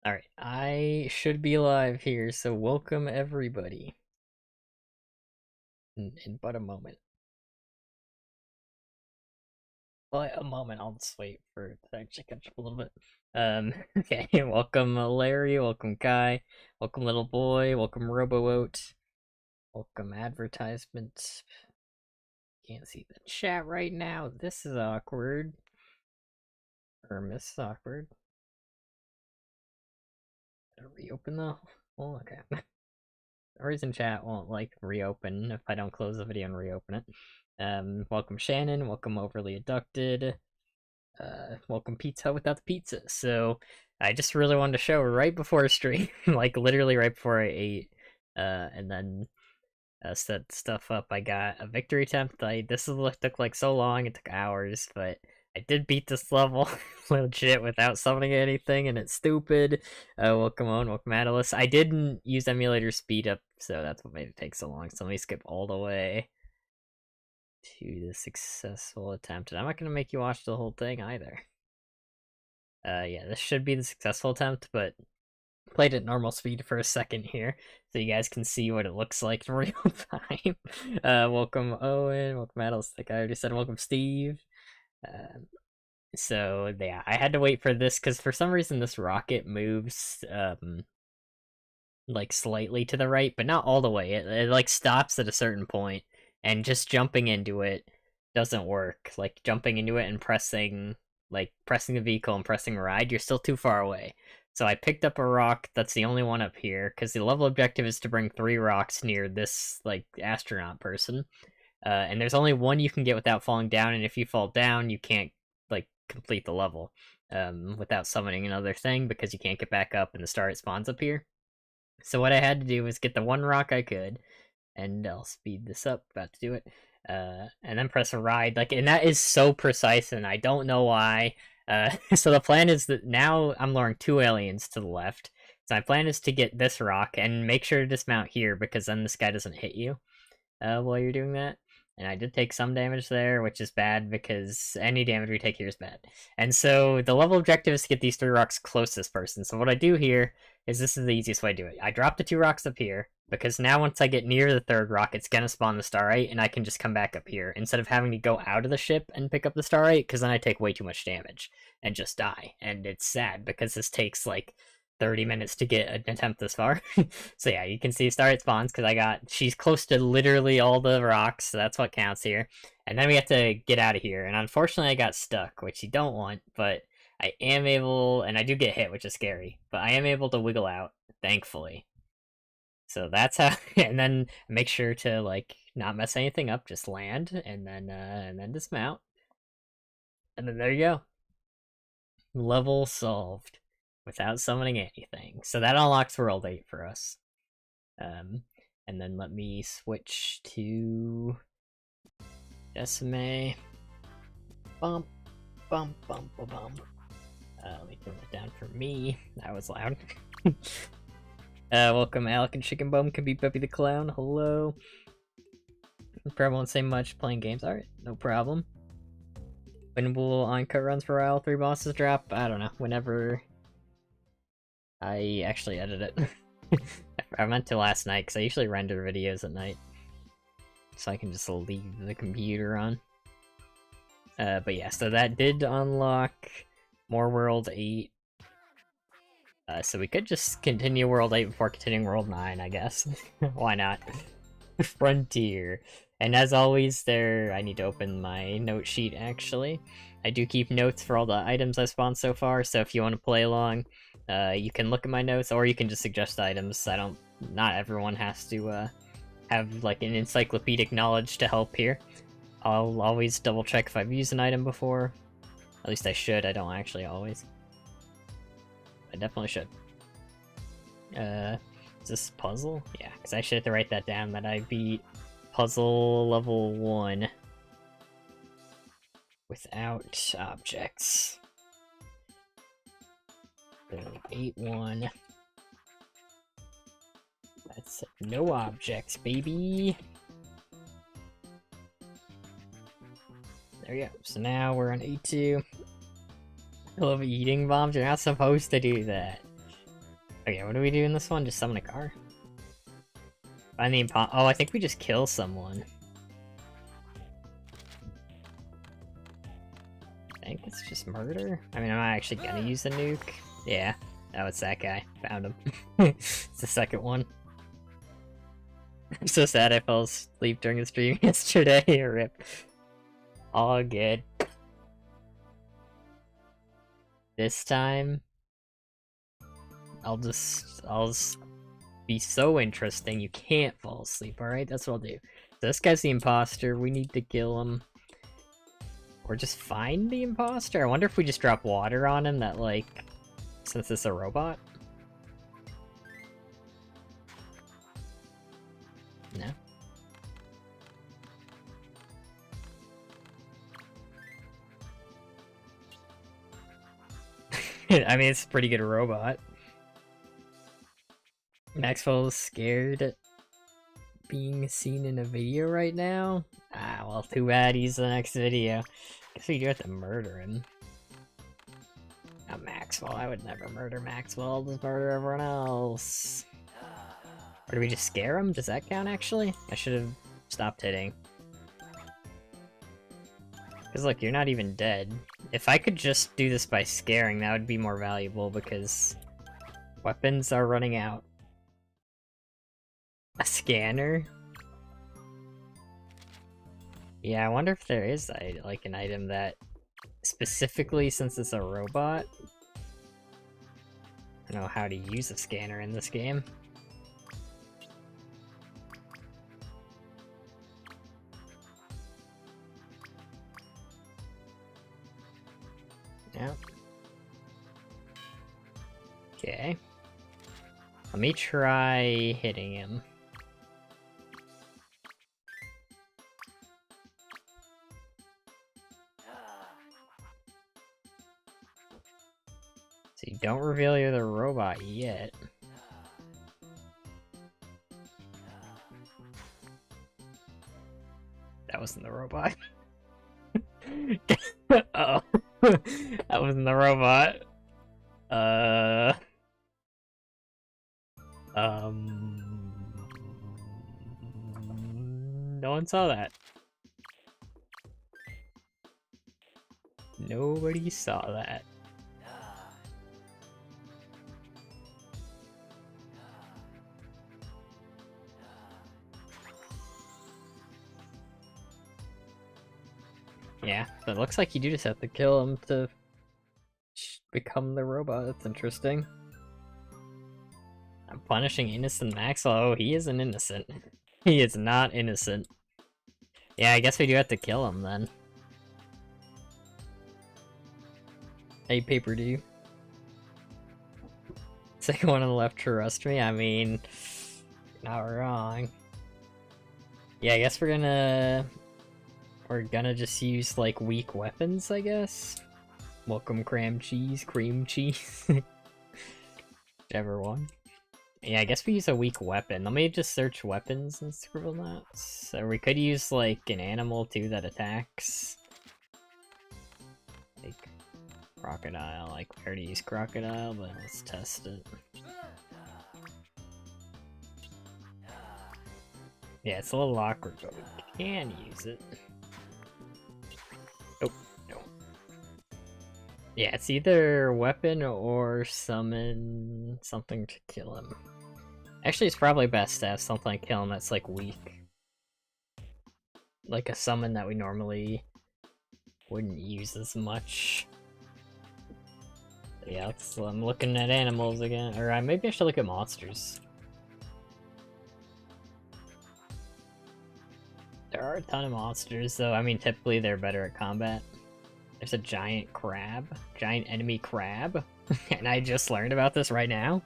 Alright, I should be live here, so welcome everybody. In but a moment. Well, a moment, I'll just wait for it to actually catch up a little bit. Okay, welcome Larry, welcome Kai, welcome Little Boy, welcome RoboOat, welcome advertisement. Can't see the chat right now, this is awkward. Or Miss Awkward. Gotta reopen though? Oh, okay. The reason chat won't reopen if I don't close the video and reopen it. Welcome Shannon, welcome Overly Abducted, welcome Pizza Without the Pizza. So I just really wanted to show right before stream, like literally right before I ate, and then set stuff up. I got a victory attempt. This took like so long, it took hours, but I did beat this level legit without summoning anything, and it's stupid. Welcome on, welcome Atlas. I didn't use emulator speed up, so that's what made it take so long. So let me skip all the way to the successful attempt. And I'm not going to make you watch the whole thing either. Yeah, this should be the successful attempt, but played at normal speed for a second here, so you guys can see what it looks like in real time. Welcome Owen, welcome Atlas, like I already said, welcome Steve. So yeah, I had to wait for this because for some reason this rocket moves like slightly to the right, but not all the way. It like stops at a certain point, and just jumping into it doesn't work. Like jumping into it and pressing the vehicle and pressing ride, you're still too far away. So I picked up a rock that's the only one up here, because the level objective is to bring 3 rocks near this like astronaut person. And there's only one you can get without falling down, and if you fall down, you can't like complete the level without summoning another thing, because you can't get back up and the star spawns up here. So what I had to do was get the one rock I could, and I'll speed this up, about to do it, and then press a ride, and that is so precise, and I don't know why. So the plan is that now I'm luring 2 aliens to the left, so my plan is to get this rock, and make sure to dismount here, because then this guy doesn't hit you while you're doing that. And I did take some damage there, which is bad, because any damage we take here is bad. And so the level objective is to get these 3 rocks close to this person. So what I do here is this is the easiest way to do it. I drop the 2 rocks up here, because now once I get near the 3rd rock, it's gonna spawn the starite, and I can just come back up here, instead of having to go out of the ship and pick up the starite, because then I take way too much damage, and just die. And it's sad, because this takes, 30 minutes to get an attempt this far. So yeah, you can see starite spawns, because she's close to literally all the rocks, so that's what counts here. And then we have to get out of here, and unfortunately I got stuck, which you don't want, but I am able, and I do get hit, which is scary, but I am able to wiggle out, thankfully. So that's how, and then make sure to not mess anything up, just land, and then dismount. And then there you go. Level solved without summoning anything. So that unlocks World 8 for us. And then let me switch to Decime. Bump, bump, bump, bump. Let me turn it down for me. That was loud. Welcome Alec and Chicken Bum, can be Peppy the Clown. Hello. Probably won't say much, playing games. Alright, no problem. When will on-cut runs for Isle 3 bosses drop? I don't know. Whenever I actually edit it. I meant to last night, because I usually render videos at night. So I can just leave the computer on. But yeah, so that did unlock more World 8. So we could just continue World 8 before continuing World 9, I guess. Why not? Frontier. And as always, I need to open my note sheet, actually. I do keep notes for all the items I've spawned so far, so if you want to play along, you can look at my notes, or you can just suggest items. Not everyone has to have an encyclopedic knowledge to help here. I'll always double check if I've used an item before. At least I should, I don't actually always. I definitely should. Is this puzzle? Yeah, because I should have to write that down, that I beat puzzle level 1 without objects. So 8-1. That's no objects, baby. There we go. So now we're on 8-2. I love eating bombs. You're not supposed to do that. Okay, what do we do in this one? Just summon a car? Find the oh, I think we just kill someone. I think it's just murder? I mean, I'm not actually gonna use a nuke. Yeah, oh, it's that guy. Found him. It's the second one. I'm so sad I fell asleep during the stream yesterday. Rip. All good. This time, I'll just be so interesting you can't fall asleep, alright? That's what I'll do. So this guy's the imposter, we need to kill him. Or just find the imposter? I wonder if we just drop water on him that, like, since it's a robot? No? I mean, it's a pretty good robot. Maxwell's scared at being seen in a video right now? Ah, well, too bad he's the next video. Guess we do have to murder him. Not Maxwell, I would never murder Maxwell, I'll just murder everyone else. Or do we just scare him? Does that count, actually? I should have stopped hitting. Because look, you're not even dead. If I could just do this by scaring, that would be more valuable, because weapons are running out. A scanner? Yeah, I wonder if there is, like, an item that, specifically since it's a robot, I don't know how to use a scanner in this game. Yep. Okay. Let me try hitting him. So you don't reveal you're the robot yet. That wasn't the robot. Uh-oh. That wasn't the robot. No one saw that. Nobody saw that. Yeah, but it looks like you do just have to kill him to become the robot. That's interesting. I'm punishing innocent Maxwell. Oh, he isn't innocent. He is not innocent. Yeah, I guess we do have to kill him then. Hey, Paper Do. Second one on the left, trust me. I mean, not wrong. Yeah, I guess we're gonna just use, like, weak weapons, I guess? Welcome cream cheese. Whichever one. Yeah, I guess we use a weak weapon. Let me just search weapons in Scribblenauts. Or we could use, like, an animal, too, that attacks. Like, crocodile. Like, we already used crocodile, but let's test it. Yeah, it's a little awkward, but we can use it. Oh, no. Yeah, it's either weapon or summon something to kill him. Actually, it's probably best to have something to kill him that's, like, weak. Like a summon that we normally wouldn't use as much. Yeah, I'm looking at animals again. Or maybe I should look at monsters. There are a ton of monsters, though. I mean, typically they're better at combat. There's a giant crab. Giant enemy crab. And I just learned about this right now.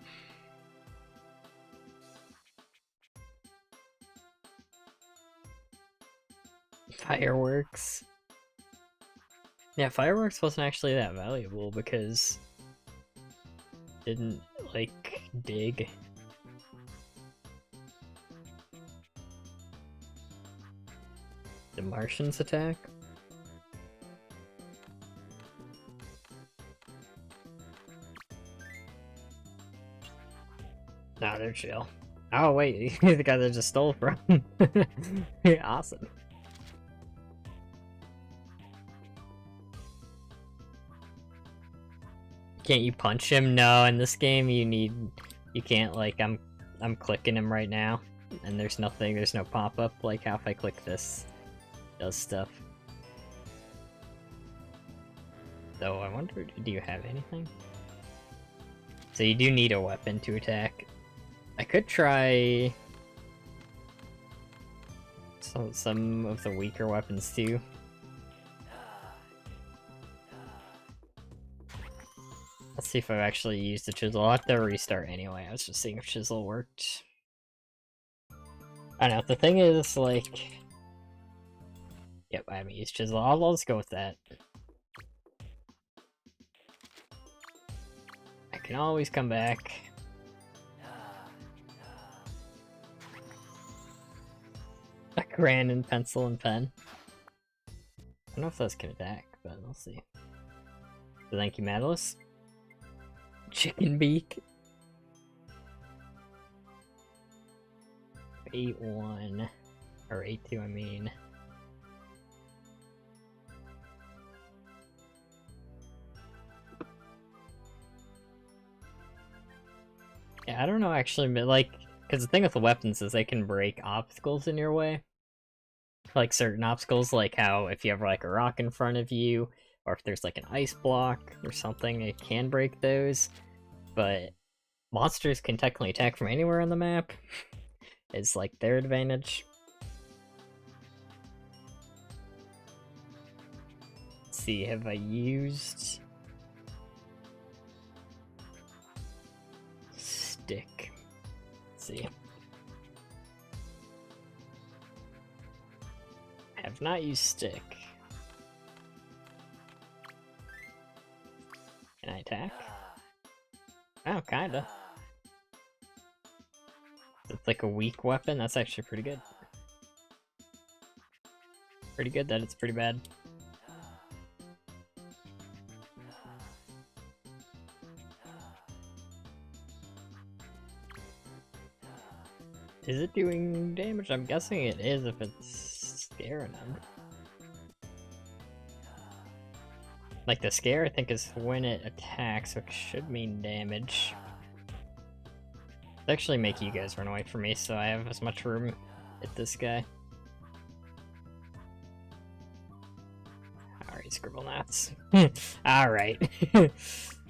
Fireworks. Yeah, fireworks wasn't actually that valuable because it didn't, like, dig. The Martians attack? Nah, they're chill. Oh wait, the guy that just stole from. Awesome. Can't you punch him? No, in this game you can't, like, I'm clicking him right now, and there's no pop-up, like how if I click this, it does stuff. Though, I wonder, do you have anything? So you do need a weapon to attack. I could try some of the weaker weapons too. Let's see if I've actually used the chisel. I'll have to restart anyway. I was just seeing if chisel worked. I don't know, the thing is, like... Yep, I haven't used chisel. I'll just go with that. I can always come back. A crayon and pencil and pen. I don't know if those can attack, but we'll see. So thank you, Madalus. Chicken beak. 8-1. Or 8-2, I mean. Yeah, I don't know actually, but like, because the thing with the weapons is they can break obstacles in your way. Like certain obstacles, like how if you have like a rock in front of you, or if there's like an ice block or something, it can break those. But monsters can technically attack from anywhere on the map. It's like their advantage. Let's see, have I used stick? Let's see. I have not used stick. Can I attack? Oh, kinda. It's like a weak weapon? That's actually pretty good. Pretty good that it's pretty bad. Is it doing damage? I'm guessing it is if it's scaring them. Like the scare, I think, is when it attacks, which should mean damage. It'll actually make you guys run away from me, so I have as much room at this guy. Alright, Scribblenauts. Alright.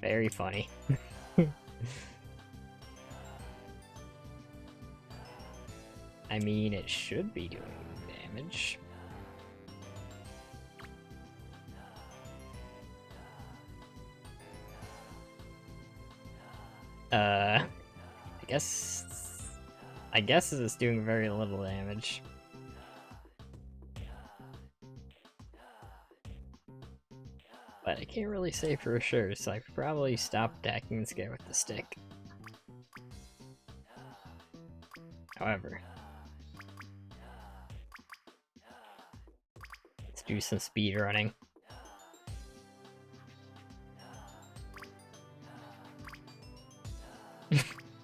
Very funny. I mean, it should be doing damage. I guess it's doing very little damage. But I can't really say for sure, so I could probably stop attacking this guy with the stick. However, let's do some speed running.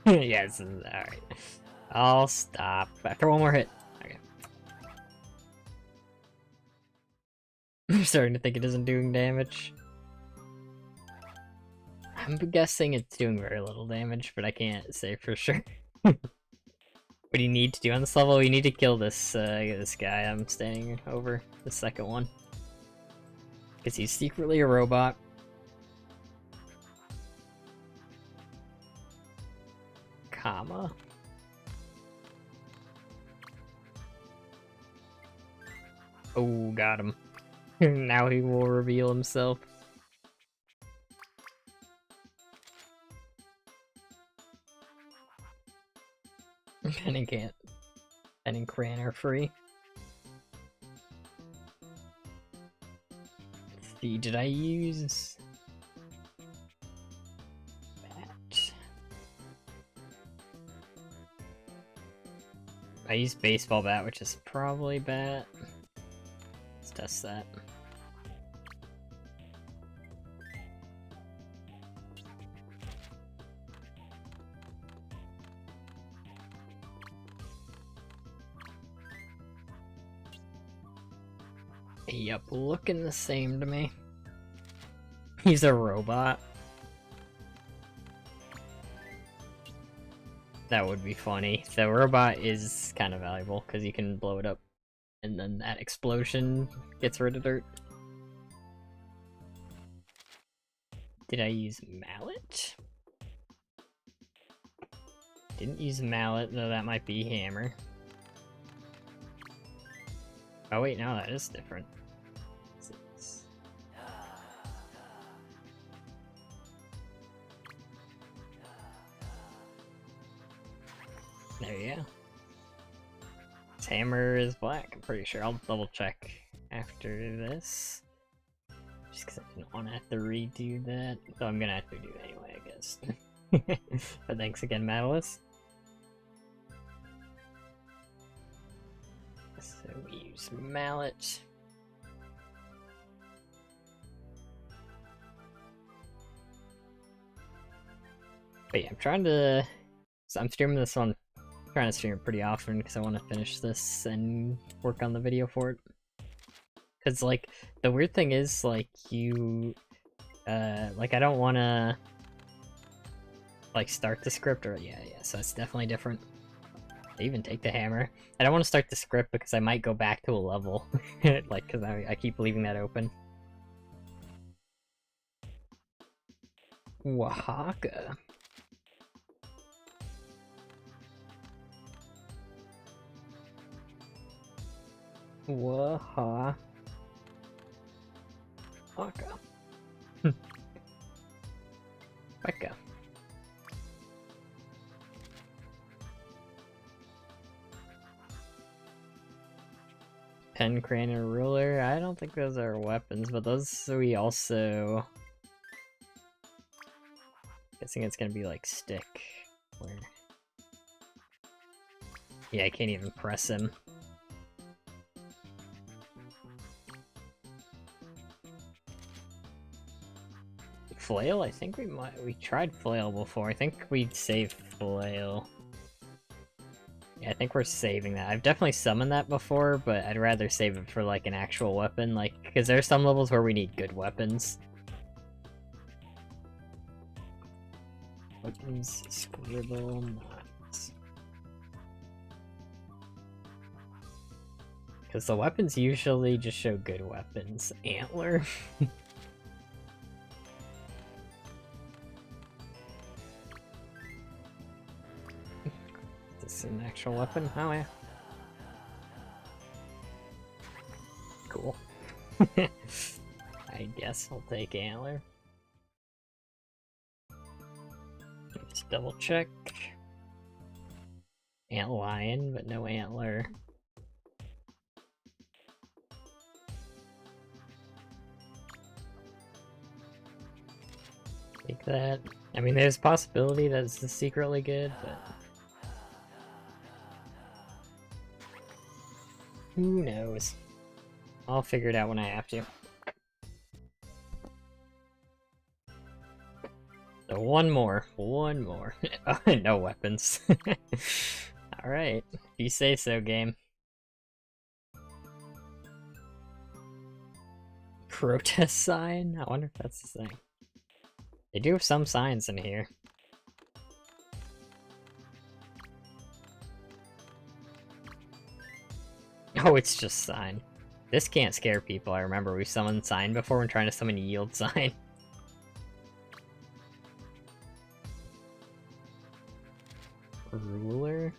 Yes, alright. I'll stop. After one more hit. Okay. I'm starting to think it isn't doing damage. I'm guessing it's doing very little damage, but I can't say for sure. What do you need to do on this level? You need to kill this this guy I'm standing over, the second one. Because he's secretly a robot. Comma. Oh, got him. Now he will reveal himself. Pen and can't. Pen and crayon are free. Let's see, did I use bat? I used baseball bat, which is probably bat. Let's test that. Yep, looking the same to me. He's a robot. That would be funny. The robot is kind of valuable because you can blow it up and then that explosion gets rid of dirt. Did I use mallet? Didn't use mallet, though that might be hammer. Oh wait, no, that is different. There you go. This hammer is black, I'm pretty sure. I'll double check after this. Just because I didn't want to have to redo that. So I'm gonna have to do it anyway, I guess. But thanks again, Matalis. So we use mallet. But yeah, I'm trying to... So I'm streaming this on... I'm trying to stream it pretty often because I want to finish this and work on the video for it. Because, like, the weird thing is, like, you... like, I don't want to... like, start the script, or... Yeah, so it's definitely different. I even take the hammer. I don't want to start the script because I might go back to a level. Like, because I keep leaving that open. Oaxaca. Oaxaca. Becca. Pen, crane, and ruler. I don't think those are weapons, but those we also... Guessing it's gonna be like stick. Where... Yeah, I can't even press him. Flail? I think we tried flail before. I think we'd save flail. Yeah, I think we're saving that. I've definitely summoned that before, but I'd rather save it for like an actual weapon, like, because there's some levels where we need good weapons. Weapons, Scribblenauts. Because the weapons usually just show good weapons. Antler. Is this an actual weapon? Oh yeah. Cool. I guess I'll take antler. Just double check. Antlion, but no antler. Take that. I mean, there's a possibility that it's secretly good, but... who knows? I'll figure it out when I have to. So one more. No weapons. Alright, if you say so, game. Protest sign? I wonder if that's the thing. They do have some signs in here. Oh, it's just sign. This can't scare people, I remember. We summoned sign before when trying to summon yield sign. Ruler?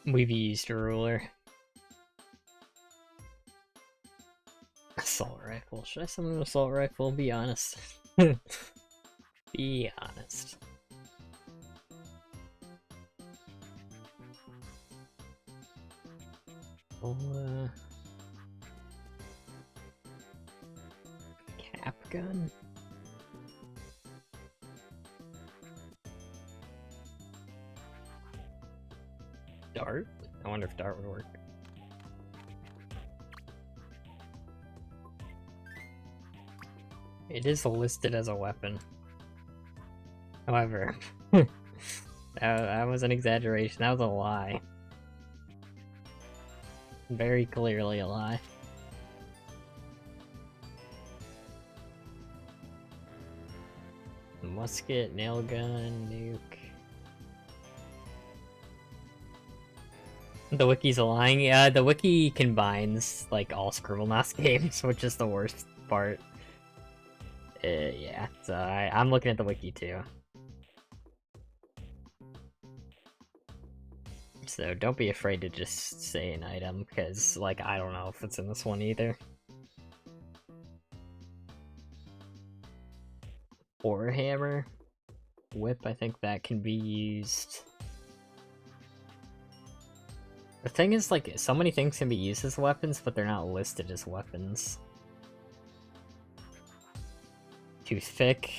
We've used a ruler. Assault rifle. Should I summon an assault rifle? Be honest. Be honest. Cap gun? Dart? I wonder if dart would work. It is listed as a weapon. However, that was an exaggeration. That was a lie. Very clearly a lie. Musket, nail gun, nuke. The wiki's lying. Yeah, the wiki combines like all Scribblenauts games, which is the worst part. Yeah, so I'm looking at the wiki too. So don't be afraid to just say an item, because like I don't know if it's in this one either. Warhammer. Whip, I think that can be used. The thing is, like, so many things can be used as weapons, but they're not listed as weapons. Toothpick?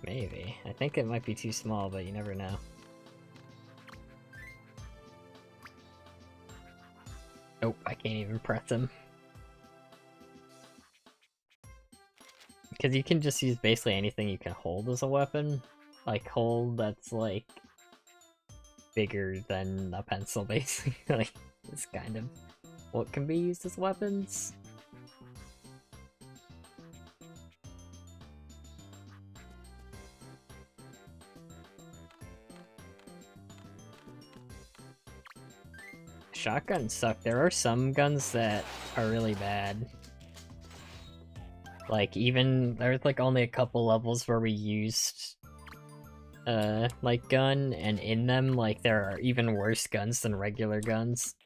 Maybe. I think it might be too small, but you never know. Oh, I can't even press him. Because you can just use basically anything you can hold as a weapon. Like, hold that's, like, bigger than a pencil, basically. It's kind of what can be used as weapons. Shotguns suck. There are some guns that are really bad. Like, even, there's like only a couple levels where we used like gun, and in them, like, there are even worse guns than regular guns.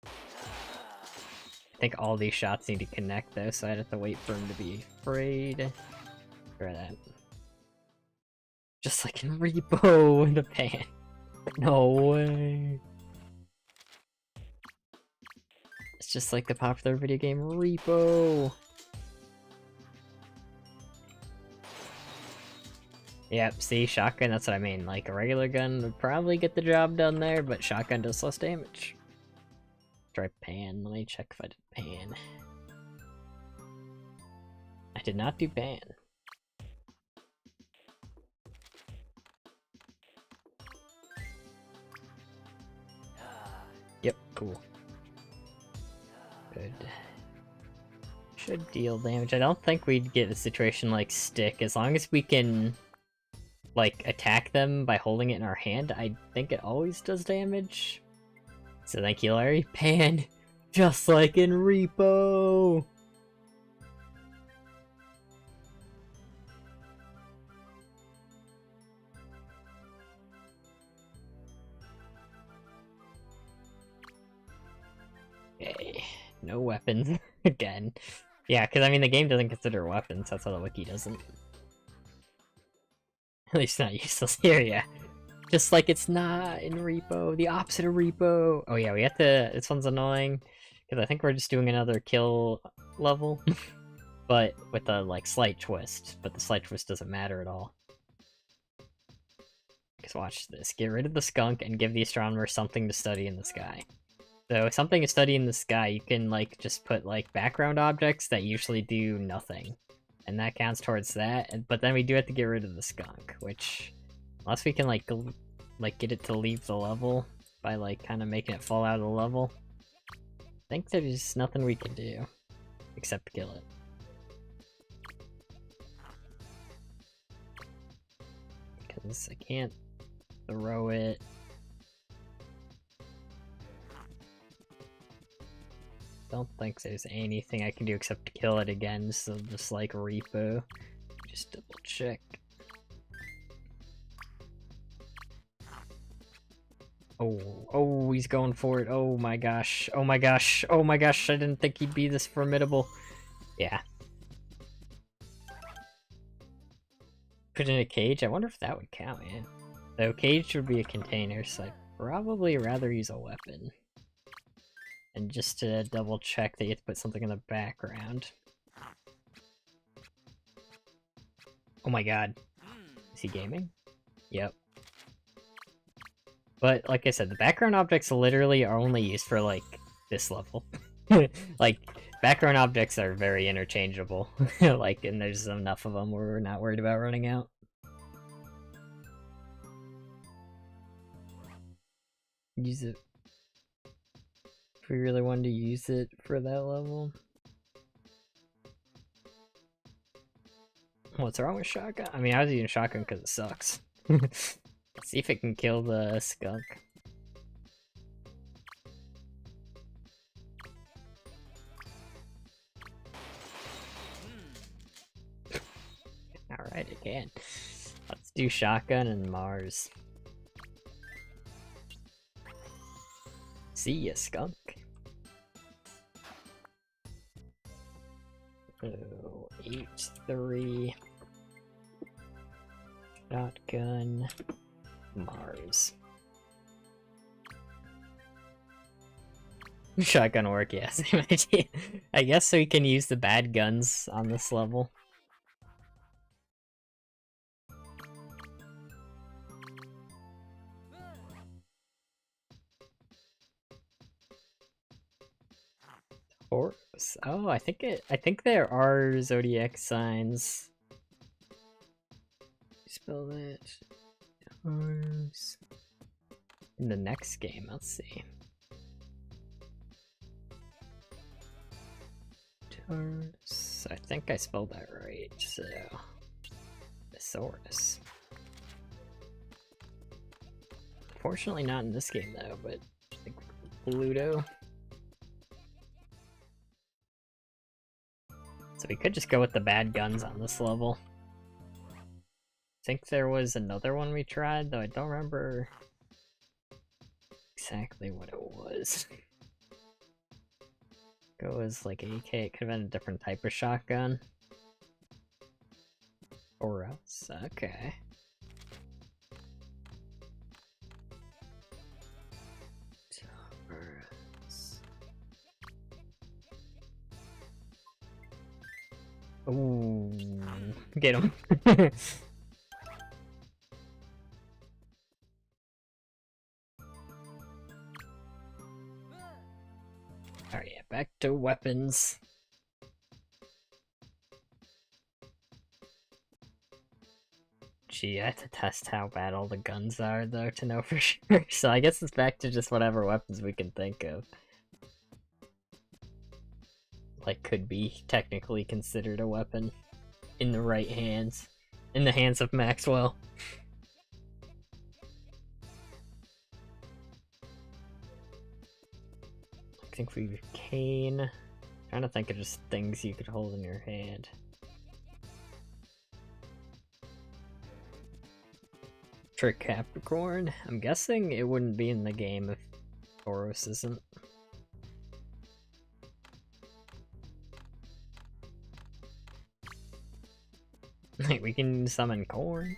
I think all these shots need to connect though, so I'd have to wait for him to be afraid. Try that. Just like in Repo in the pan. No way. It's just like the popular video game Repo. Yep, see, shotgun, that's what I mean. Like, a regular gun would probably get the job done there, but shotgun does less damage. Try pan. Let me check if I did pan. I did not do pan. Yep, cool. Good. Should deal damage. I don't think we'd get a situation like stick. As long as we can, like, attack them by holding it in our hand, I think it always does damage. So thank you, Larry. Pan! Just like in Repo! Okay, no weapons again. Yeah, because I mean the game doesn't consider weapons, that's why the wiki doesn't. At least not useless here, yeah. Just like it's not in Repo, the opposite of Repo. Oh yeah, we have to, this one's annoying, because I think we're just doing another kill level, but with a, like, slight twist, but the slight twist doesn't matter at all. Because watch this, get rid of the skunk and give the astronomer something to study in the sky. So something to study in the sky, you can, like, just put, like, background objects that usually do nothing. And that counts towards that, but then we do have to get rid of the skunk, which, unless we can, like, get it to leave the level by, like, kind of making it fall out of the level, I think there's nothing we can do, except kill it. Because I can't throw it. Don't think there's anything I can do except to kill it again, so just like Repo. Just double check. Oh, he's going for it. Oh my gosh. Oh my gosh. Oh my gosh, I didn't think he'd be this formidable. Yeah. Put in a cage? I wonder if that would count, yeah. So cage would be a container, so I'd probably rather use a weapon. And just to double check that you have to put something in the background. Oh my god. Is he gaming? Yep. But like I said, the background objects literally are only used for, like, this level. Like, background objects are very interchangeable. Like, and there's enough of them where we're not worried about running out. Use it. If we really wanted to use it for that level. What's wrong with shotgun? I mean, I was using shotgun because it sucks. Let's see if it can kill the skunk. Alright, it can. Let's do shotgun and Mars. See ya, skunk. Oh, 8-3. Shotgun. Mars. Shotgun work, yeah, same idea. I guess we can use the bad guns on this level. Oh, I think there are zodiac signs. Spell that. Taurus. In the next game, let's see. Taurus. I think I spelled that right, so Thesaurus. Fortunately not in this game though, but I think Pluto. So we could just go with the bad guns on this level. I think there was another one we tried, though I don't remember exactly what it was. It was like AK, it could have been a different type of shotgun. Or else, okay. Ooh, get him. Alright, yeah, back to weapons. Gee, I have to test how bad all the guns are, though, to know for sure. So I guess it's back to just whatever weapons we can think of. Like, could be technically considered a weapon. In the right hands. In the hands of Maxwell. I think we cane. Trying to think of just things you could hold in your hand. Trick Capricorn. I'm guessing it wouldn't be in the game if Taurus isn't. We can summon corn.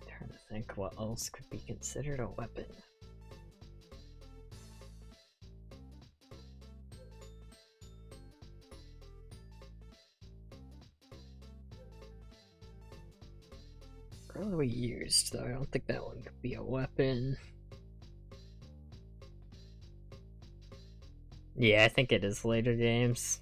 Trying to think what else could be considered a weapon. Early used, though I don't think that one could be a weapon. Yeah, I think it is later games.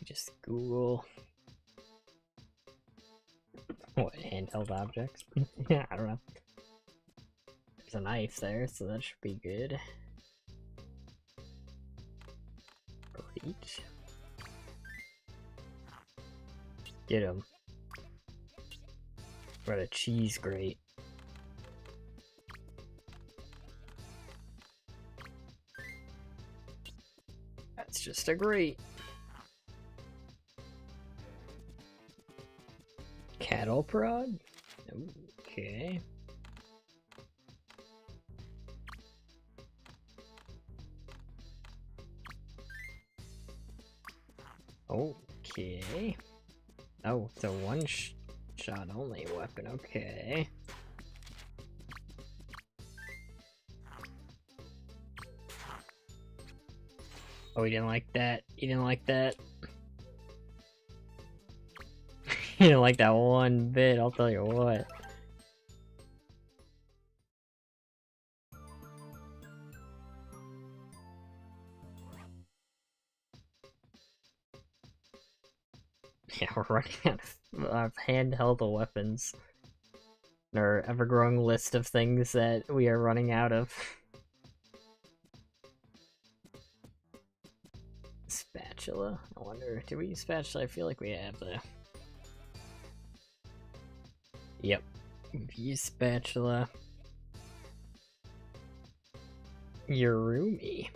Just Google what handheld objects. Yeah, I don't know. There's a knife there, so that should be good. Great. Get him. What a cheese grate. That's just a grate. Cattle prod? Okay. Okay. Oh, it's a one-shot only weapon, okay. Oh, he didn't like that. He didn't like that. didn't like that one bit, I'll tell you what. Yeah, we're running out of handheld weapons. Our ever-growing list of things that we are running out of. Spatula? I wonder, do we use spatula? I feel like we have, though. Yep. We've used spatula. Yurumi.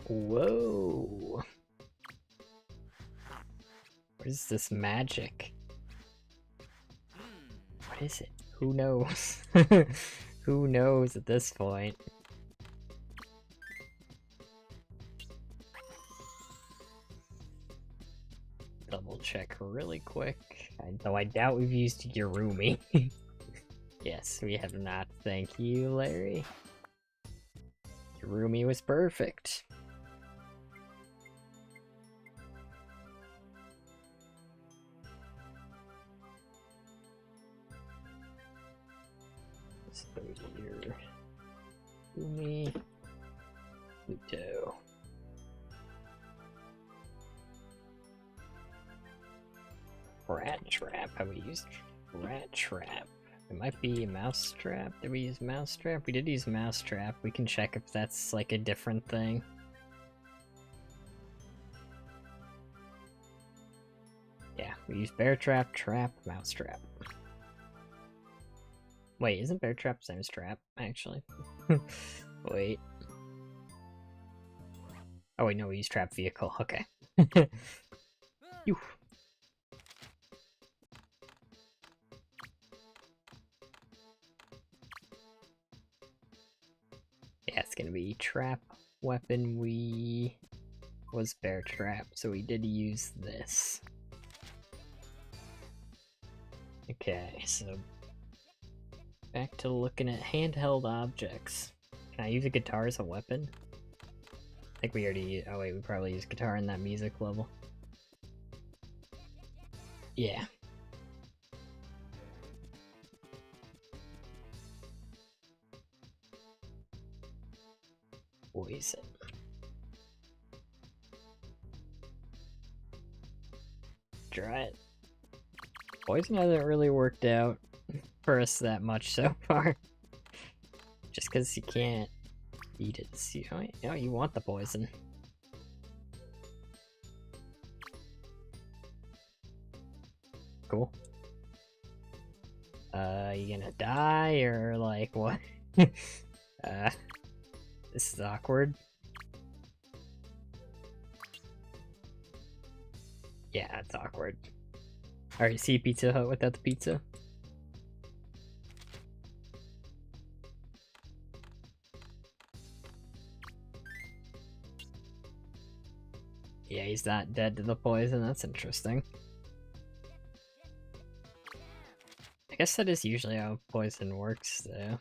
Whoa. What is this magic? What is it? Who knows? Who knows at this point? Double check really quick. Though I doubt we've used Yurumi. Yes, we have not. Thank you, Larry. Yurumi was perfect. So here, Yurumi, Pluto. Rat trap. Have we used rat trap? It might be a mouse trap. Did we use mouse trap? We did use mouse trap. We can check if that's like a different thing. Yeah, we used bear trap, trap, mouse trap. Wait, isn't bear trap the same as trap, actually? Wait. Oh wait, no, we used trap vehicle. Okay. Phew. Yeah, it's gonna be trap weapon. We was bear trap, so we did use this. Okay, so back to looking at handheld objects. Can I use a guitar as a weapon? I think we already oh wait, we probably used guitar in that music level. Yeah. Poison. Try it. Poison hasn't really worked out for us that much so far. Just because you can't eat it. You know, you want the poison. Cool. You gonna die or like what? This is awkward. Yeah, it's awkward. Alright, see Pizza Hut without the pizza? Yeah, he's not dead to the poison, that's interesting. I guess that is usually how poison works, though.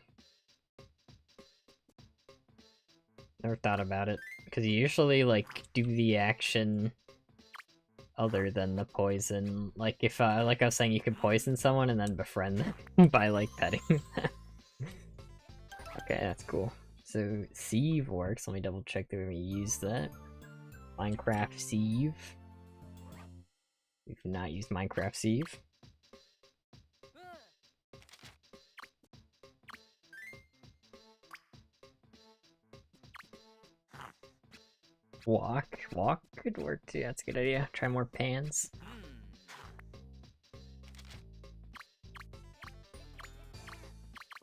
Never thought about it, because you usually, like, do the action other than the poison. Like, if, like I was saying, you can poison someone and then befriend them by, like, petting them. Okay, that's cool. So, sieve works. Let me double check that we use that. Minecraft sieve. We've not used Minecraft sieve. Walk. Walk could work too, that's a good idea. Try more pans.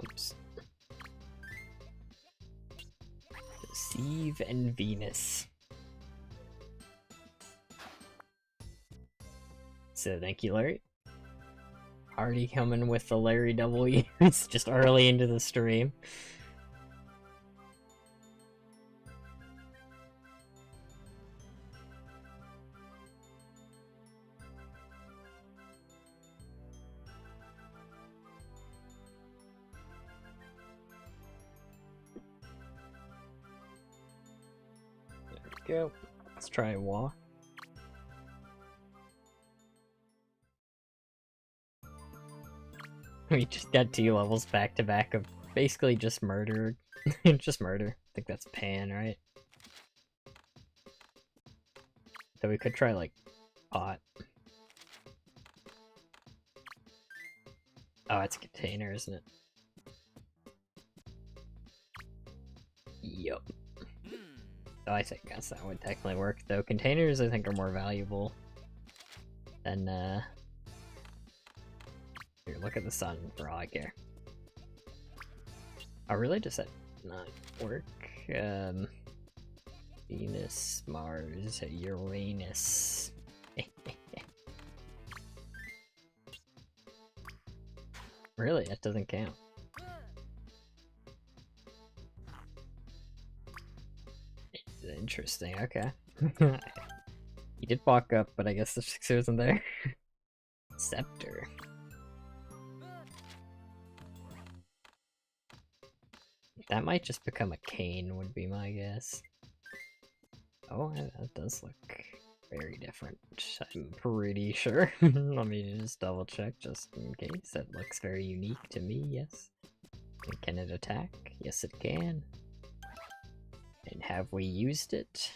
Oops. Sieve and Venus. So thank you, Larry. Already coming with the Larry W's just early into the stream. Go. Let's try a walk. We just got 2 levels back to back of basically just murder. Just murder. I think that's Pan, right? So we could try, like, pot. Oh, it's a container, isn't it? Yup. So I think guess that would technically work, though. Containers, I think, are more valuable than, Here, look at the sun, for all I care. Oh, really? Does that not work? Venus, Mars, Uranus. Really? That doesn't count. Interesting, okay. He did walk up, but I guess the 6 wasn't there. Scepter. That might just become a cane, would be my guess. Oh, that does look very different. I'm pretty sure. Let me just double check just in case. That looks very unique to me, yes. And can it attack? Yes, it can. And have we used it?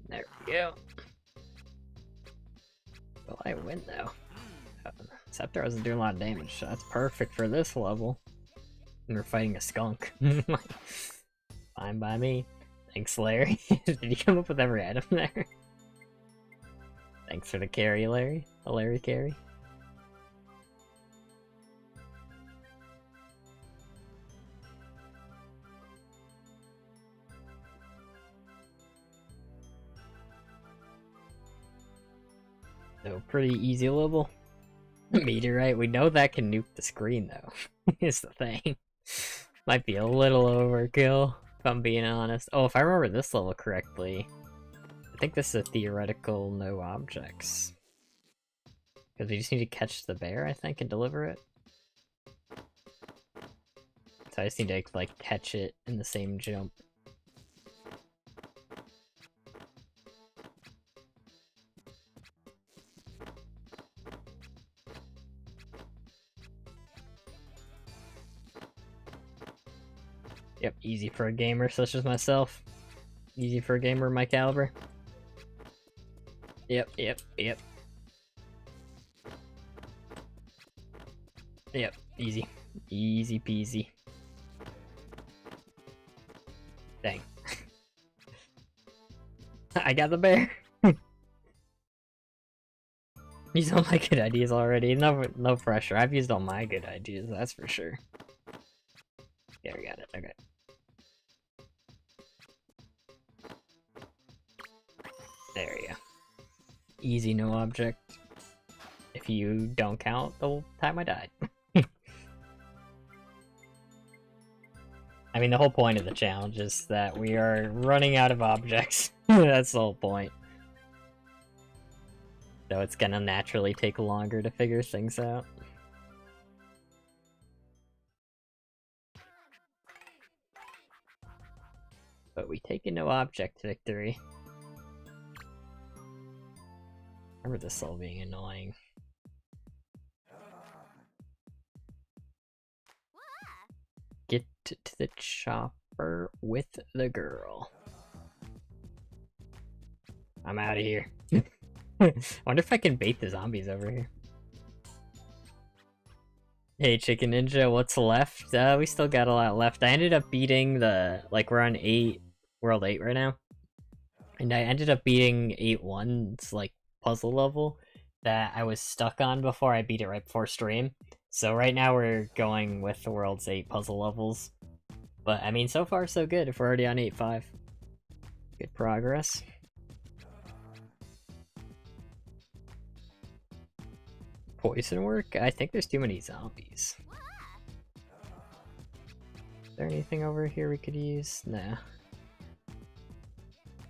There we go. Well, I win though. Scepter wasn't doing a lot of damage, so that's perfect for this level. And we're fighting a skunk. Fine by me. Thanks, Larry. Did you come up with every item there? Thanks for the carry, Larry. The Larry carry. So, pretty easy level. Meteorite, we know that can nuke the screen though, is the thing. Might be a little overkill, if I'm being honest. Oh, if I remember this level correctly, I think this is a theoretical no objects. Because we just need to catch the bear, I think, and deliver it. So I just need to, like, catch it in the same jump. Yep, easy for a gamer such as myself. Easy for a gamer of my caliber. Yep. Yep, easy. Easy peasy. Dang. I got the bear. Use all my good ideas already. No pressure. I've used all my good ideas, that's for sure. Yeah, we got it. Okay. There you go. Easy, no object. If you don't count the time I died. I mean, the whole point of the challenge is that we are running out of objects. That's the whole point. So it's gonna naturally take longer to figure things out. But we take a no object victory. I remember this all being annoying. Get to the chopper with the girl. I'm out of here. I wonder if I can bait the zombies over here. Hey, Chicken Ninja, what's left? We still got a lot left. I ended up beating the... Like, we're on World 8 right now. And I ended up beating 8-1's, like, puzzle level that I was stuck on before. I beat it right before stream. So right now we're going with the World's 8 puzzle levels. But, I mean, so far so good if we're already on 8-5. Good progress. Poison work? I think there's too many zombies. Is there anything over here we could use? Nah.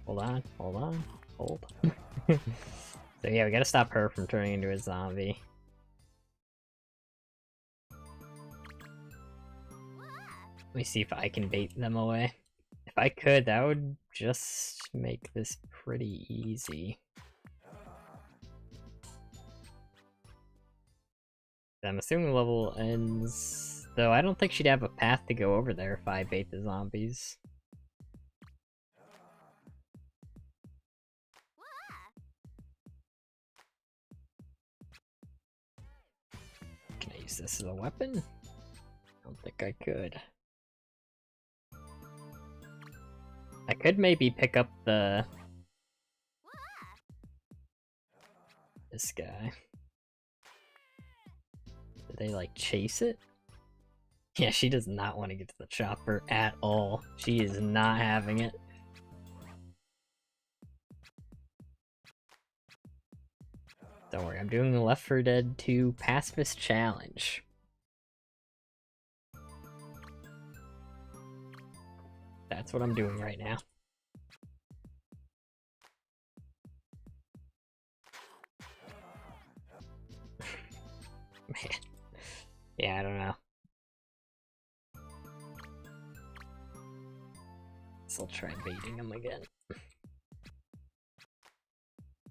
Hold on, hold on, hold. So yeah, we gotta stop her from turning into a zombie. Let me see if I can bait them away. If I could, that would just make this pretty easy. I'm assuming the level ends... Though I don't think she'd have a path to go over there if I bait the zombies. Can I use this as a weapon? I don't think I could. I could maybe pick up the... this guy. Did they, like, chase it? Yeah, she does not want to get to the chopper at all. She is not having it. Don't worry, I'm doing the Left 4 Dead 2 Pacifist Challenge. That's what I'm doing right now. Man. Yeah, I don't know. So I'll try baiting him again.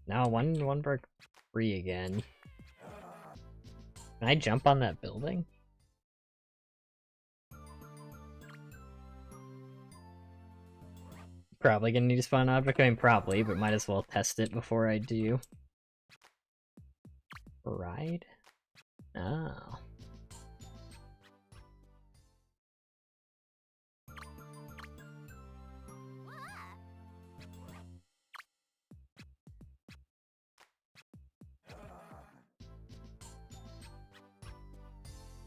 No, one broke free again. Can I jump on that building? Probably gonna need to spawn an object. I mean, probably, but might as well test it before I do. Ride? Oh.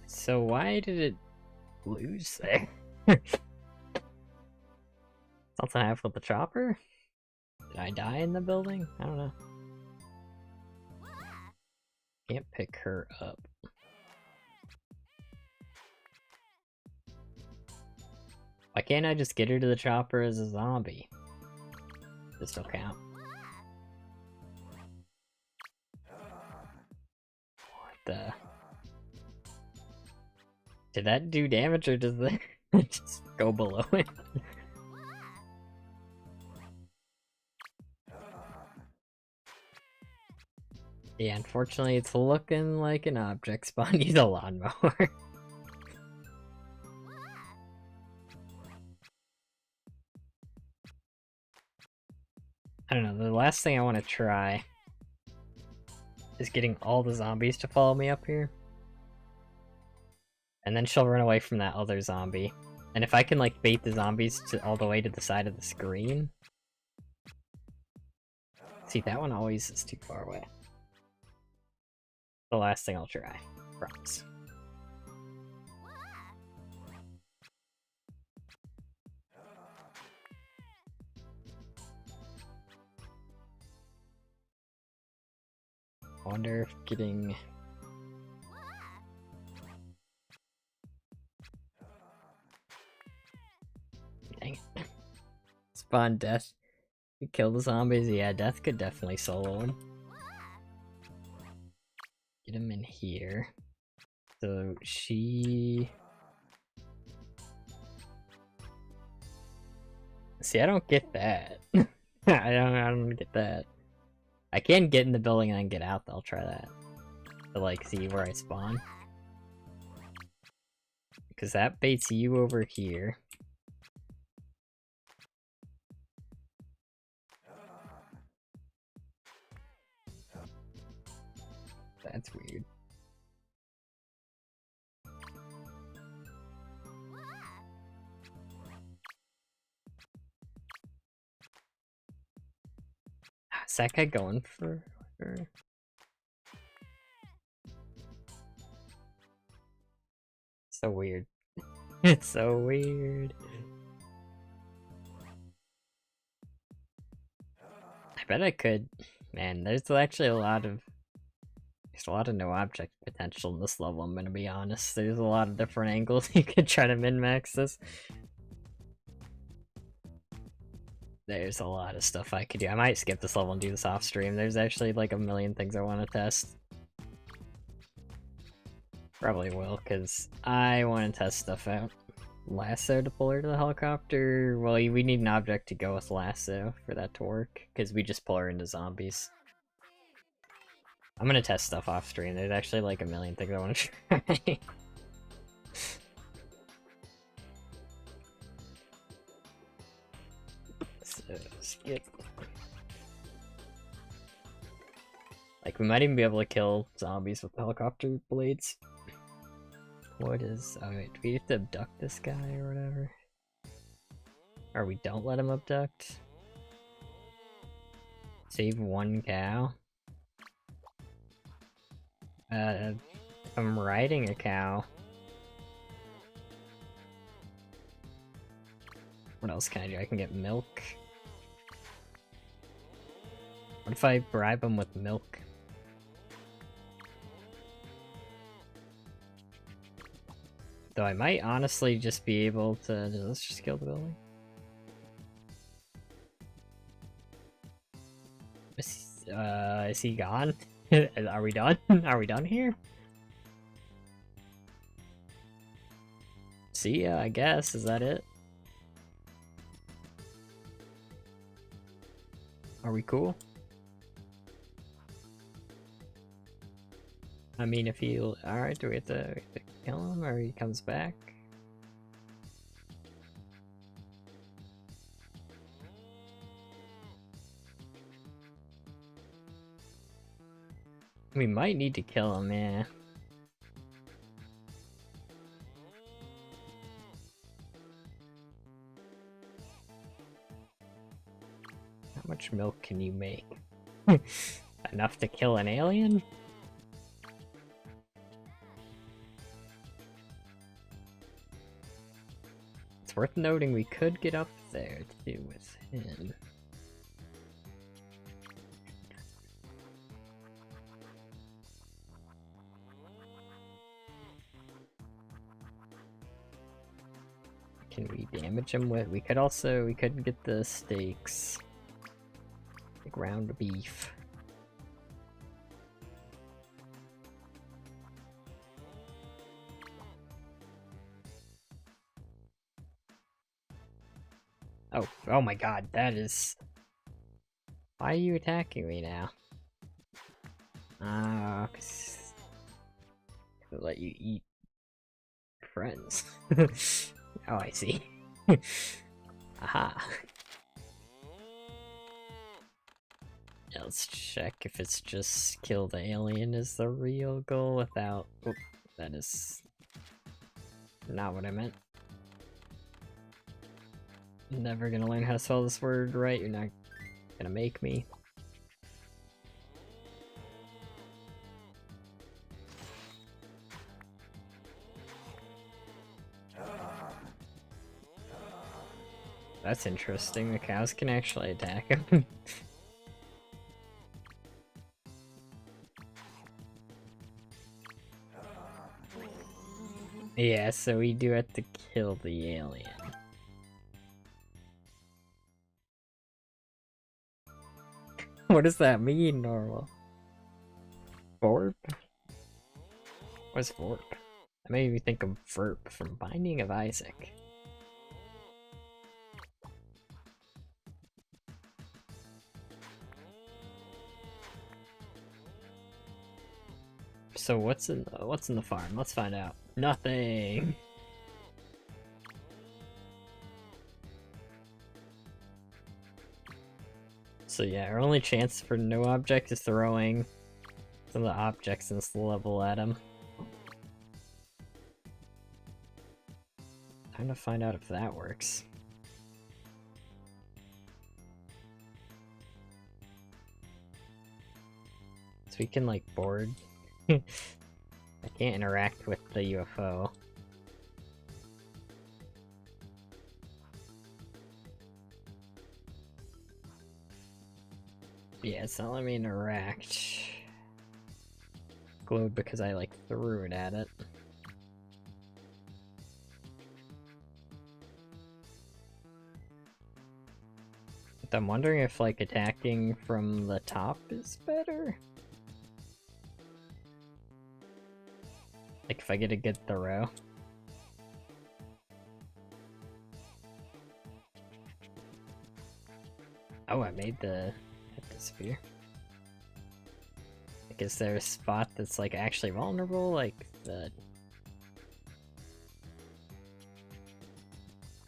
So why did it lose there? Something I have with the chopper? Did I die in the building? I don't know. Can't pick her up. Why can't I just get her to the chopper as a zombie? Does still count? What the? Did that do damage or does it just go below it? Yeah, unfortunately it's looking like an object spawn. Use a lawnmower. I don't know, the last thing I want to try is getting all the zombies to follow me up here. And then she'll run away from that other zombie. And if I can, like, bait the zombies all the way to the side of the screen... See, that one always is too far away. The last thing I'll try. Promise. I wonder if getting... Dang it. Spawn death. You kill the zombies? Yeah, death could definitely solo him. Get him in here. So she... See, I don't get that. I don't get that. I can get in the building and then get out, though. I'll try that. To, like, see where I spawn. Because that baits you over here. That's weird. Is that guy going for her? So weird. It's so weird. I bet I could. Man, there's actually a lot of There's a lot of no object potential in this level, I'm gonna be honest. There's a lot of different angles you could try to min-max this. There's a lot of stuff I could do. I might skip this level and do this off stream. There's actually like a million things I want to test. Probably will, because I want to test stuff out. Lasso to pull her to the helicopter? Well, we need an object to go with lasso for that to work, because we just pull her into zombies. I'm gonna test stuff off stream. There's actually like a million things I want to try. So, skip. Like, we might even be able to kill zombies with helicopter blades. What is... Oh wait, do we have to abduct this guy or whatever? Or we don't let him abduct? Save one cow? If I'm riding a cow... What else can I do? I can get milk. What if I bribe him with milk? Though I might honestly just be able to... Let's just kill the building. Is he gone? Are we done? Are we done here? See ya, I guess. Is that it? Are we cool? I mean, if he... Alright, do we have to kill him or he comes back? We might need to kill him, yeah. How much milk can you make? Enough to kill an alien? It's worth noting we could get up there too with him. Can we damage him with? We could also, we could get the steaks. The ground beef. Oh my god, that is... Why are you attacking me now? Ah, I'll let you eat friends. Oh, I see. Aha. Yeah, let's check if it's just kill the alien is the real goal without... Oop, that is not what I meant. Never gonna learn how to spell this word right, you're not gonna make me. That's interesting, the cows can actually attack him. Yeah, so we do have to kill the alien. What does that mean, normal? Vorp? What's Vorp? That made me think of Verp from Binding of Isaac. So what's in the farm? Let's find out. Nothing. So yeah, our only chance for no object is throwing some of the objects in this level at him. Time to find out if that works. So we can like board. I can't interact with the UFO. Yeah, it's not letting me interact. explode because I, like, threw it at it. But I'm wondering if, like, attacking from the top is better? Like, if I get a good throw. Oh, I made the disappear. Like, is there a spot that's, like, actually vulnerable? Like, the...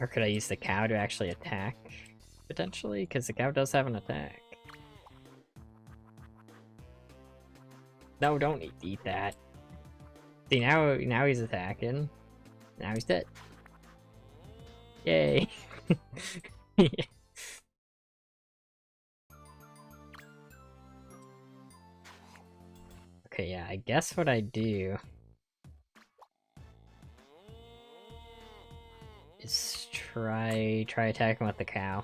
Or could I use the cow to actually attack, potentially? Because the cow does have an attack. No, don't eat that. See, now he's attacking. Now he's dead. Yay! Okay, yeah, I guess what I do is try attacking with the cow.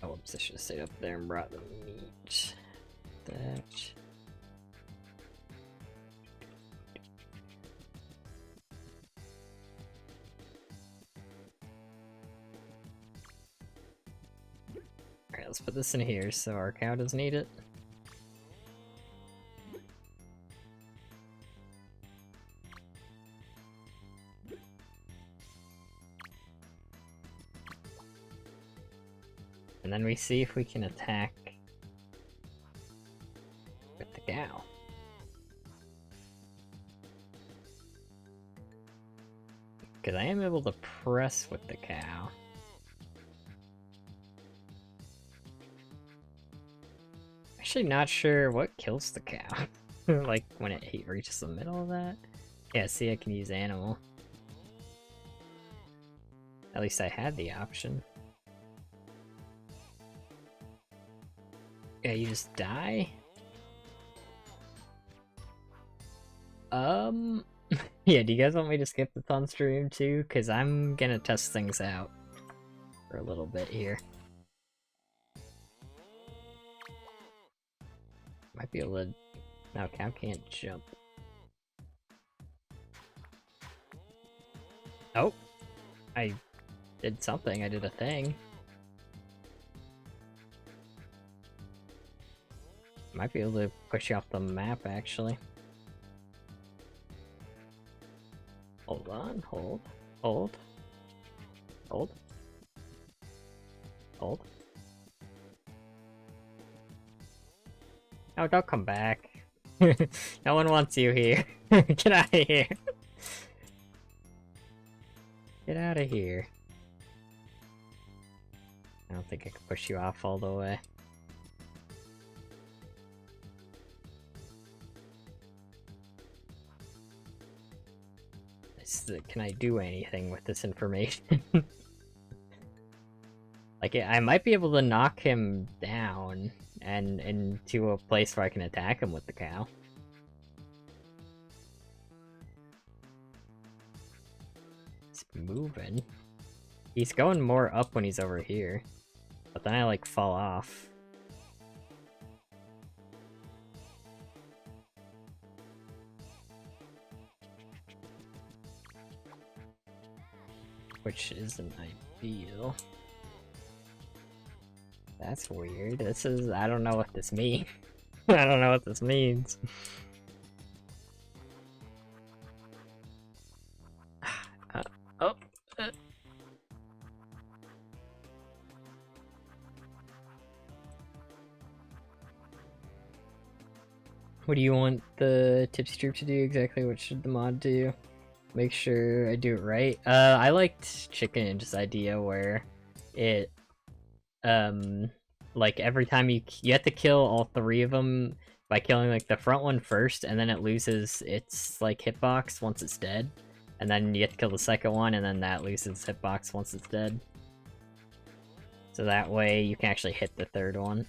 Oh, whoops, I should have stayed up there and brought the meat. That. Alright, let's put this in here so our cow doesn't eat it. And then we see if we can attack with the cow. Because I am able to press with the cow. Actually not sure what kills the cow. Like when it reaches the middle of that? Yeah, see, I can use animal. At least I had the option. Yeah, you just die? Yeah, do you guys want me to skip this on stream too? Because I'm gonna test things out for a little bit here. Might be able to... No, cow can't jump. Oh! I did something, I did a thing. Might be able to push you off the map, actually. Hold on, hold. Hold. Hold. Hold. Oh, don't come back. No one wants you here. Get out of here. Get out of here. I don't think I can push you off all the way. Can I do anything with this information? Like, I might be able to knock him down and into a place where I can attack him with the cow. He's moving. He's going more up when he's over here. But then I, like, fall off. Which isn't ideal. That's weird. This is... I don't know what this means. I don't know what this means. Oh. What do you want the Tipsy Troop to do exactly? What should the mod do? Make sure I do it right. I liked Chicken Ninja's idea where it, like every time you have to kill all three of them by killing like the front one first, and then it loses its like hitbox once it's dead, and then you have to kill the second one, and then that loses hitbox once it's dead. So that way you can actually hit the third one.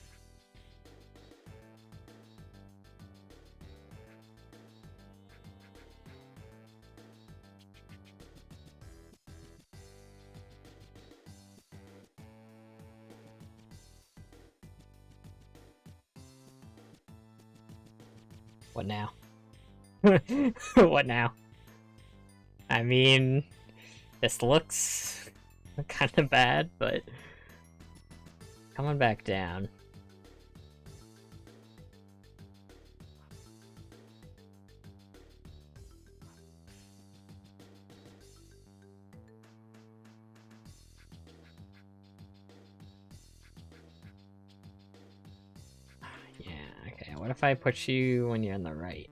What now? What now? I mean, this looks kind of bad, but coming back down. Yeah, okay. What if I put you when you're on the right?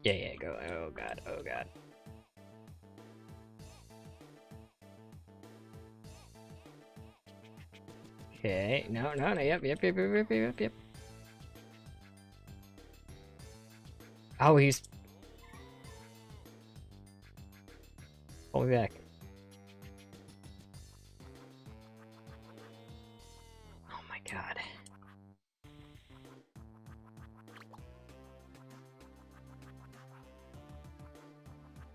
Yeah, go. Oh god, oh god. Okay, no, yep. Oh, he's... Pull me back. Oh my god.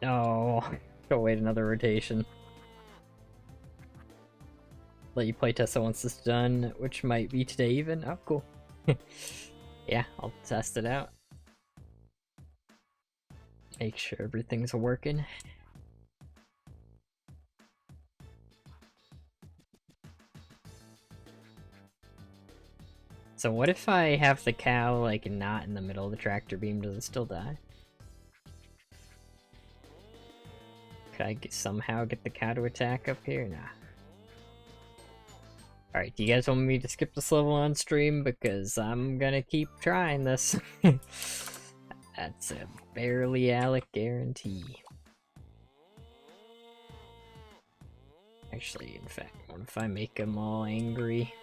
No. Go wait another rotation. Let you playtest it once it's done, which might be today even. Oh, cool. Yeah, I'll test it out. Make sure everything's working. So what if I have the cow, like, not in the middle of the tractor beam? Does it still die? Could I somehow get the cow to attack up here? Nah. Alright, do you guys want me to skip this level on stream? Because I'm gonna keep trying this. That's a barely Alec guarantee. Actually, in fact, what if I make them all angry?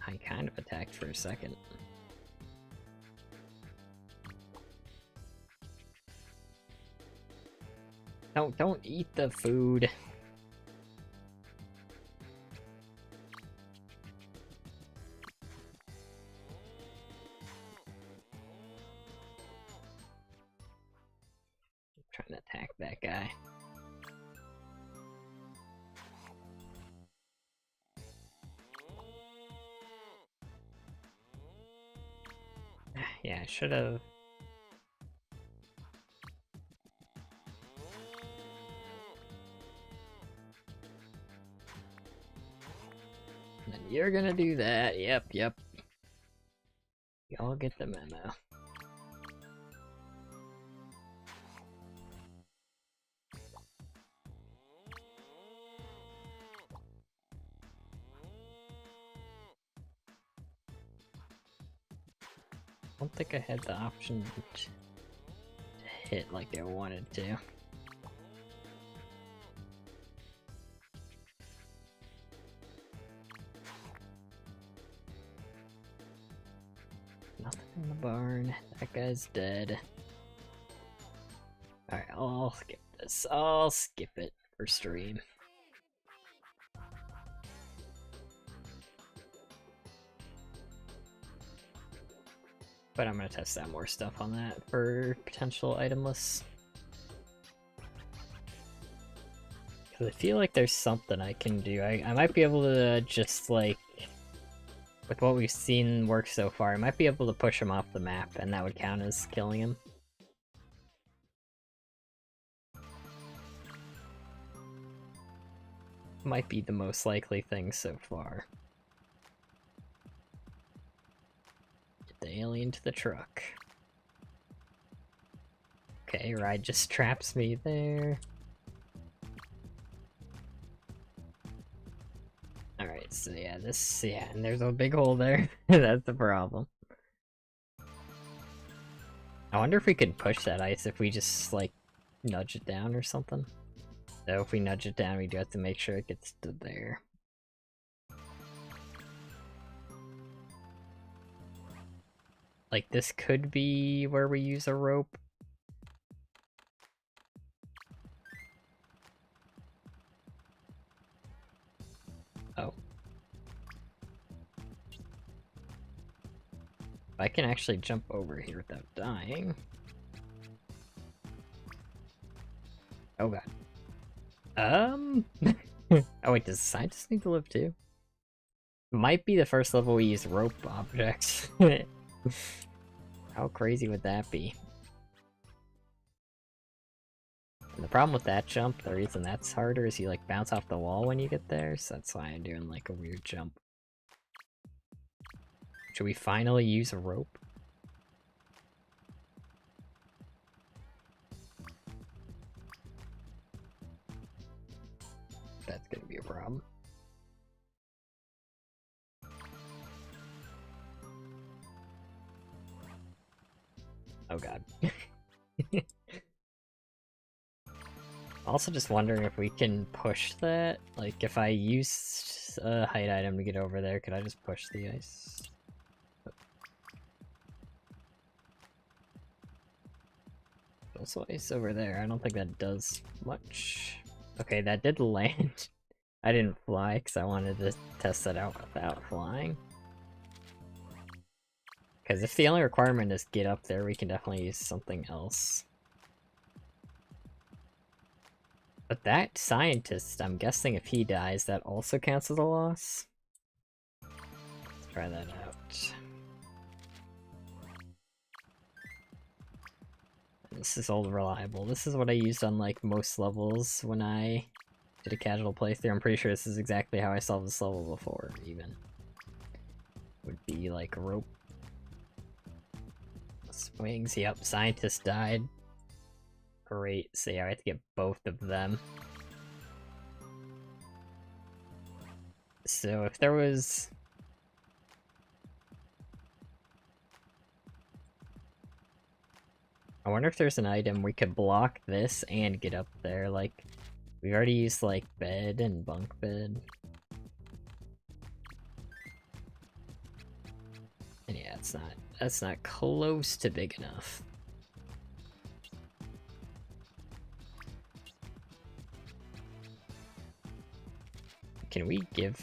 I kind of attacked for a second. Don't eat the food. I'm trying to attack that guy. Yeah, I should have. And you're gonna do that. Yep. Y'all get the memo. I don't think I had the option to hit like I wanted to. Nothing in the barn. That guy's dead. Alright, I'll skip this. I'll skip it for stream. But I'm gonna test out more stuff on that for potential item lists. Because I feel like there's something I can do. I might be able to just, like, with what we've seen work so far, I might be able to push him off the map, and that would count as killing him. Might be the most likely thing so far. Get the alien to the truck. Okay, Ride just traps me there. Alright, so yeah, and there's a big hole there. That's the problem. I wonder if we could push that ice if we just, like, nudge it down or something. So if we nudge it down, we do have to make sure it gets to there. Like, this could be where we use a rope. Oh. I can actually jump over here without dying. Oh god. Oh wait, does the scientist need to live too? Might be the first level we use rope objects. How crazy would that be? And the problem with that jump, the reason that's harder, is you like bounce off the wall when you get there, so that's why I'm doing like a weird jump. Should we finally use a rope? That's gonna be a problem. Oh god. Also just wondering if we can push that. Like, if I use a height item to get over there, could I just push the ice? Also ice over there. I don't think that does much. Okay, that did land. I didn't fly because I wanted to test it out without flying. Because if the only requirement is get up there, we can definitely use something else. But that scientist, I'm guessing if he dies, that also counts as a loss? Let's try that out. This is old reliable. This is what I used on like most levels when I did a casual playthrough. I'm pretty sure this is exactly how I solved this level before, even. Would be like rope. Swings, yep, scientist died. Great, so yeah, I have to get both of them. So if there was... I wonder if there's an item we could block this and get up there, like... We already used, like, bed and bunk bed. And yeah, that's not close to big enough. Can we give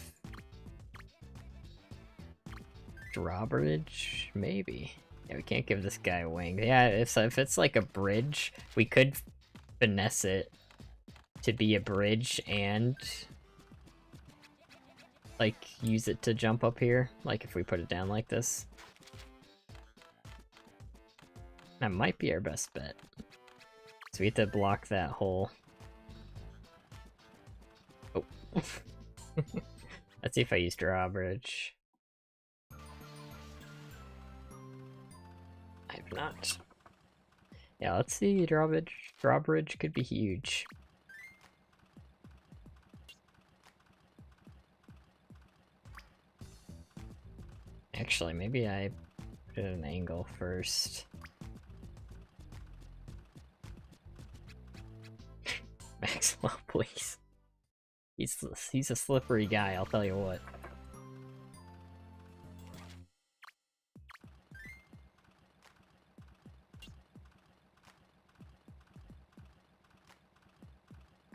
drawbridge? Maybe. Yeah, we can't give this guy a wing. Yeah, if it's like a bridge, we could finesse it to be a bridge and like use it to jump up here. Like if we put it down like this. That might be our best bet. So we have to block that hole. Oh. Let's see if I use drawbridge. I have not. Yeah, let's see. Drawbridge could be huge. Actually, maybe I put it at an angle first. Maxwell, please. He's a slippery guy, I'll tell you what.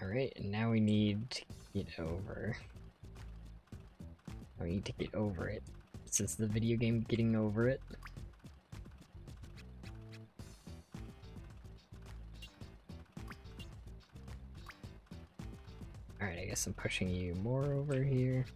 Alright, and now we need to get over. We need to get over it. Since the video game getting over it. Alright, I guess I'm pushing you more over here.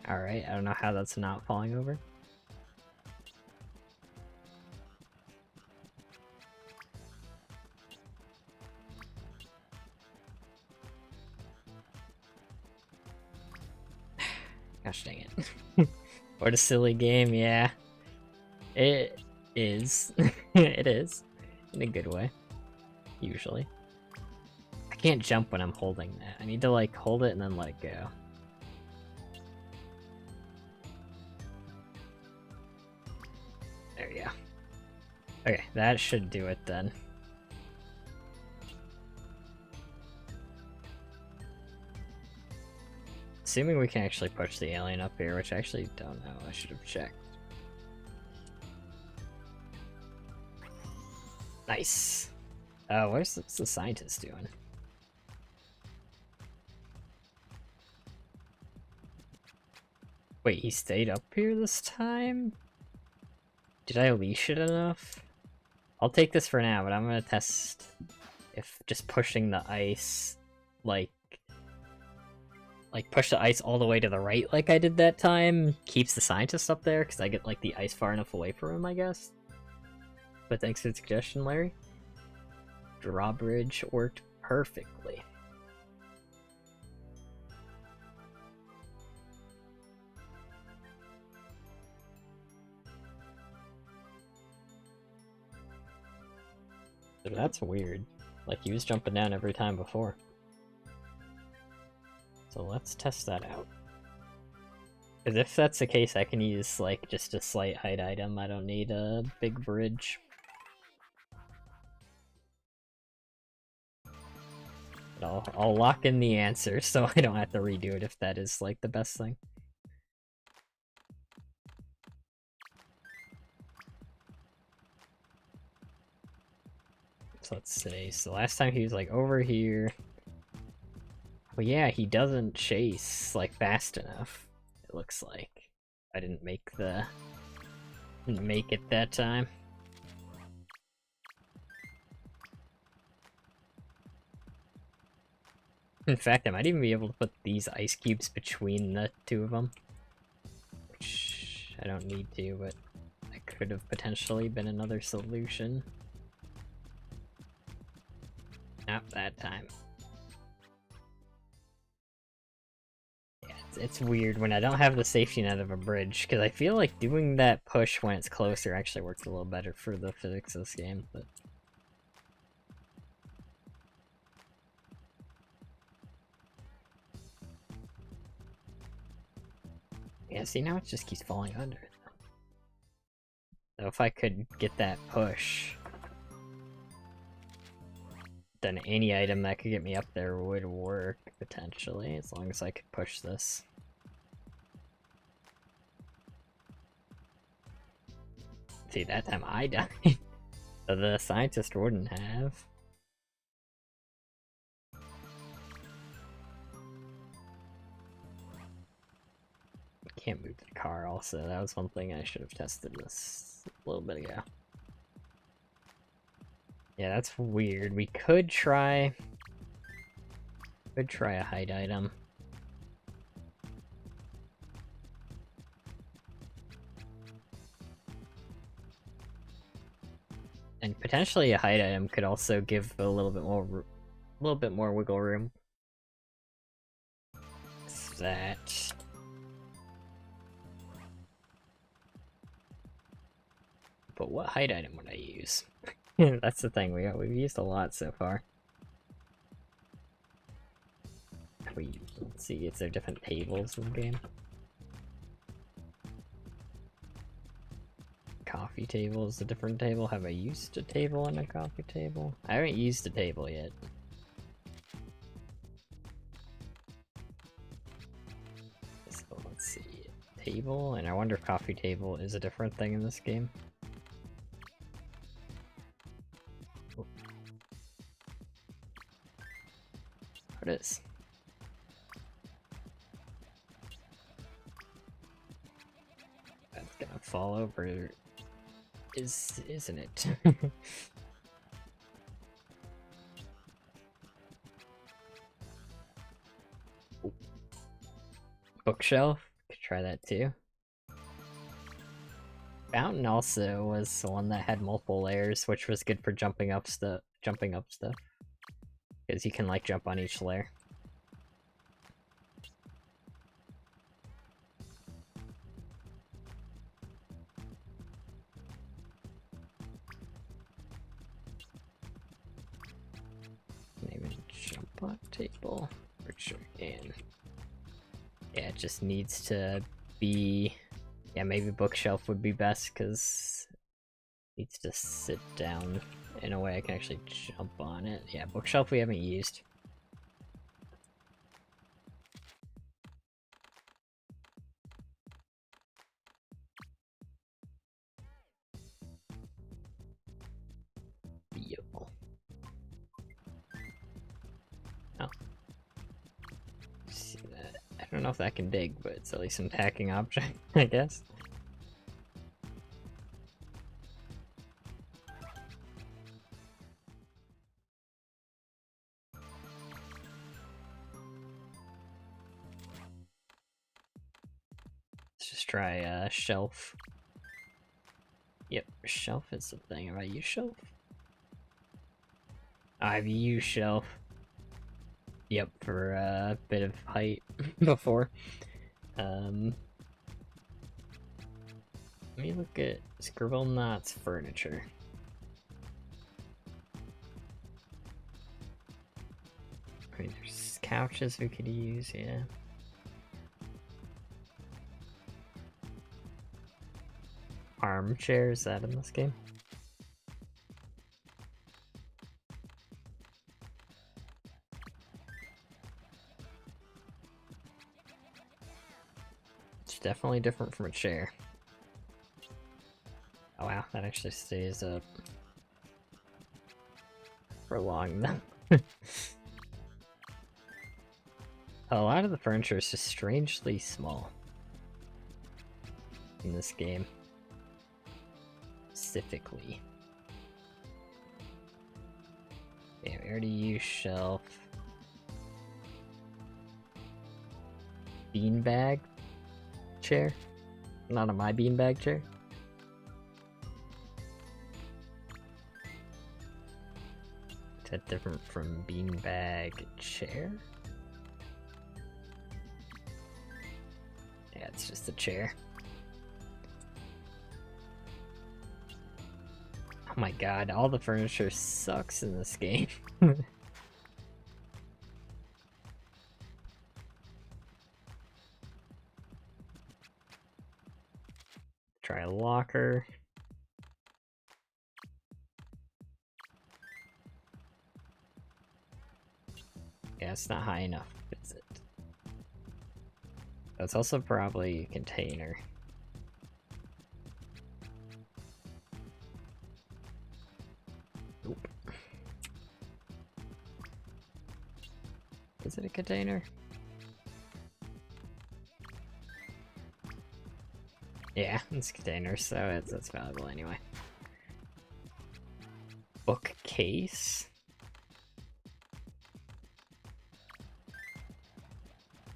Alright, I don't know how that's not falling over. Gosh dang it. What a silly game, yeah. It is. It is. In a good way. Usually. I can't jump when I'm holding that. I need to like hold it and then let it go. There we go. Okay, that should do it then. Assuming we can actually push the alien up here, which I actually don't know. I should have checked. Nice. What's the scientist doing? Wait, he stayed up here this time? Did I leash it enough? I'll take this for now, but I'm gonna test if just pushing the ice, like push the ice all the way to the right like I did that time, keeps the scientist up there, because I get, like, the ice far enough away from him, I guess. But thanks for the suggestion, Larry. Drawbridge worked perfectly. So that's weird. Like, he was jumping down every time before. So let's test that out. Because if that's the case, I can use, like, just a slight height item. I don't need a big bridge. But I'll lock in the answer so I don't have to redo it if that is, like, the best thing. So let's see. So last time he was, like, over here. Well, yeah, he doesn't chase, like, fast enough, it looks like. I didn't make it that time. In fact, I might even be able to put these ice cubes between the two of them. Which I don't need to, but that could have potentially been another solution. Not that time. Yeah, it's weird when I don't have the safety net of a bridge, because I feel like doing that push when it's closer actually works a little better for the physics of this game, but... Yeah, see, now it just keeps falling under. So if I could get that push, then any item that could get me up there would work, potentially, as long as I could push this. See, that time I died. So the scientist wouldn't have. Can't move the car also. That was one thing I should have tested this a little bit ago. Yeah, that's weird. We could try... a height item. And potentially a height item could also give a little bit more wiggle room. That... But what height item would I use? That's the thing, we've used a lot so far. Let's see, is there different tables in the game? Coffee table is a different table. Have I used a table and a coffee table? I haven't used a table yet. So let's see, table, and I wonder if coffee table is a different thing in this game. It is. That's gonna fall over, isn't it? Bookshelf, could try that too. Fountain also was the one that had multiple layers, which was good for jumping up stuff. Because you can, like, jump on each layer. Maybe jump on table. For sure can. Yeah, it just needs to be... Yeah, maybe bookshelf would be best, because it needs to sit down in a way I can actually jump on it. Yeah, bookshelf we haven't used. Yo. Oh. See that? I don't know if that can dig, but it's at least an attacking object, I guess. Let's just try shelf. Yep, shelf is the thing. Have I used shelf? I've used shelf. Yep, for a bit of height before. Let me look at Scribblenauts furniture. I mean, there's couches we could use, yeah. Armchair, is that in this game? It's definitely different from a chair. Oh wow, that actually stays up for long though. A lot of the furniture is just strangely small in this game. Specifically. Okay, we already used shelf. Beanbag chair? Not on my beanbag chair. Is that different from beanbag chair? Yeah, it's just a chair. Oh my god, all the furniture sucks in this game. Try a locker. Yeah, it's not high enough, is it? That's also probably a container. Nope. Is it a container? Yeah, it's a container, so it's valuable anyway. Bookcase?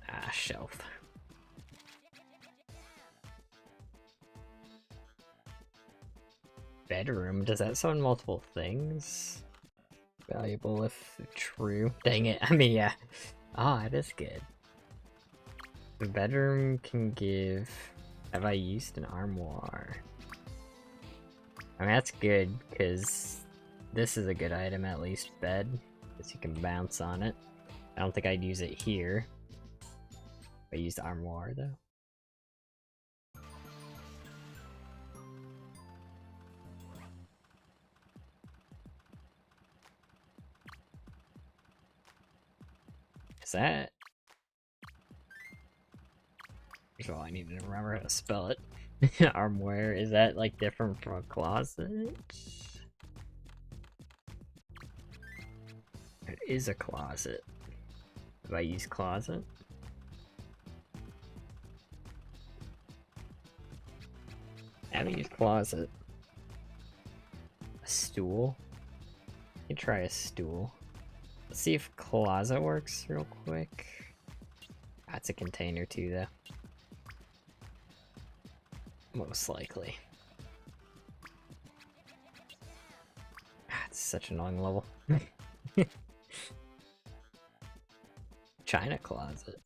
Ah, shelf. Bedroom? Does that sound multiple things? Valuable if true. Dang it, I mean, yeah. Ah, it is good. The bedroom can give... Have I used an armoire? I mean, that's good, because this is a good item, at least. Bed, because you can bounce on it. I don't think I'd use it here. I used armoire, though. Is that... First of all, I need to remember how to spell it. Armoire, is that like different from a closet? It is a closet. Have I used closet? I haven't used closet. A stool? You can try a stool. Let's see if closet works real quick. That's a container too, though. Most likely. It's such an annoying level. China closet.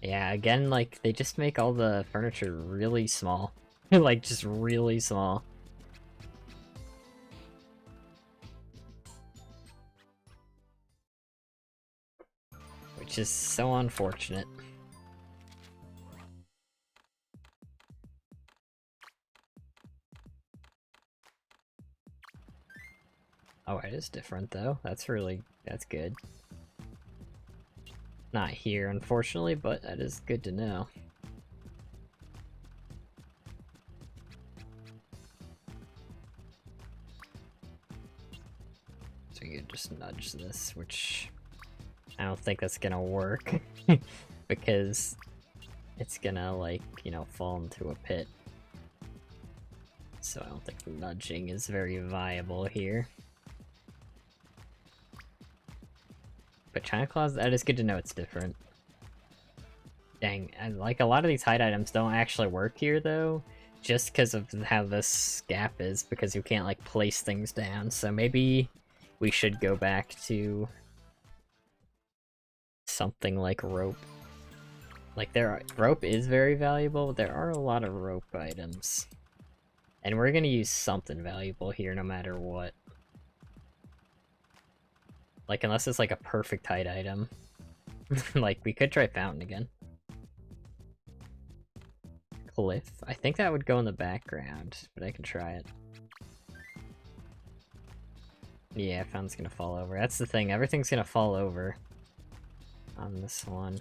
Yeah, again, like, they just make all the furniture really small. Like, just really small. Which is so unfortunate. Oh, it is different though. That's good. Not here, unfortunately, but that is good to know. So you could just nudge this, which I don't think that's gonna work because it's gonna, like, you know, fall into a pit. So I don't think nudging is very viable here. But China Claws, that is good to know it's different. Dang, and like a lot of these hide items don't actually work here though, just because of how this gap is, because you can't like place things down, so maybe we should go back to something like rope. Like rope is very valuable, but there are a lot of rope items. And we're gonna use something valuable here no matter what. Like, unless it's like a perfect hide item. Like, we could try fountain again. Cliff. I think that would go in the background, but I can try it. Yeah, fountain's gonna fall over. That's the thing, everything's gonna fall over on this one.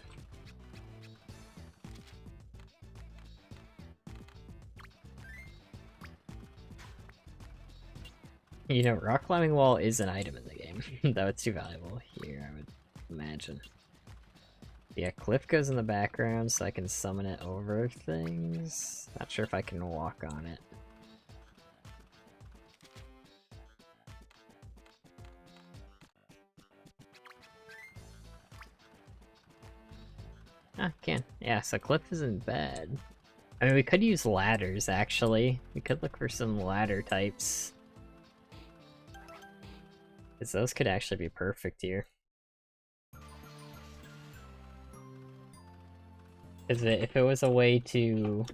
You know, rock climbing wall is an item in the game, though it's too valuable here, I would imagine. Yeah, cliff goes in the background so I can summon it over things. Not sure if I can walk on it. Ah, can. Yeah, so cliff isn't bad. I mean, we could use ladders, actually. We could look for some ladder types. Because those could actually be perfect here. Because if it was a way to,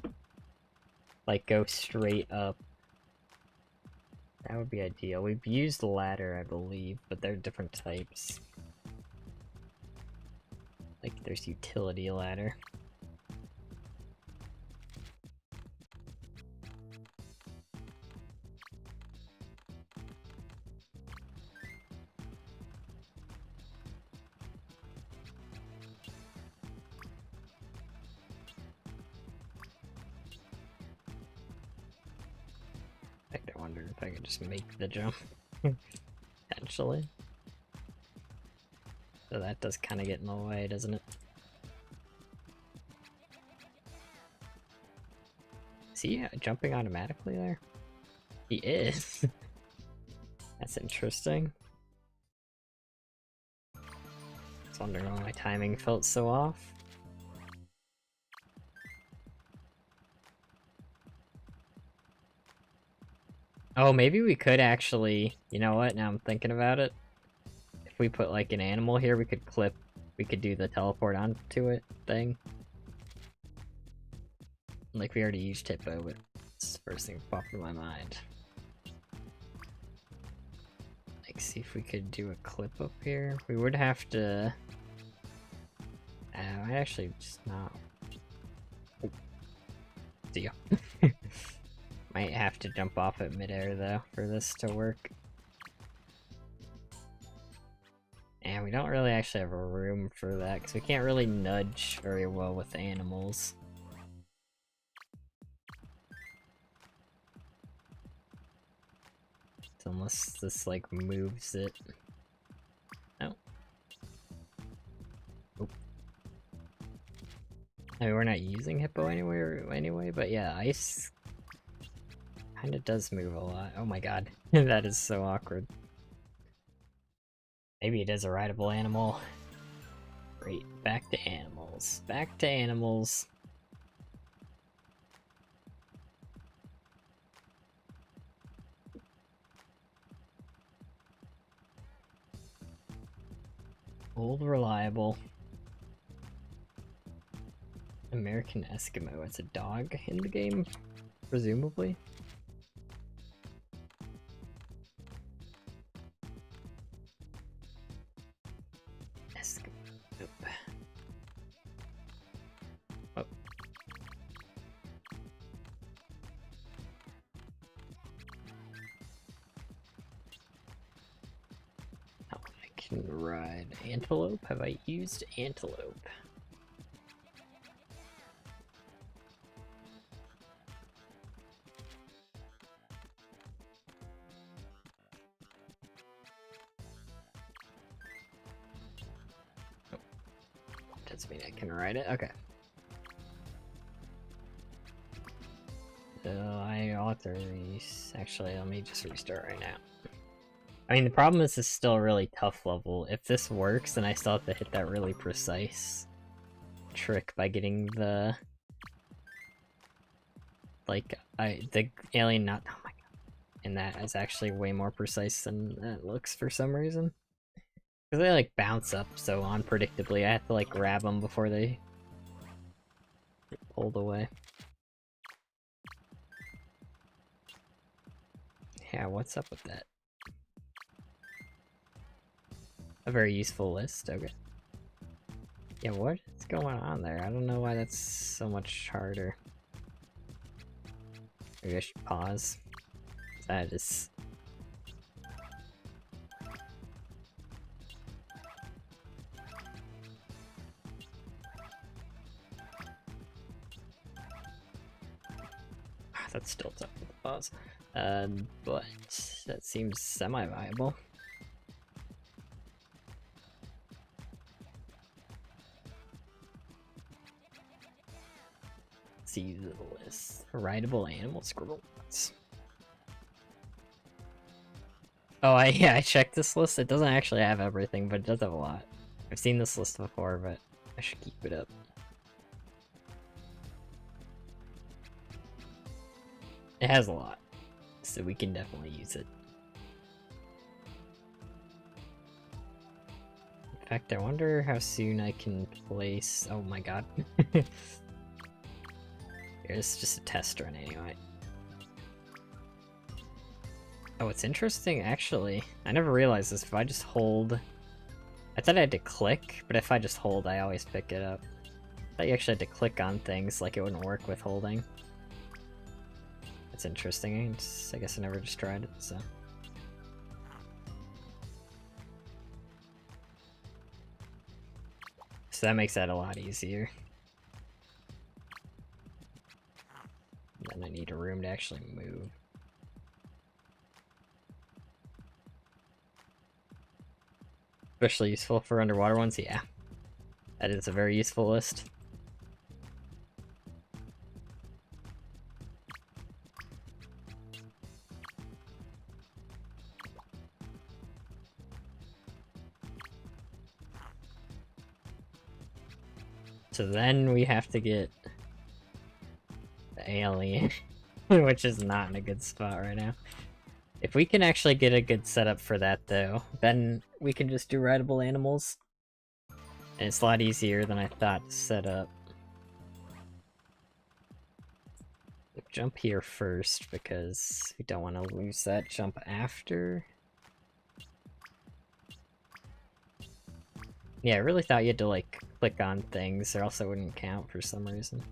like, go straight up, that would be ideal. We've used the ladder, I believe, but they're different types. Like, there's utility ladder. I wondered if I could just make the jump. Potentially. So that does kind of get in the way, doesn't it? Is he jumping automatically there? He is. That's interesting. I was wondering why my timing felt so off. Oh, maybe we could actually... You know what? Now I'm thinking about it. If we put, like, an animal here, we could do the teleport onto it thing. Like, we already used Hippo, but it's the first thing that popped in my mind. Like, see if we could do a clip up here. We would have to... I actually just not... Oh. Deal. Might have to jump off at midair, though, for this to work. And we don't really actually have a room for that, because we can't really nudge very well with animals. So unless this, like, moves it. No. Oop. I mean, we're not using Hippo anyway, but yeah, ice kinda does move a lot. Oh my god, that is so awkward. Maybe it is a rideable animal. Great, back to animals. Back to animals. Old reliable. American Eskimo. It's a dog in the game, presumably. Eskimo. Nope. Oh. Oh, I can ride antelope. Have I used antelope? Doesn't mean I can ride it. Okay. So I author these. Actually, let me just restart right now. I mean, the problem is this is still a really tough level. If this works, then I still have to hit that really precise trick by getting the... Like, the alien not... Oh my god. And that is actually way more precise than that looks for some reason. Because they, like, bounce up so unpredictably. I have to, like, grab them before they get pulled away. Yeah, what's up with that? A very useful list, okay. Yeah, what's going on there? I don't know why that's so much harder. Maybe I should pause. That is... That's still tough with the pause. But that seems semi-viable. See the list. Rideable animal Scribblenauts. Oh, I checked this list. It doesn't actually have everything, but it does have a lot. I've seen this list before, but I should keep it up. It has a lot, so we can definitely use it. In fact, I wonder how soon I can place... Oh my god. It's just a test run anyway. Oh, it's interesting, actually. I never realized this. If I just hold... I thought I had to click, but if I just hold, I always pick it up. I thought you actually had to click on things, like it wouldn't work with holding. That's interesting. I guess I never just tried it, so... So that makes that a lot easier. Then I need a room to actually move. Especially useful for underwater ones, yeah. That is a very useful list. So then we have to get the alien, which is not in a good spot right now. If we can actually get a good setup for that, though, then we can just do rideable animals. And it's a lot easier than I thought to set up. Jump here first, because we don't want to lose that jump after. Yeah, I really thought you had to, like, click on things, or else it wouldn't count for some reason.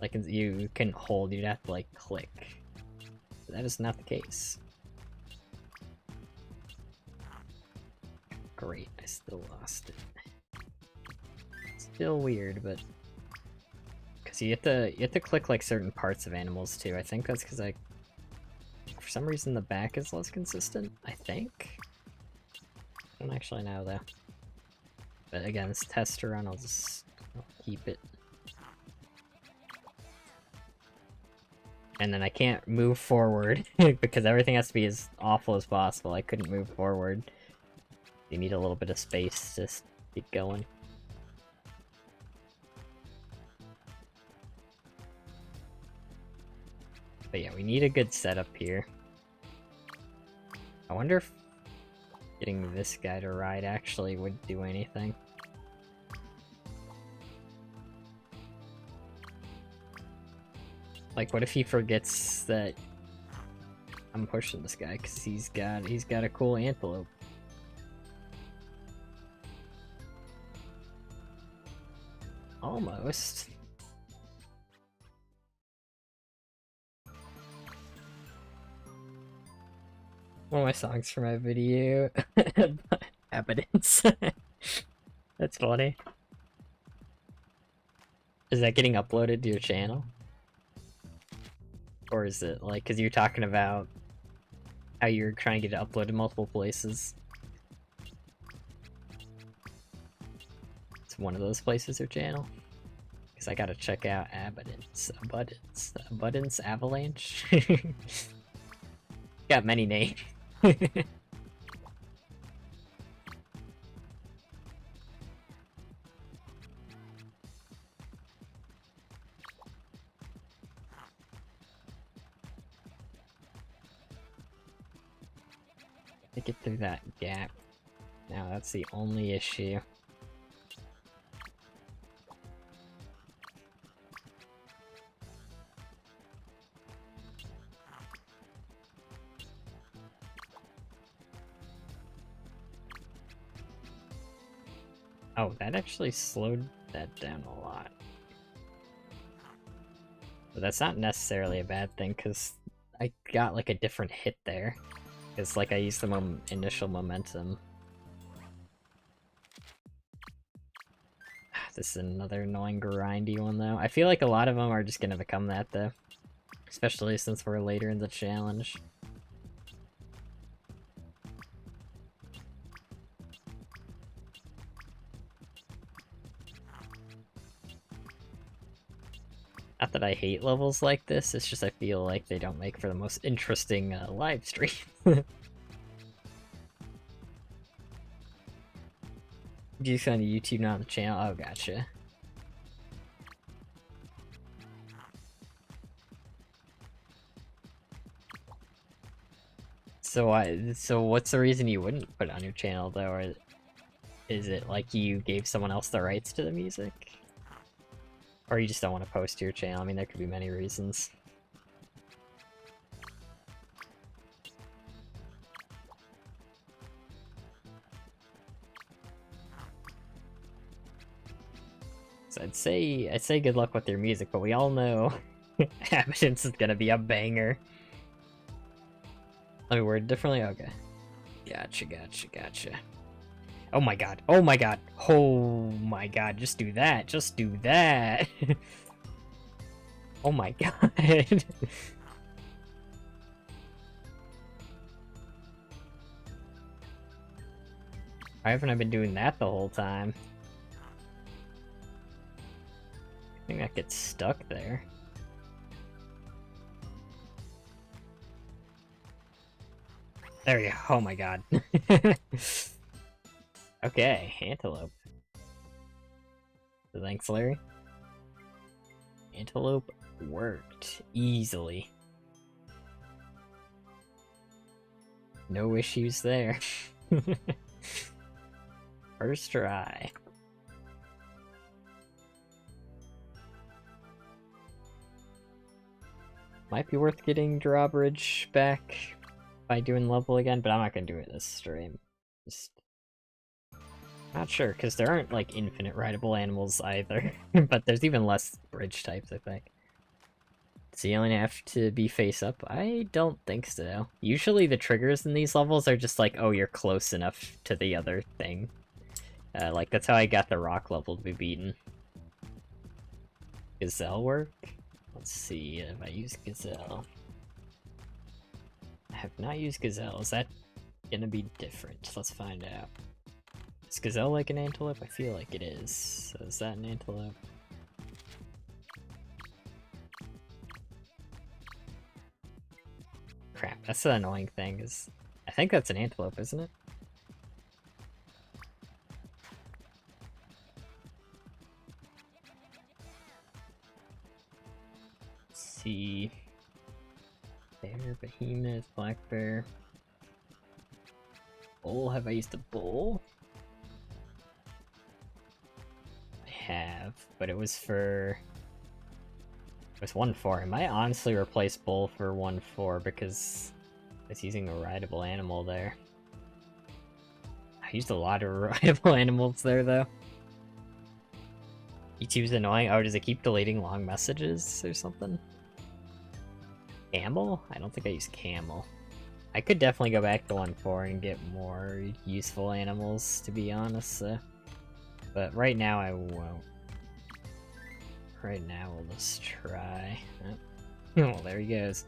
Like, you couldn't hold, you'd have to, like, click. But that is not the case. Great, I still lost it. Still weird, but... Because you have to click, like, certain parts of animals, too. I think that's because for some reason the back is less consistent, I think? I don't actually know, though. But again, it's test run, I'll keep it. And then I can't move forward, because everything has to be as awful as possible. I couldn't move forward. You need a little bit of space to keep going. But yeah, we need a good setup here. I wonder if getting this guy to ride actually would do anything. Like, what if he forgets that I'm pushing this guy because he's got a cool antelope? Almost. One of my songs for my video. Evidence. That's funny. Is that getting uploaded to your channel? Or is it like, because you're talking about how you're trying to get it uploaded multiple places? It's one of those places or channel. Because I gotta check out Abundance Avalanche. Got many names. To get through that gap. Now that's the only issue. Oh, that actually slowed that down a lot. But that's not necessarily a bad thing, because I got like a different hit there. Because like I used the initial momentum. This is another annoying grindy one though. I feel like a lot of them are just gonna become that though. Especially since we're later in the challenge. Not that I hate levels like this, it's just I feel like they don't make for the most interesting live stream. Do you find YouTube not on the channel? Oh, gotcha. So what's the reason you wouldn't put it on your channel though? Or is it like you gave someone else the rights to the music? Or you just don't want to post to your channel? I mean, there could be many reasons. So I'd say good luck with your music, but we all know Abundance is gonna be a banger. Let me word differently? Okay. Gotcha. Oh my god. Oh my god. Oh my god. Just do that. Just do that. Oh my god. Why haven't I been doing that the whole time? I think that gets stuck there. There we go. Oh my god. Okay, antelope. So thanks, Larry. Antelope worked easily. No issues there. First try. Might be worth getting drawbridge back by doing level again, but I'm not gonna do it this stream. Just not sure, because there aren't like infinite rideable animals either. But there's even less bridge types, I think. So you only have to be face up? I don't think so. Usually the triggers in these levels are just like, oh, you're close enough to the other thing. Like, that's how I got the rock level to be beaten. Gazelle work? Let's see if I use Gazelle. I have not used Gazelle. Is that gonna be different? Let's find out. Is Gazelle like an antelope? I feel like it is. So is that an antelope? Crap, that's the annoying thing, is I think that's an antelope, isn't it? Let's see. Bear, behemoth, black bear. Bull, have I used a bull? I have, but it was for... It was 1-4. I might honestly replace bull for 1-4 because it's using a rideable animal there. I used a lot of rideable animals there, though. YouTube's annoying. Oh, does it keep deleting long messages or something? Camel? I don't think I used camel. I could definitely go back to 1-4 and get more useful animals, to be honest. But right now I won't. Right now we'll just try. Oh, well, there he goes.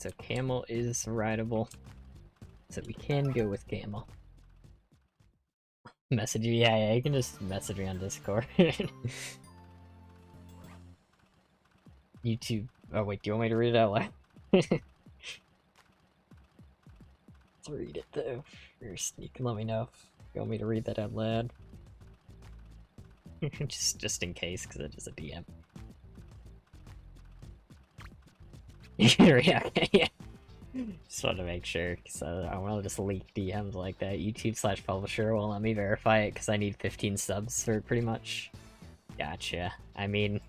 so camel is rideable. So we can go with camel. Message you? Yeah, you can just message me on Discord. YouTube. Oh wait, do you want me to read it out loud? Let's read it though first. You can let me know if you want me to read that out loud. just in case, because it is a DM. Yeah, okay, yeah. Just wanted to make sure, because I want to just leak DMs like that. YouTube/publisher won't let me verify it because I need 15 subs for pretty much. Gotcha. I mean,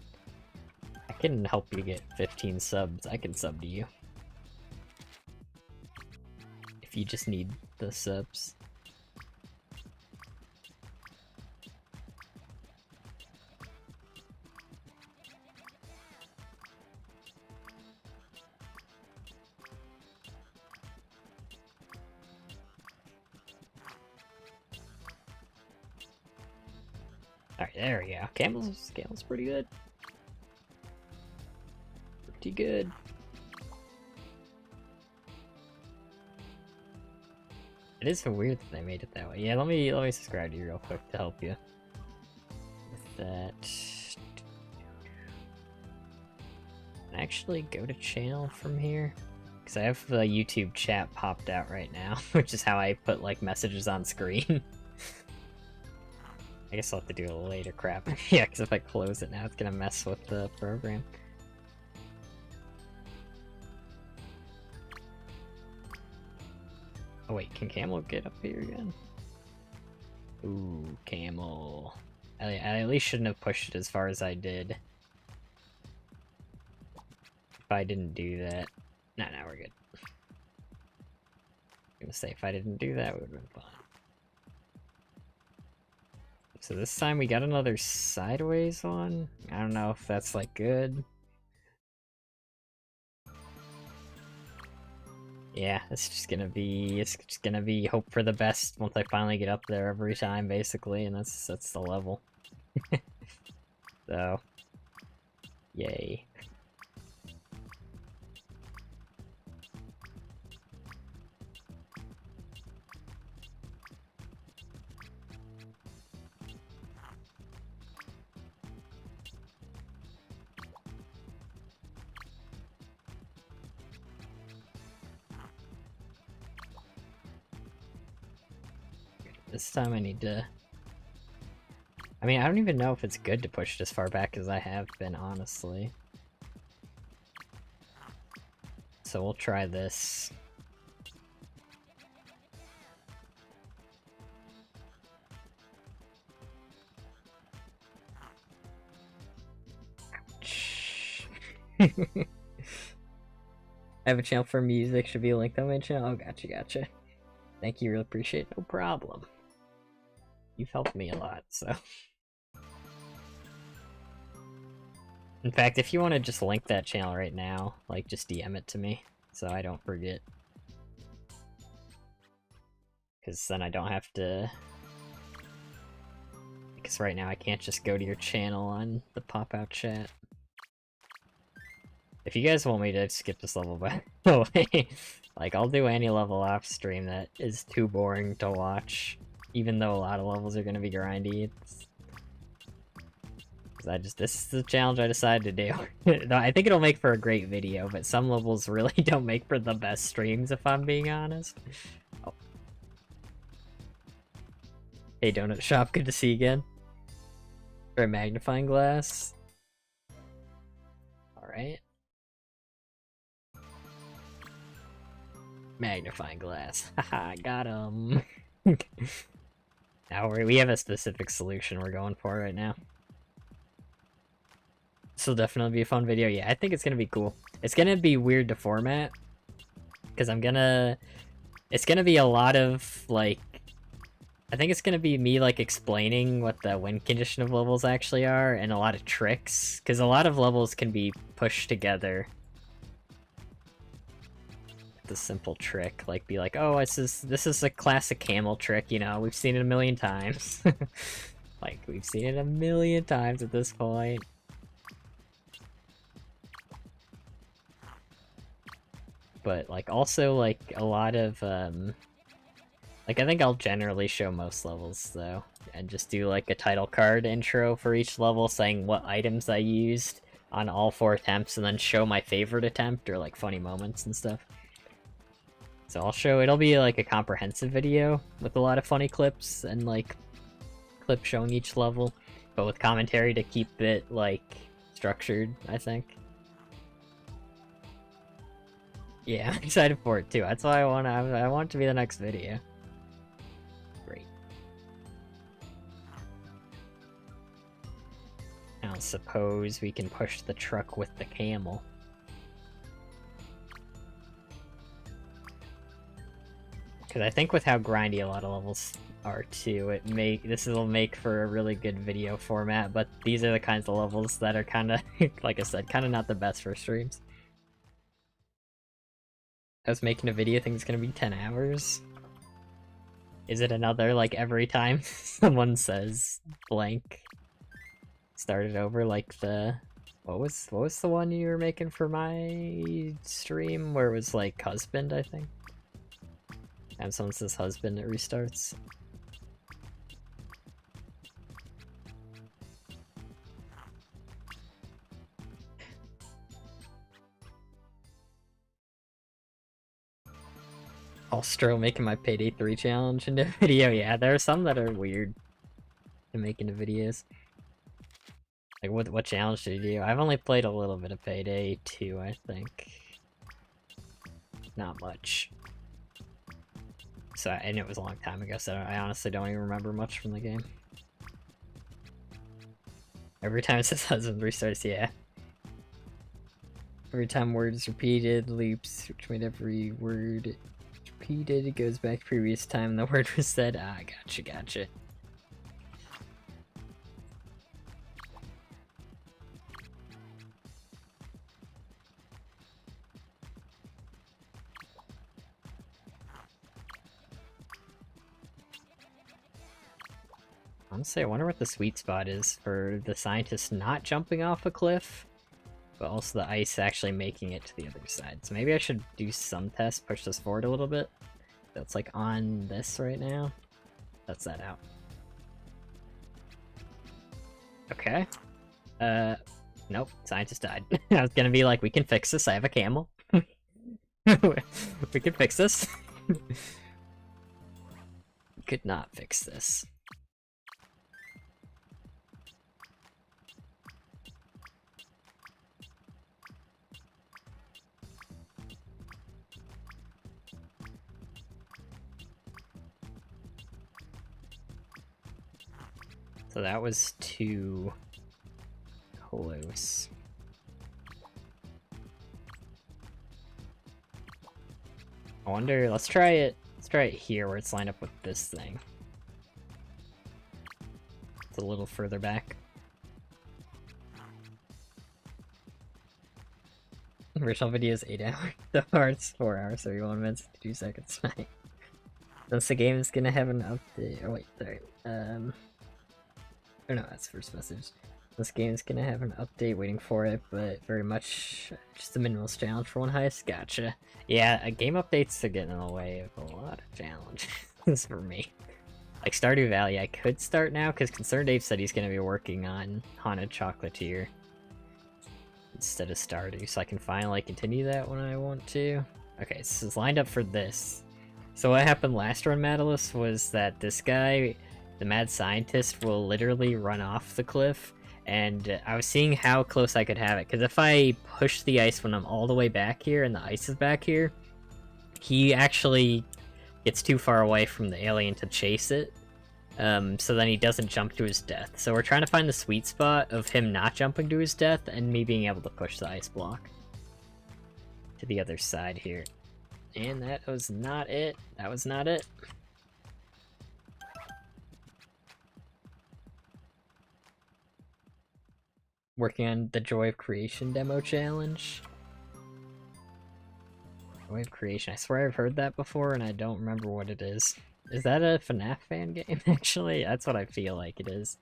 I can help you get 15 subs. I can sub to you. If you just need the subs. Alright, there we go. Camel's pretty good. Pretty good. It is so weird that they made it that way. Yeah, let me subscribe to you real quick to help you with that. Can I actually go to channel from here? Because I have the YouTube chat popped out right now, which is how I put like messages on screen. I guess I'll have to do it later, crap. Yeah, because if I close it now, it's gonna mess with the program. Oh wait, can Camel get up here again? Ooh, Camel. I at least shouldn't have pushed it as far as I did. If I didn't do that... No, we're good. I'm gonna say, if I didn't do that, it would have been fine. So this time we got another sideways one. I don't know if that's like good. Yeah, it's just gonna be hope for the best once I finally get up there every time, basically, and that's the level. So, yay. This time I need to... I mean, I don't even know if it's good to push it as far back as I have been, honestly. So we'll try this. Ouch. I have a channel for music, should be linked on my channel. Oh, gotcha. Thank you, really appreciate it. No problem. You've helped me a lot, so... In fact, if you want to just link that channel right now, like, just DM it to me, so I don't forget. Because then I don't have to... Because right now I can't just go to your channel on the pop-out chat. If you guys want me to skip this level, by the way, like, I'll do any level off stream that is too boring to watch. Even though a lot of levels are gonna be grindy, this is the challenge I decided to do. I think it'll make for a great video, but some levels really don't make for the best streams, if I'm being honest. Oh. Hey, Donut Shop, good to see you again. For a magnifying glass. Alright. Magnifying glass. Haha, got him. Now we have a specific solution we're going for right now. This will definitely be a fun video. Yeah, I think it's gonna be cool. It's gonna be weird to format, because it's gonna be a lot of, like, I think it's gonna be me, like, explaining what the win condition of levels actually are, and a lot of tricks, because a lot of levels can be pushed together. The simple trick, like, be like, oh, this is a classic camel trick, you know, we've seen it a million times. Like, we've seen it a million times at this point. but like also like a lot of like I think I'll generally show most levels though, and just do like a title card intro for each level saying what items I used on all 4 attempts, and then show my favorite attempt or like funny moments and stuff. So I'll show, it'll be like a comprehensive video with a lot of funny clips and like clips showing each level, but with commentary to keep it like structured, I think. Yeah, I'm excited for it too. That's why I want it to be the next video. Great. Now suppose we can push the truck with the camel. Because I think with how grindy a lot of levels are too, this will make for a really good video format, but these are the kinds of levels that are kind of, like I said, kind of not the best for streams. I was making a video, I think it's gonna be 10 hours. Is it another, like, every time someone says blank, start it over, like the... What was the one you were making for my stream, where it was, like, husband, I think? And someone says husband, it restarts. Ostro making my Payday 3 challenge into a video. Yeah, there are some that are weird to make into videos. Like, what challenge did you do? I've only played a little bit of Payday 2, I think. Not much. So, and it was a long time ago, so I honestly don't even remember much from the game. Every time it says husband restarts, yeah. Every time words repeated, loops, which made every word repeated, it goes back to previous time the word was said. Ah, gotcha. Honestly, I wonder what the sweet spot is for the scientists not jumping off a cliff, but also the ice actually making it to the other side. So maybe I should do some tests, push this forward a little bit. That's like on this right now. That's that out. Okay. Nope, scientist died. I was gonna be like, we can fix this, I have a camel. We can fix this. Could not fix this. So that was too close. I wonder, let's try it here where it's lined up with this thing. It's a little further back. Original video is 8 hours, so far it's 4 hours, 31 minutes, 2 seconds. Since the game is gonna have an update, oh wait, sorry, oh no, that's first message. This game is gonna have an update waiting for it, but very much just a minimalist challenge for one highest. Gotcha. Yeah, game updates are getting in the way of a lot of challenges for me. Like Stardew Valley, I could start now because Concerned Ape said he's gonna be working on Haunted Chocolatier instead of Stardew, so I can finally continue that when I want to. Okay, so this is lined up for this. So what happened last run, Madalus, was that this guy, the mad scientist, will literally run off the cliff, and I was seeing how close I could have it, because if I push the ice when I'm all the way back here and the ice is back here, he actually gets too far away from the alien to chase it, so then he doesn't jump to his death. So we're trying to find the sweet spot of him not jumping to his death and me being able to push the ice block to the other side here. And that was not it. That was not it. Working on the Joy of Creation demo challenge. Joy of Creation. I swear I've heard that before and I don't remember what it is. Is that a FNAF fan game, actually? That's what I feel like it is.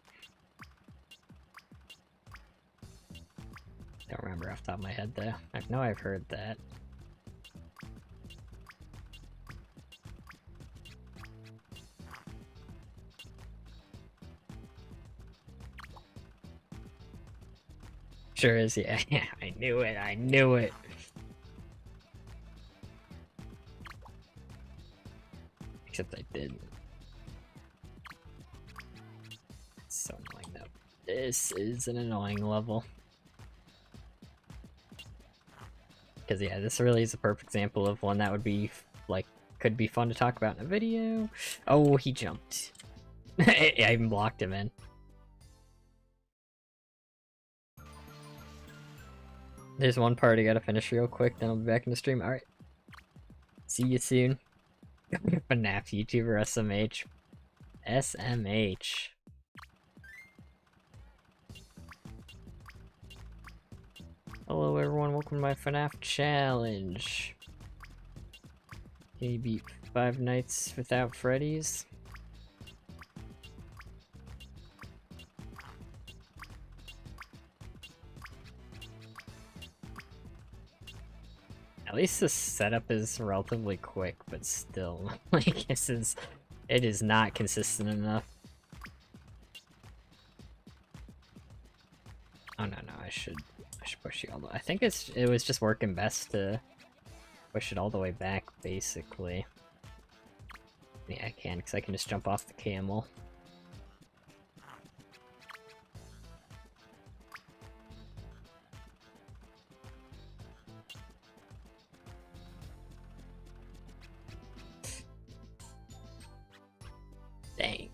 Don't remember off the top of my head, though. I know I've heard that. Sure is, yeah. I knew it, I knew it. Except I didn't. It's so annoying though. This is an annoying level. Because yeah, this really is a perfect example of one that would be, like, could be fun to talk about in a video. Oh, he jumped. I even blocked him in. There's one part I gotta finish real quick, then I'll be back in the stream. Alright. See you soon. FNAF YouTuber SMH. SMH. Hello everyone, welcome to my FNAF challenge. Can you beat 5 Nights Without Freddy's? At least the setup is relatively quick, but still, like, it is not consistent enough. Oh no, I should push you all the way. I think it was just working best to push it all the way back, basically. Yeah, I can, because I can just jump off the camel. Dang.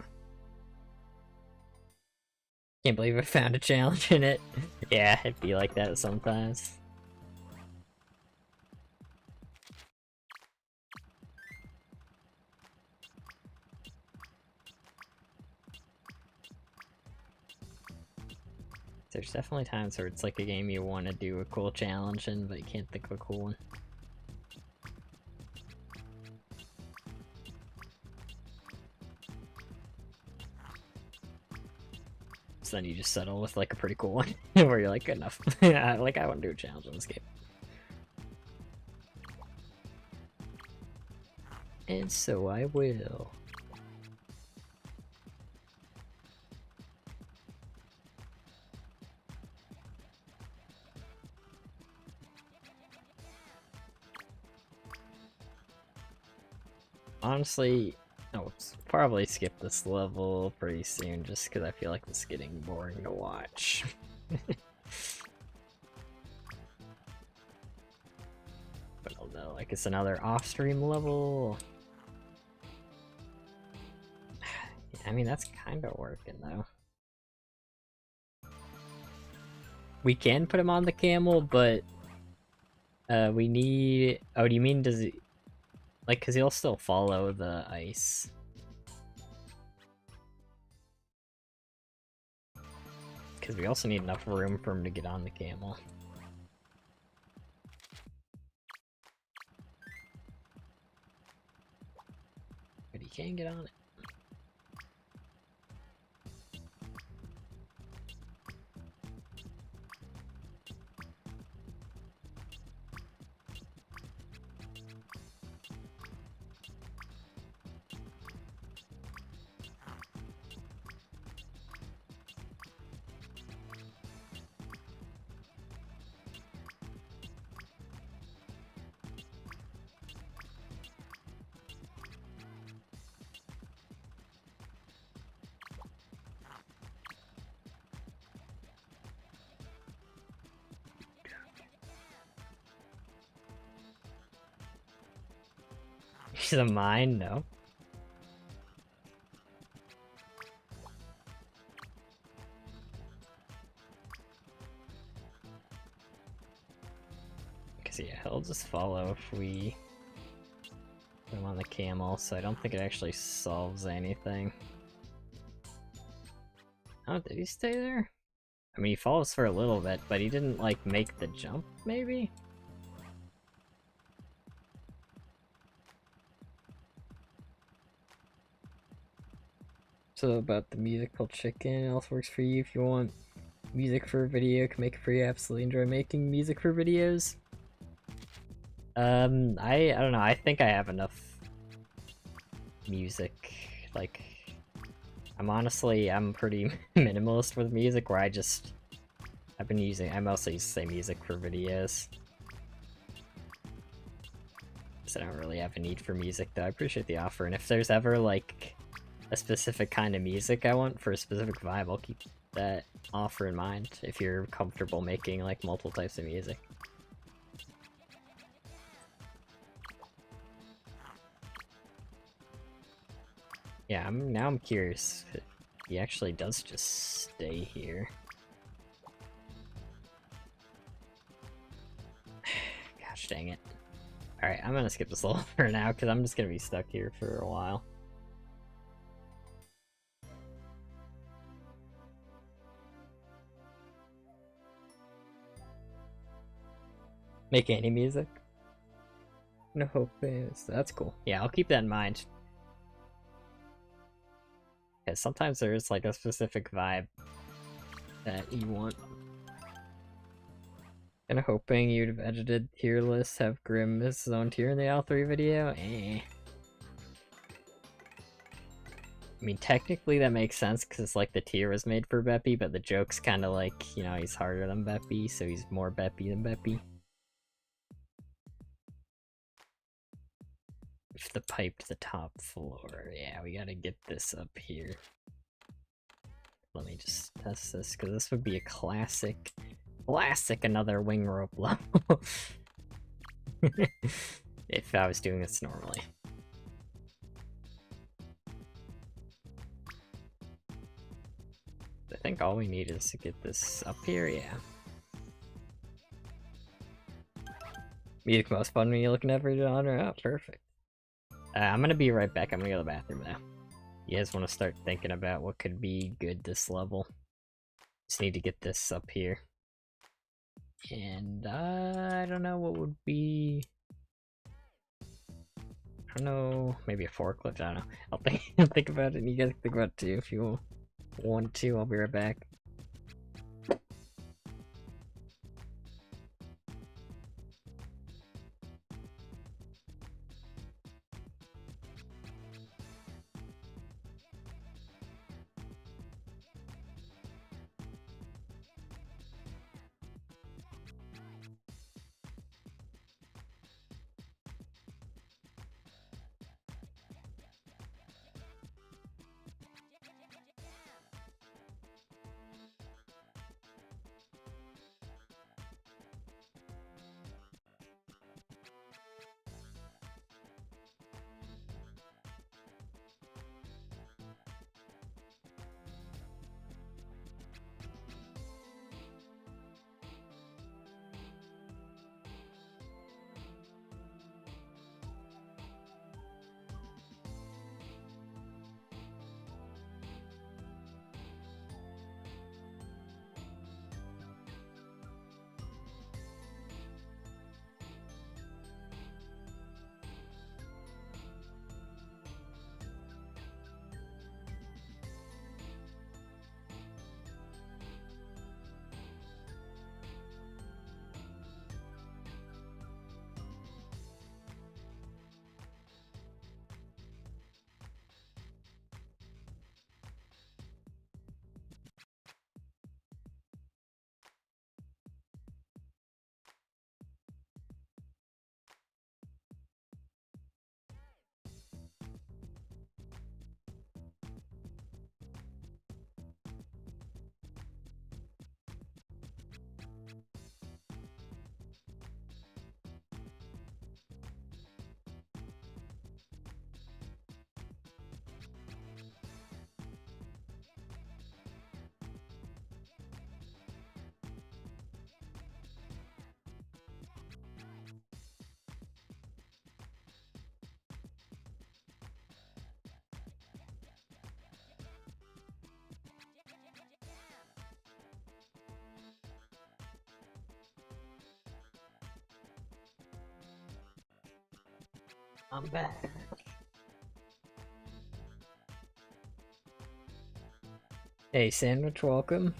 Can't believe I found a challenge in it. Yeah, it'd be like that sometimes. There's definitely times where it's like a game you want to do a cool challenge in, but you can't think of a cool one. So then you just settle with like a pretty cool one, where you're like, good enough. Like, I want to do a challenge in this game. And so I will. Honestly, I'll probably skip this level pretty soon, just because I feel like it's getting boring to watch. But I'll know, like, it's another off-stream level. I mean, that's kind of working, though. We can put him on the camel, but we need... Oh, do you mean does he... Like, because he'll still follow the ice. Because we also need enough room for him to get on the camel. But he can get on it. He's a mine? No. Because yeah, he'll just follow if we put him on the camel, so I don't think it actually solves anything. Oh, did he stay there? I mean, he follows for a little bit, but he didn't, like, make the jump, maybe? So about the musical chicken, it also works for you if you want music for a video, can make it for you. Absolutely enjoy making music for videos. I don't know, I think I have enough music. Like, I'm pretty minimalist with music, where I just I mostly use the same music for videos. So I don't really have a need for music, though. I appreciate the offer, and if there's ever, like, a specific kind of music I want for a specific vibe, I'll keep that offer in mind, if you're comfortable making, like, multiple types of music. Yeah, now I'm curious if he actually does just stay here. Gosh dang it. Alright, I'm gonna skip this level for now, because I'm just gonna be stuck here for a while. Make any music? No hope is. That's cool. Yeah, I'll keep that in mind. Because sometimes there's like a specific vibe that you want. Kinda hoping you'd have edited tier lists, have Grim as his own tier in the L3 video. I mean, technically that makes sense because it's like the tier was made for Beppy, but the joke's kind of like, you know, he's harder than Beppy, so he's more Beppy than Beppy. If the pipe to the top floor. Yeah, we gotta get this up here. Let me just test this, because this would be a classic another wing rope level. If I was doing this normally. I think all we need is to get this up here, yeah. Music most fun when you're looking at every genre. Oh, perfect. I'm gonna be right back. I'm gonna go to the bathroom now. You guys want to start thinking about what could be good this level. Just need to get this up here. And I don't know what would be... I don't know, maybe a forklift, I don't know. I'll think about it and you guys can think about it too if you want to. I'll be right back. I'm back. Hey, Sandwich, welcome.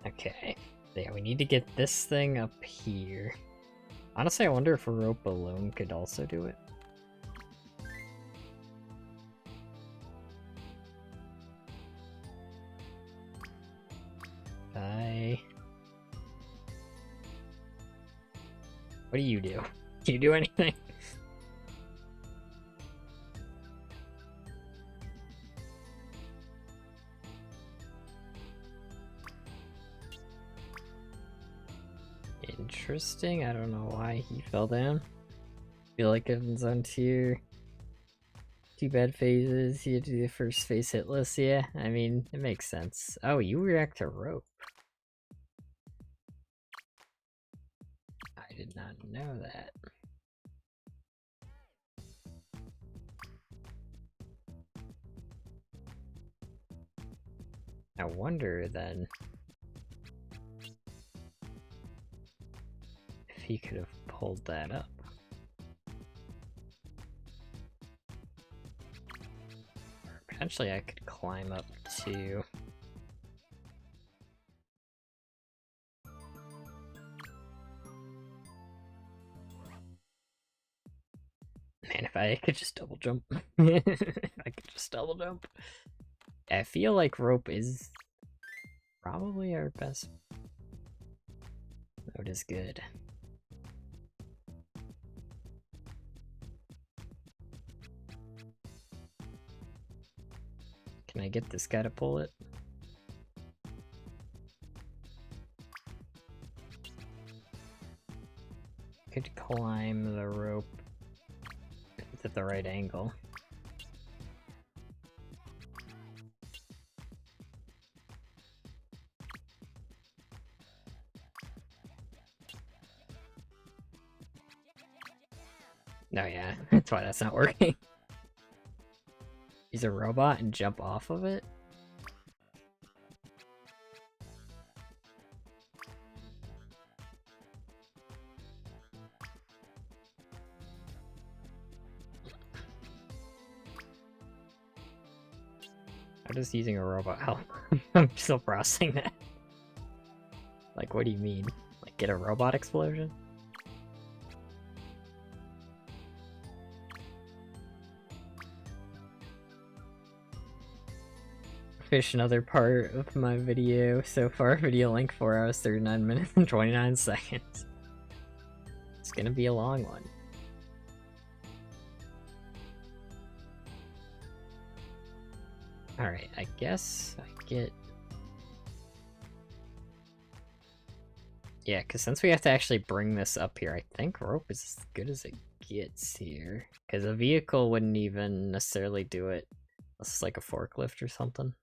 Okay. Yeah, we need to get this thing up here. Honestly, I wonder if a rope alone could also do it. What do you do? Do you do anything? Interesting. I don't know why he fell down. Feel like Evan's on tier. 2 bad phases. You had to do the first phase hitless. Yeah, I mean, it makes sense. Oh, you react to rope. I did not know that. I wonder then if he could have pulled that up. Or potentially I could climb up too. Man, if I could just double jump. If I could just double jump. I feel like rope is probably our best. Mode is good. Can I get this guy to pull it? Could climb the rope at the right angle. No, yeah, that's why that's not working. Use a robot and jump off of it? How does using a robot help? I'm still processing that. Like, what do you mean? Like, get a robot explosion? Fish another part of my video so far. Video length 4 hours 39 minutes and 29 seconds. It's gonna be a long one. Alright, I guess I get... Yeah, because since we have to actually bring this up here, I think rope is as good as it gets here. Because a vehicle wouldn't even necessarily do it. This is like a forklift or something.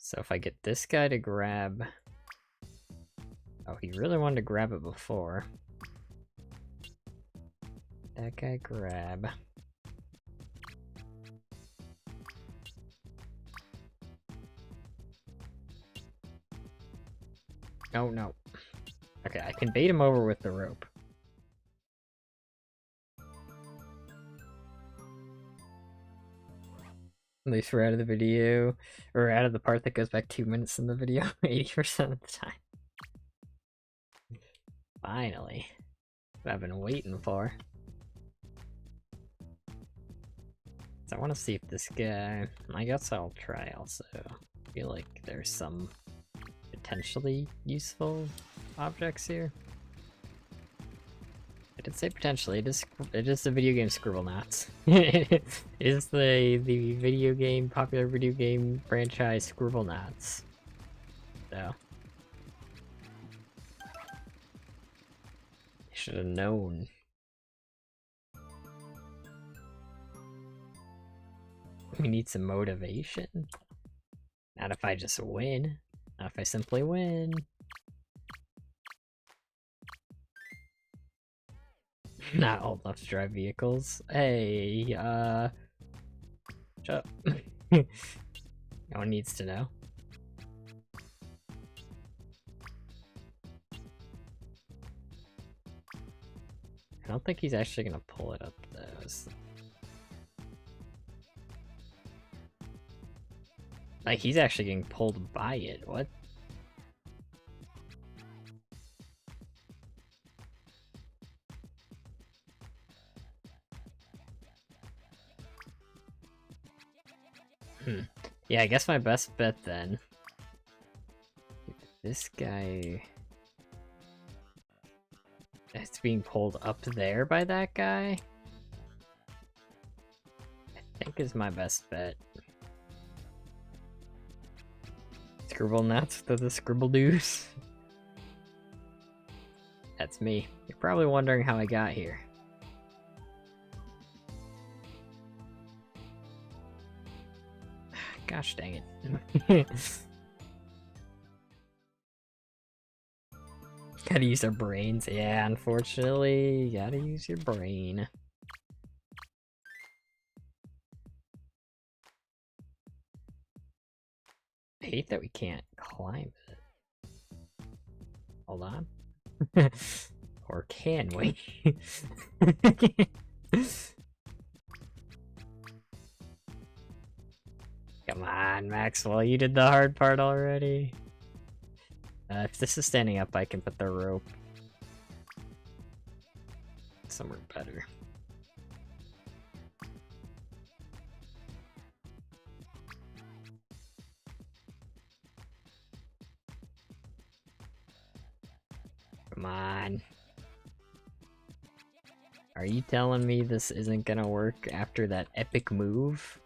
So if I get this guy to grab... Oh, he really wanted to grab it before. That guy grab. Oh, no. Okay, I can bait him over with the rope. At least we're out of the video, or out of the part that goes back 2 minutes in the video, 80% of the time. Finally. What I've been waiting for. So I want to see if this guy... I guess I'll try also. I feel like there's some potentially useful objects here. I did say potentially. It is the video game Scribblenauts. It is the popular video game franchise Scribblenauts. So I should have known. We need some motivation. Not if I just win. Not if I simply win. Not old enough to drive vehicles. Hey, shut up. No one needs to know. I don't think he's actually gonna pull it up though. Like, he's actually getting pulled by it. What? Yeah, I guess my best bet then. This guy... It's being pulled up there by that guy? I think is my best bet. Scribblenauts to the Scribblenauts. That's me. You're probably wondering how I got here. Gosh dang it. Gotta use our brains. Yeah, unfortunately, you gotta use your brain. I hate that we can't climb it. Hold on. Or can we? Come on, Maxwell, you did the hard part already. If this is standing up, I can put the rope somewhere better. Come on. Are you telling me this isn't gonna work after that epic move?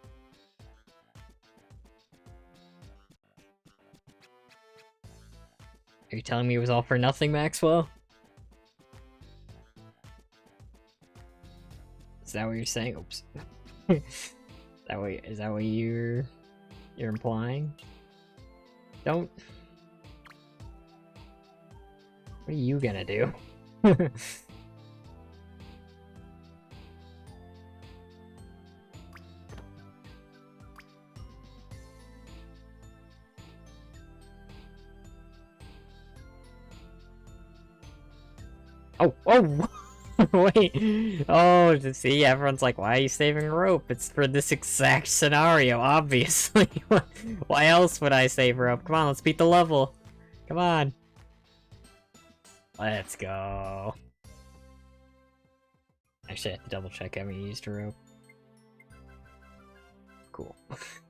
Are you telling me it was all for nothing, Maxwell? Is that what you're saying? Oops. Is that what you're implying? Don't. What are you gonna do? Oh, wait. Oh, to see, everyone's like, why are you saving rope? It's for this exact scenario, obviously. Why else would I save rope? Come on, let's beat the level. Come on. Let's go. Actually, I have to double check I haven't used a rope. Cool.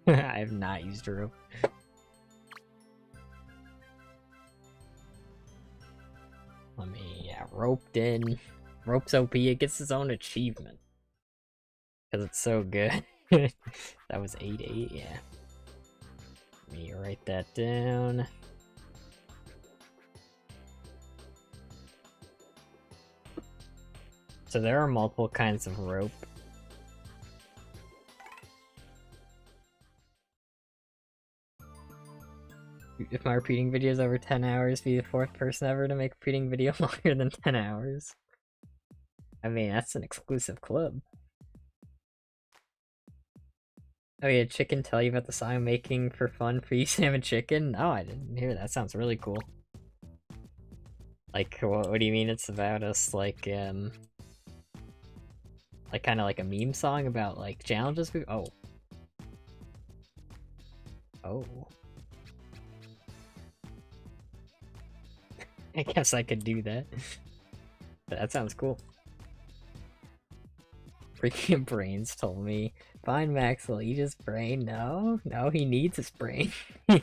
I have not used a rope. Let me, yeah, roped in. Rope's OP, it gets its own achievement. Because it's so good. That was 8-8, yeah. Let me write that down. So there are multiple kinds of rope. If my repeating video is over 10 hours, be the 4th person ever to make a repeating video longer than 10 hours. I mean, that's an exclusive club. Oh yeah, Chicken tell you about the song I'm making for fun for you, Sam and Chicken? Oh, I didn't hear that. Sounds really cool. Like, what do you mean it's about us, like kind of like a meme song about, like, challenges? Oh. Oh. I guess I could do that. That sounds cool. Freaking Brains told me, fine Maxwell, eat his brain. No, he needs his brain. Our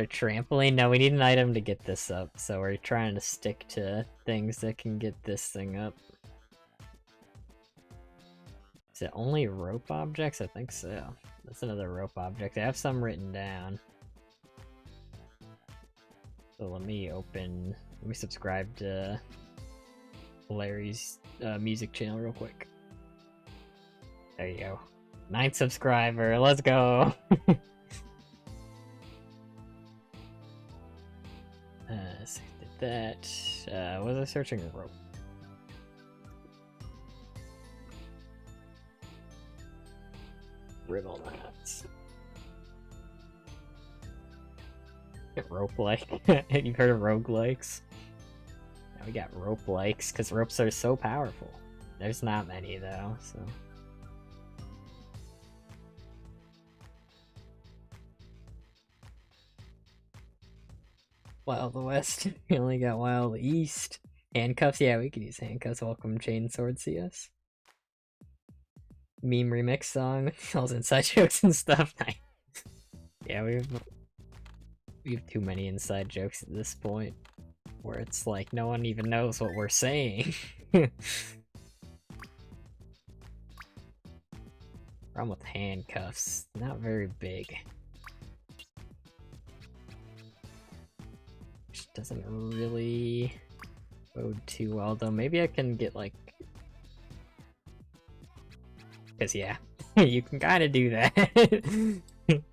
trampoline? No, we need an item to get this up, so we're trying to stick to things that can get this thing up. Is it only rope objects? I think so. That's another rope object. I have some written down. So let me subscribe to Larry's music channel real quick. There you go. 9th subscriber, let's go! So did that. Was I searching a rope? Scribblenauts. Rope-like. You've heard of roguelikes? Now we got rope-likes, because ropes are so powerful. There's not many, though, so... Wild West. We only got Wild East. Handcuffs? Yeah, we could use handcuffs. Welcome Chainsword CS. Meme remix song. All those inside jokes and stuff. Yeah, we have too many inside jokes at this point. where it's like no one even knows what we're saying. Problem with handcuffs, not very big. Which doesn't really bode too well, though. Maybe I can get like... Because yeah, you can kind of do that.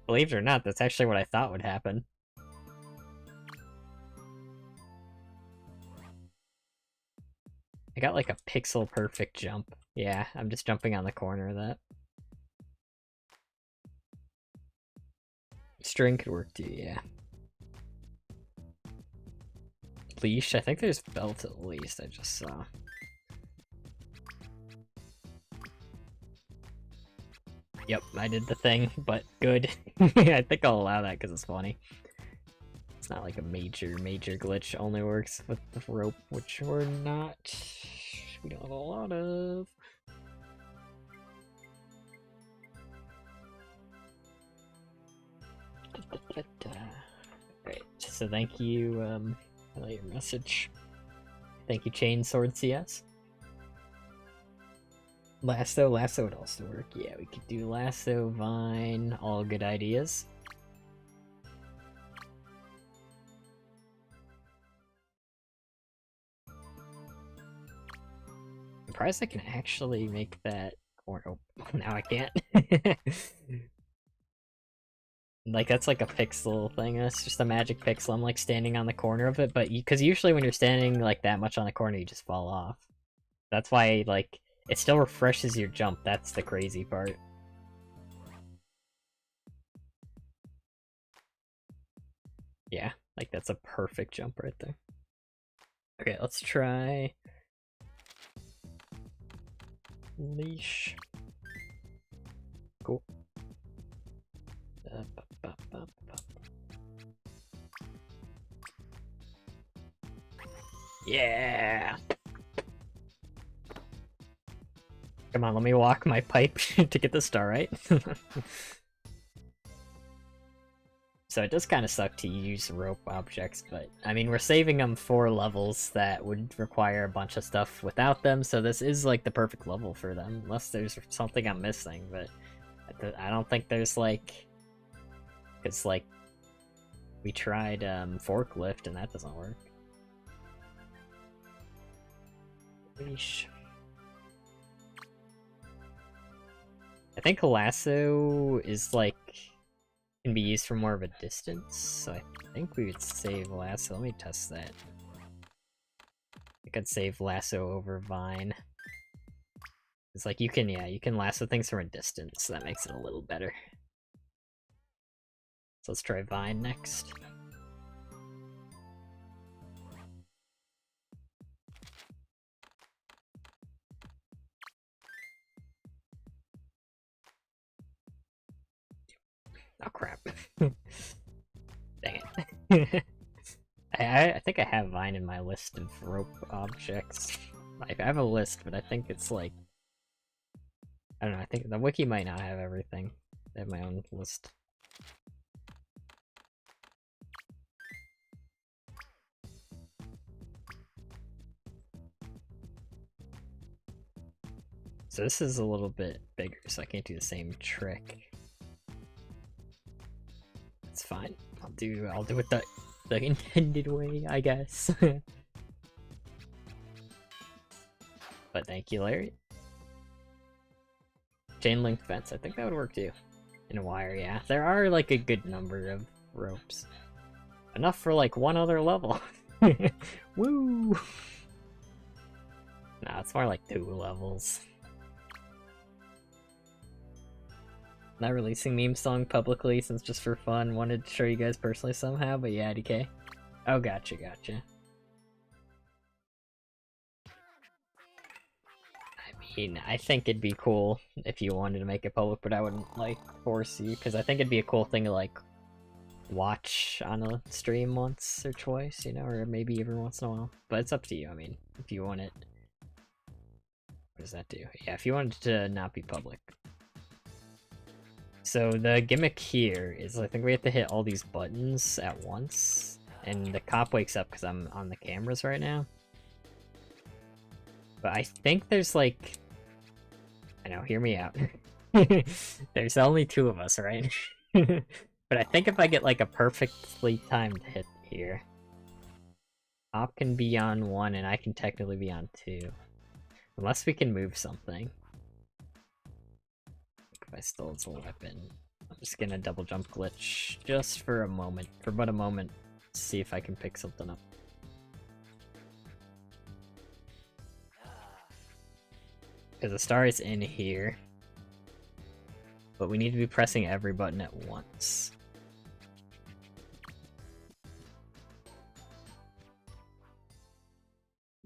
Believe it or not, that's actually what I thought would happen. I got like a pixel perfect jump. Yeah, I'm just jumping on the corner of that. String could work too, yeah. Leash, I think there's belt at least, I just saw. Yep, I did the thing, but good. I think I'll allow that because it's funny. It's not like a major glitch, only works with the rope, which we don't have a lot of. Great, so thank you, I like your message. Thank you, Chainsword CS. Lasso would also work. Yeah, we could do lasso, vine, all good ideas. I'm surprised I can actually make that corner. Oh, now I can't. Like, that's like a pixel thing. That's just a magic pixel. I'm like standing on the corner of it, but because usually when you're standing like that much on the corner, you just fall off. That's why, like, it still refreshes your jump. That's the crazy part. Yeah, like that's a perfect jump right there. Okay, let's try leash. Cool. Yeah. Come on, let me walk my pipe to get the star right. So it does kind of suck to use rope objects, but I mean, we're saving them for levels that would require a bunch of stuff without them, so this is like the perfect level for them, unless there's something I'm missing, but I don't think there's like... Because like, we tried forklift and that doesn't work. Leash. I think lasso is like can be used for more of a distance, so I think we would save lasso. Let me test that. I could save lasso over vine. It's like you can lasso things from a distance, so that makes it a little better. So let's try vine next. Oh crap. Dang it. I think I have vine in my list of rope objects. Like, I have a list, but I think it's like... I don't know, I think the wiki might not have everything. I have my own list. So this is a little bit bigger, so I can't do the same trick. It's fine. I'll do it the intended way, I guess. But thank you, Larry. Chain link fence, I think that would work too. In a wire, yeah. There are like a good number of ropes. Enough for like one other level. Woo! Nah, it's more like 2 levels. Not releasing meme song publicly since just for fun. Wanted to show you guys personally somehow, but yeah, DK. Oh, gotcha. I mean, I think it'd be cool if you wanted to make it public, but I wouldn't, like, force you, because I think it'd be a cool thing to, like, watch on a stream once or twice, you know, or maybe every once in a while. But it's up to you, I mean, if you want it. What does that do? Yeah, if you want it to not be public. So the gimmick here is I think we have to hit all these buttons at once, and the cop wakes up because I'm on the cameras right now. But I think there's like... I know, hear me out. There's only 2 of us, right? But I think if I get like a perfectly timed hit here, Op can be on 1 and I can technically be on 2. Unless we can move something. If I stole his weapon. I'm just gonna double jump glitch just for a moment. For but a moment. See if I can pick something up. Because the star is in here. But we need to be pressing every button at once.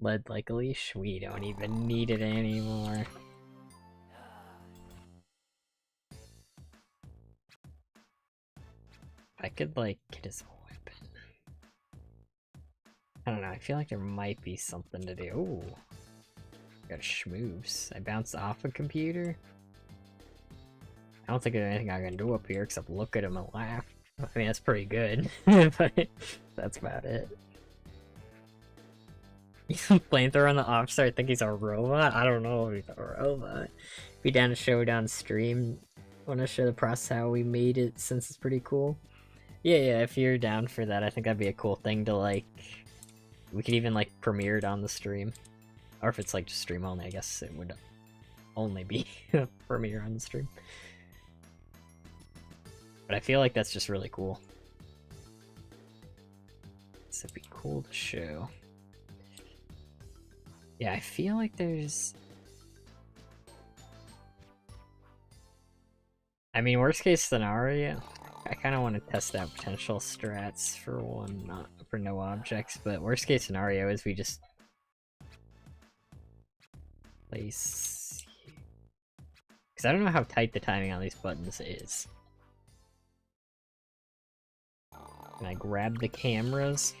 Lead like a leash? We don't even need it anymore. I could, like, get his weapon. I don't know, I feel like there might be something to do. Ooh. Got a schmooze. I bounced off a computer? I don't think there's anything I can do up here except look at him and laugh. I mean, that's pretty good. But that's about it. Flamethrower on the officer, I think he's a robot? I don't know if he's a robot. Be down to show down stream. Want to show the process how we made it since it's pretty cool. Yeah, if you're down for that, I think that'd be a cool thing to, like... We could even, like, premiere it on the stream. Or if it's, like, just stream only, I guess it would only be a premiere on the stream. But I feel like that's just really cool. So it'd be cool to show. Yeah, I feel like there's... I mean, worst case scenario, I kind of want to test out potential strats for one, not for no objects, but worst case scenario is we just place... Because I don't know how tight the timing on these buttons is. Can I grab the cameras?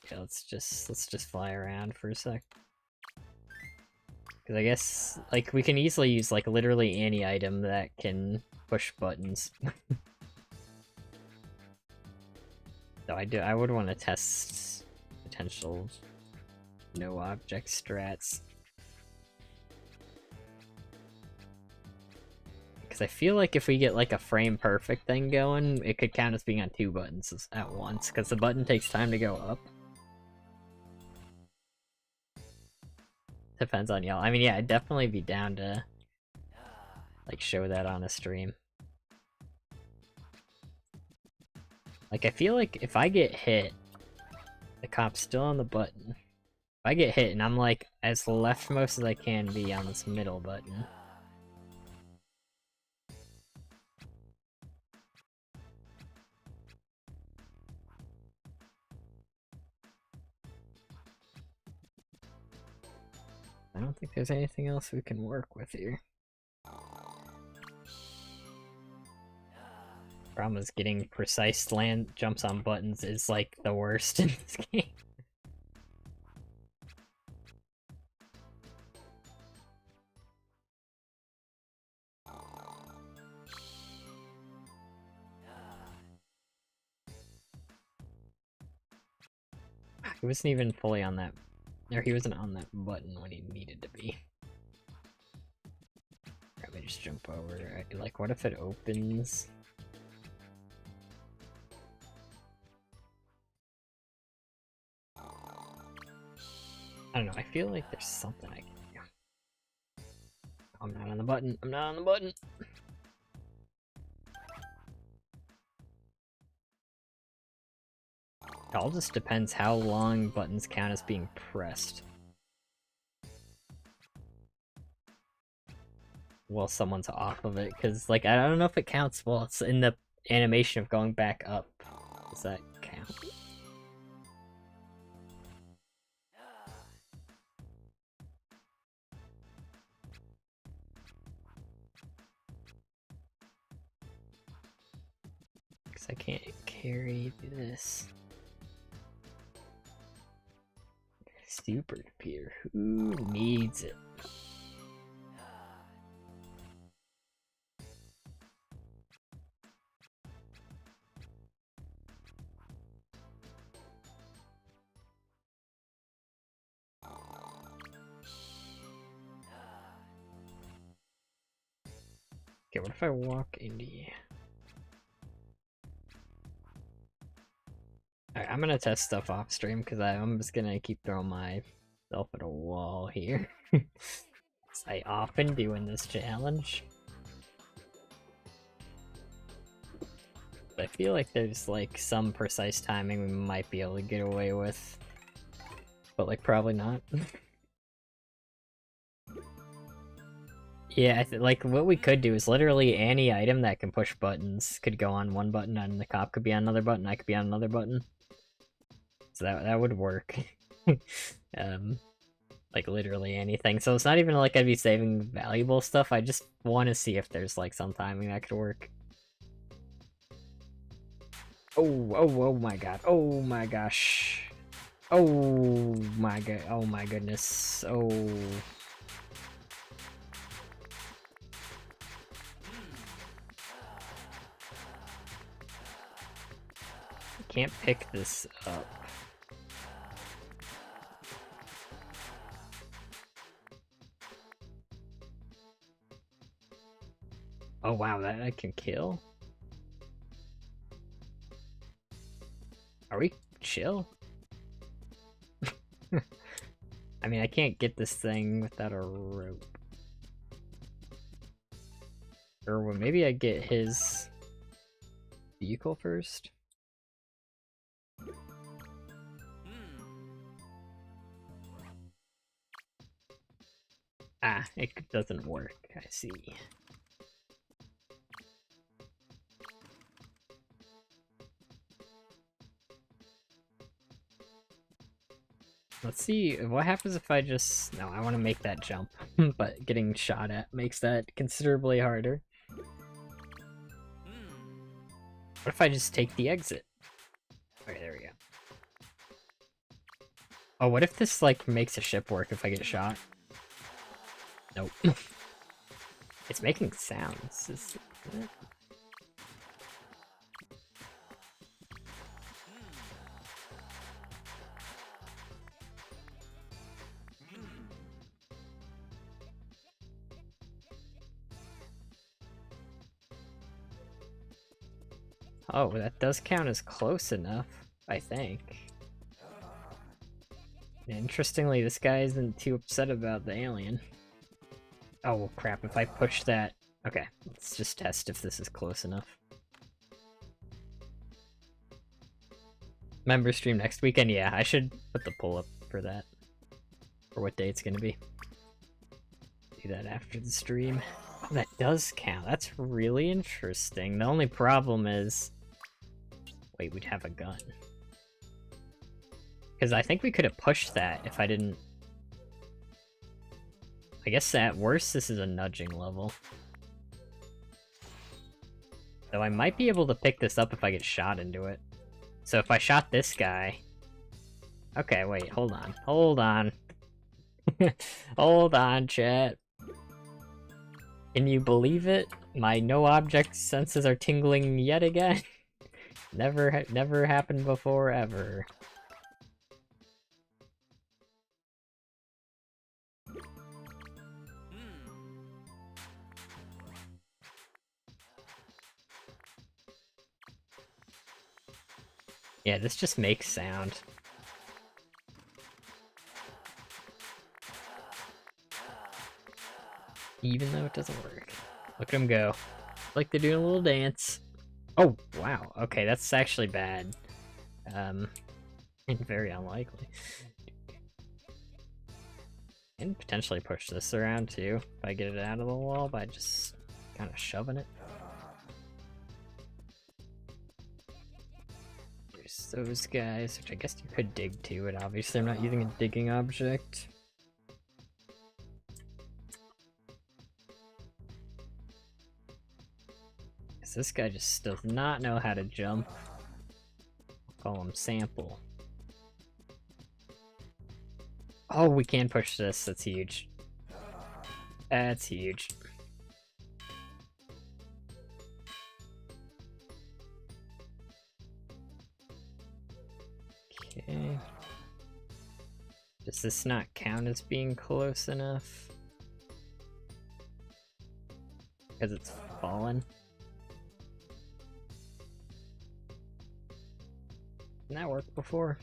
Okay, let's just fly around for a sec. Because I guess, like, we can easily use, like, literally any item that can push buttons. So I would want to test potential no object strats. Because I feel like if we get, like, a frame perfect thing going, it could count as being on 2 buttons at once, because the button takes time to go up. Depends on y'all. I mean, yeah, I'd definitely be down to, like, show that on a stream. Like, I feel like if I get hit, the cop's still on the button. If I get hit and I'm, like, as leftmost as I can be on this middle button. I don't think there's anything else we can work with here. Problem is getting precise land jumps on buttons is like the worst in this game. He wasn't even fully on that, or he wasn't on that button when he needed to be. Let me just jump over. Like, what if it opens? I don't know, I feel like there's something I can do. I'm not on the button, I'm not on the button! It all just depends how long buttons count as being pressed. While someone's off of it, because, like, I don't know if it counts while it's in the animation of going back up. Does that count? Because I can't carry this. Supercomputer, who needs it? Okay, what if I walk into here? Alright, I'm gonna test stuff off stream because I'm just gonna keep throwing myself at a wall here. As I often do in this challenge. But I feel like there's like some precise timing we might be able to get away with. But like probably not. Yeah, like what we could do is literally any item that can push buttons could go on one button, and the cop could be on another button, I could be on another button. So that would work. Like literally anything. So it's not even like I'd be saving valuable stuff, I just want to see if there's like some timing that could work. Oh my god. Oh my gosh. Oh my god. Oh my goodness. Oh. Can't pick this up. Oh wow, that I can kill? Are we chill? I mean, I can't get this thing without a rope. Or well, maybe I get his vehicle first? Ah, it doesn't work, I see. Let's see, what happens if I just... No, I want to make that jump, but getting shot at makes that considerably harder. What if I just take the exit? Okay, there we go. Oh, what if this, like, makes a ship work if I get shot? Nope. It's making sounds. Oh, that does count as close enough, I think. Interestingly, this guy isn't too upset about the alien. Oh, well, crap, if I push that... Okay, let's just test if this is close enough. Member stream next weekend? Yeah, I should put the poll up for that. For what day it's gonna be. Do that after the stream. Oh, that does count. That's really interesting. The only problem is... Wait, we'd have a gun. Because I think we could have pushed that if I didn't... I guess at worst this is a nudging level. Though I might be able to pick this up if I get shot into it. So if I shot this guy... Okay, wait, hold on. Hold on. Hold on, chat. Can you believe it? My no-object senses are tingling yet again. Never happened before, ever. Yeah, this just makes sound. Even though it doesn't work. Look at him go. Like they're doing a little dance. Oh, wow. Okay, that's actually bad. And very unlikely. And potentially push this around too, if I get it out of the wall by just kind of shoving it. There's those guys, which I guess you could dig to it. Obviously, I'm not using a digging object. This guy just does not know how to jump. I'll call him Sample. Oh, we can push this. That's huge. That's huge. Okay. Does this not count as being close enough? Because it's fallen. Didn't that work before?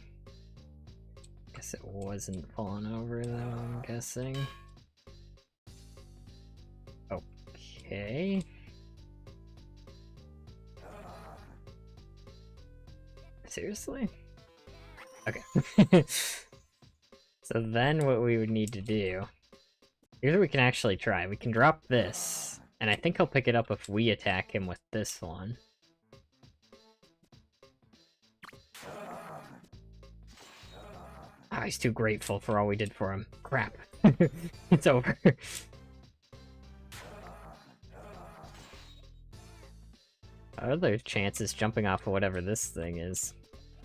Guess it wasn't falling over though, I'm guessing. Okay. Seriously? Okay. So then what we would need to do... Here's what we can actually try. We can drop this, and I think he'll pick it up if we attack him with this one. Ah, he's too grateful for all we did for him. Crap. It's over. Other chances jumping off of whatever this thing is.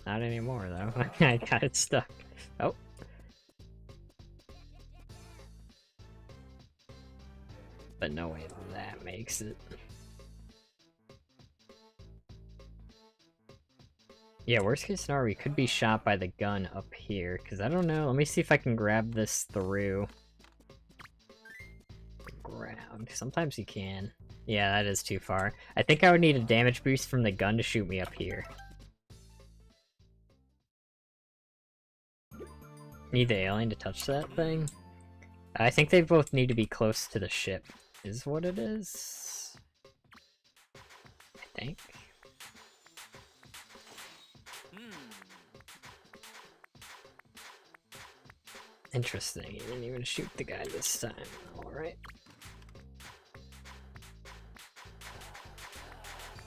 Not anymore, though. I got it stuck. Oh. But no way that makes it. Yeah, worst case scenario, we could be shot by the gun up here, because I don't know. Let me see if I can grab this through the ground. Sometimes you can. Yeah, that is too far. I think I would need a damage boost from the gun to shoot me up here. Need the alien to touch that thing? I think they both need to be close to the ship, is what it is. I think. Interesting, he didn't even shoot the guy this time. Alright.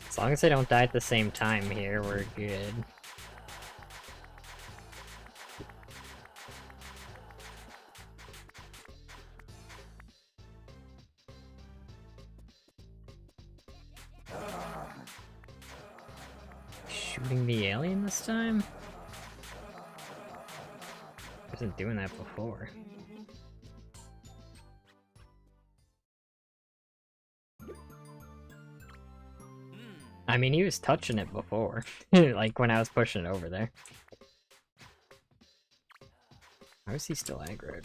As long as they don't die at the same time here, we're good. Shooting the alien this time? Wasn't doing that before. I mean, he was touching it before, like when I was pushing it over there. How is he still aggroed?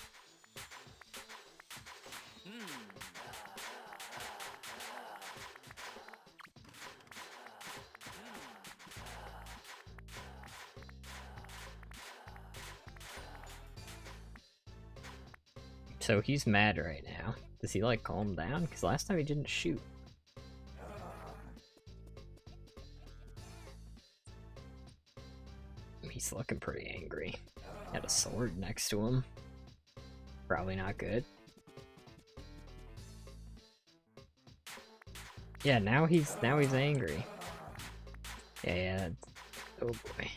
So he's mad right now. Does he like calm down? Because last time he didn't shoot. He's looking pretty angry. Had a sword next to him. Probably not good. Yeah, now he's angry. Yeah, oh boy.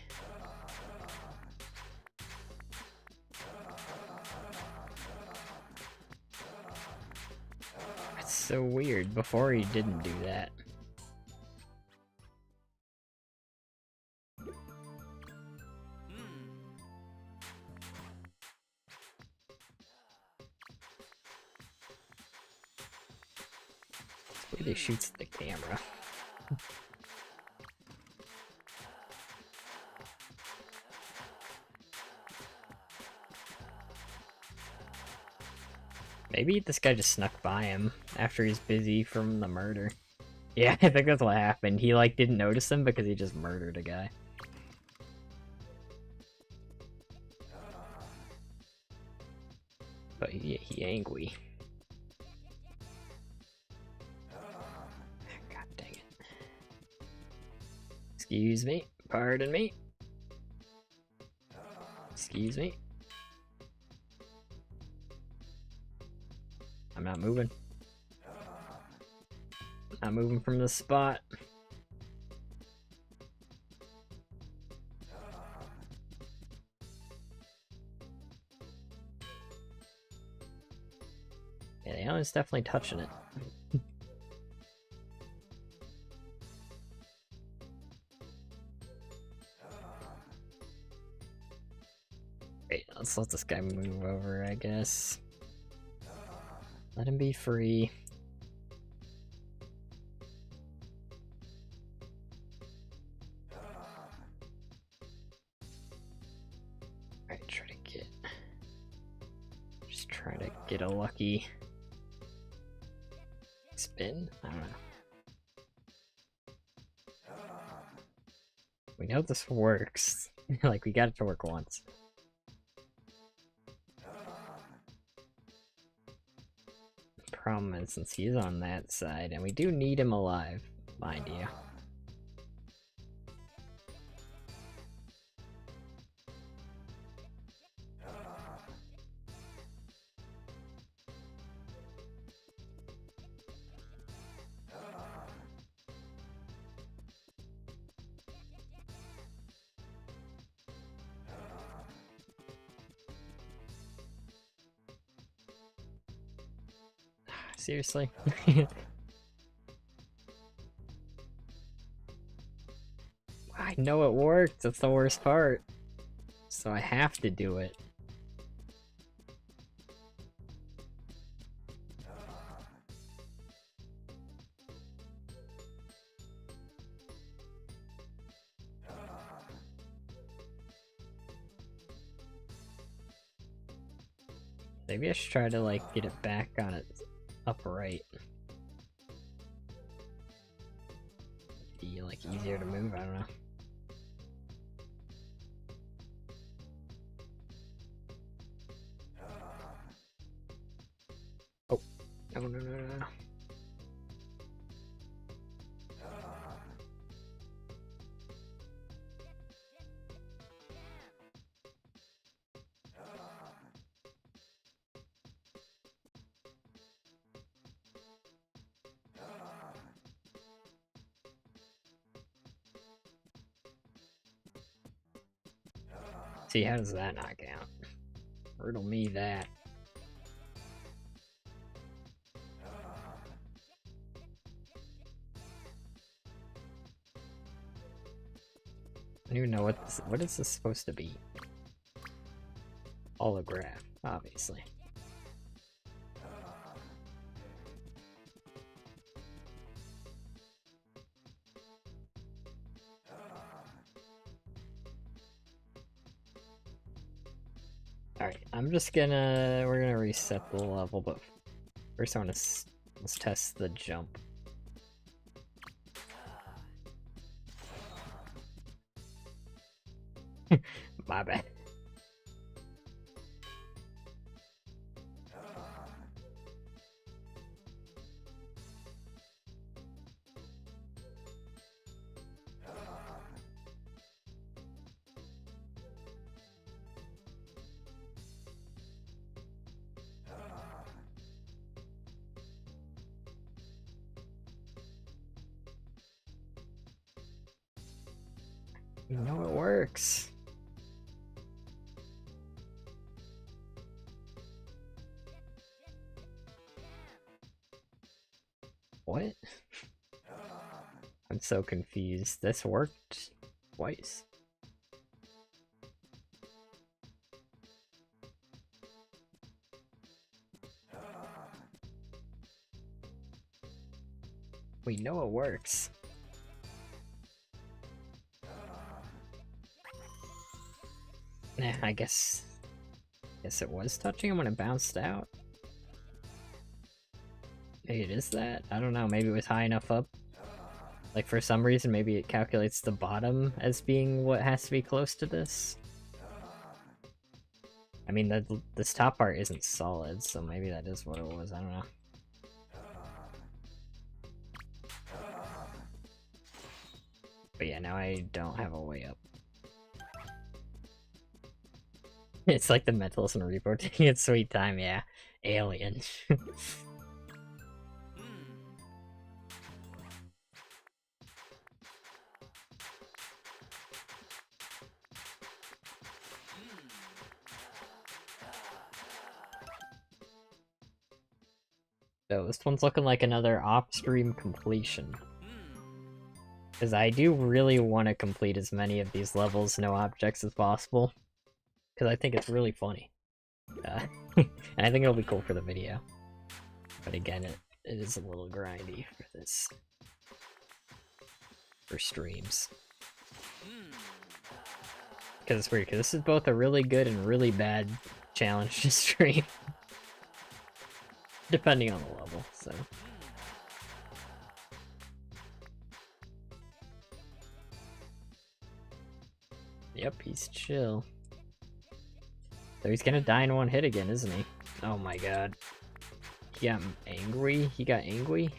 It's so weird. Before he didn't do that. The way they shoots the camera. Maybe this guy just snuck by him after he's busy from the murder. Yeah, I think that's what happened. He like didn't notice him because he just murdered a guy. But yeah, he angry. God dang it. Excuse me. Pardon me. Excuse me. I'm not moving. Not moving from this spot. Yeah, the alien's definitely touching it. Wait, let's let this guy move over, I guess. Let him be free. Alright, try to get a lucky in? I don't know. We know this works. Like, we got it to work once. Problem is, since he's on that side, and we do need him alive, mind you. Seriously? I know it worked, that's the worst part. So I have to do it. Maybe I should try to, like, get it back on its upright. Be, like, easier to move, I don't know. Oh. No. See, how does that not count? Riddle me that. I don't even know what is this supposed to be? Holograph, obviously. Alright, we're gonna reset the level, but first I wanna let's test the jump. My bad. You know it works. What? I'm so confused. This worked twice. We know it works. Nah, I guess it was touching him when it bounced out. Maybe it is that? I don't know, maybe it was high enough up. Like, for some reason, maybe it calculates the bottom as being what has to be close to this. I mean, this top part isn't solid, so maybe that is what it was, I don't know. But yeah, now I don't have a way up. It's like the Mentalist and Repo taking its sweet time, yeah. Alien. So this one's looking like another off-stream completion. Because I do really want to complete as many of these levels, no objects, as possible. Because I think it's really funny. And I think it'll be cool for the video. But again, it is a little grindy for this. For streams. Because it's weird, because this is both a really good and really bad challenge to stream. Depending on the level, so. Yep, he's chill. So he's gonna die in one hit again, isn't he? Oh my god. He got angry? He got angry?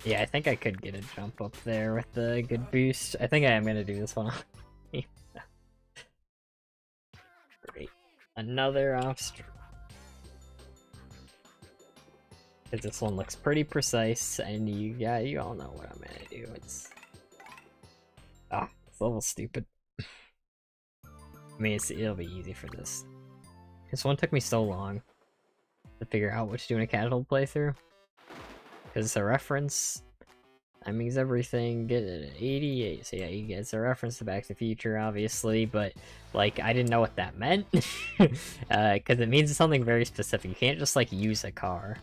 Yeah, I think I could get a jump up there with the good boost. I think I am gonna do this one. Great. Another off-stream. Because this one looks pretty precise, and you all know what I'm gonna do. It's a little stupid. I mean, it'll be easy for this. This one took me so long to figure out what to do in a casual playthrough. Because it's a reference. That means everything. Get it at 88. So yeah, it's a reference to Back to the Future, obviously, but like I didn't know what that meant. Because it means something very specific. You can't just like use a car.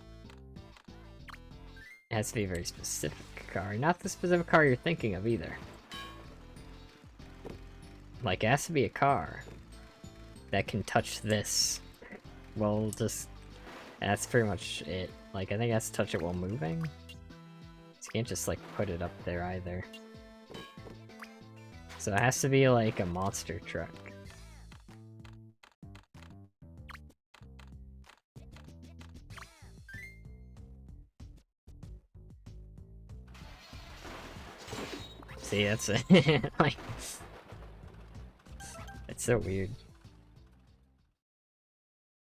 It has to be a very specific car. Not the specific car you're thinking of either. Like, it has to be a car that can touch this. Well, that's pretty much it. Like, I think it has to touch it while moving. So you can't just, like, put it up there either. So it has to be, like, a monster truck. See, that's it. Like, it's so weird.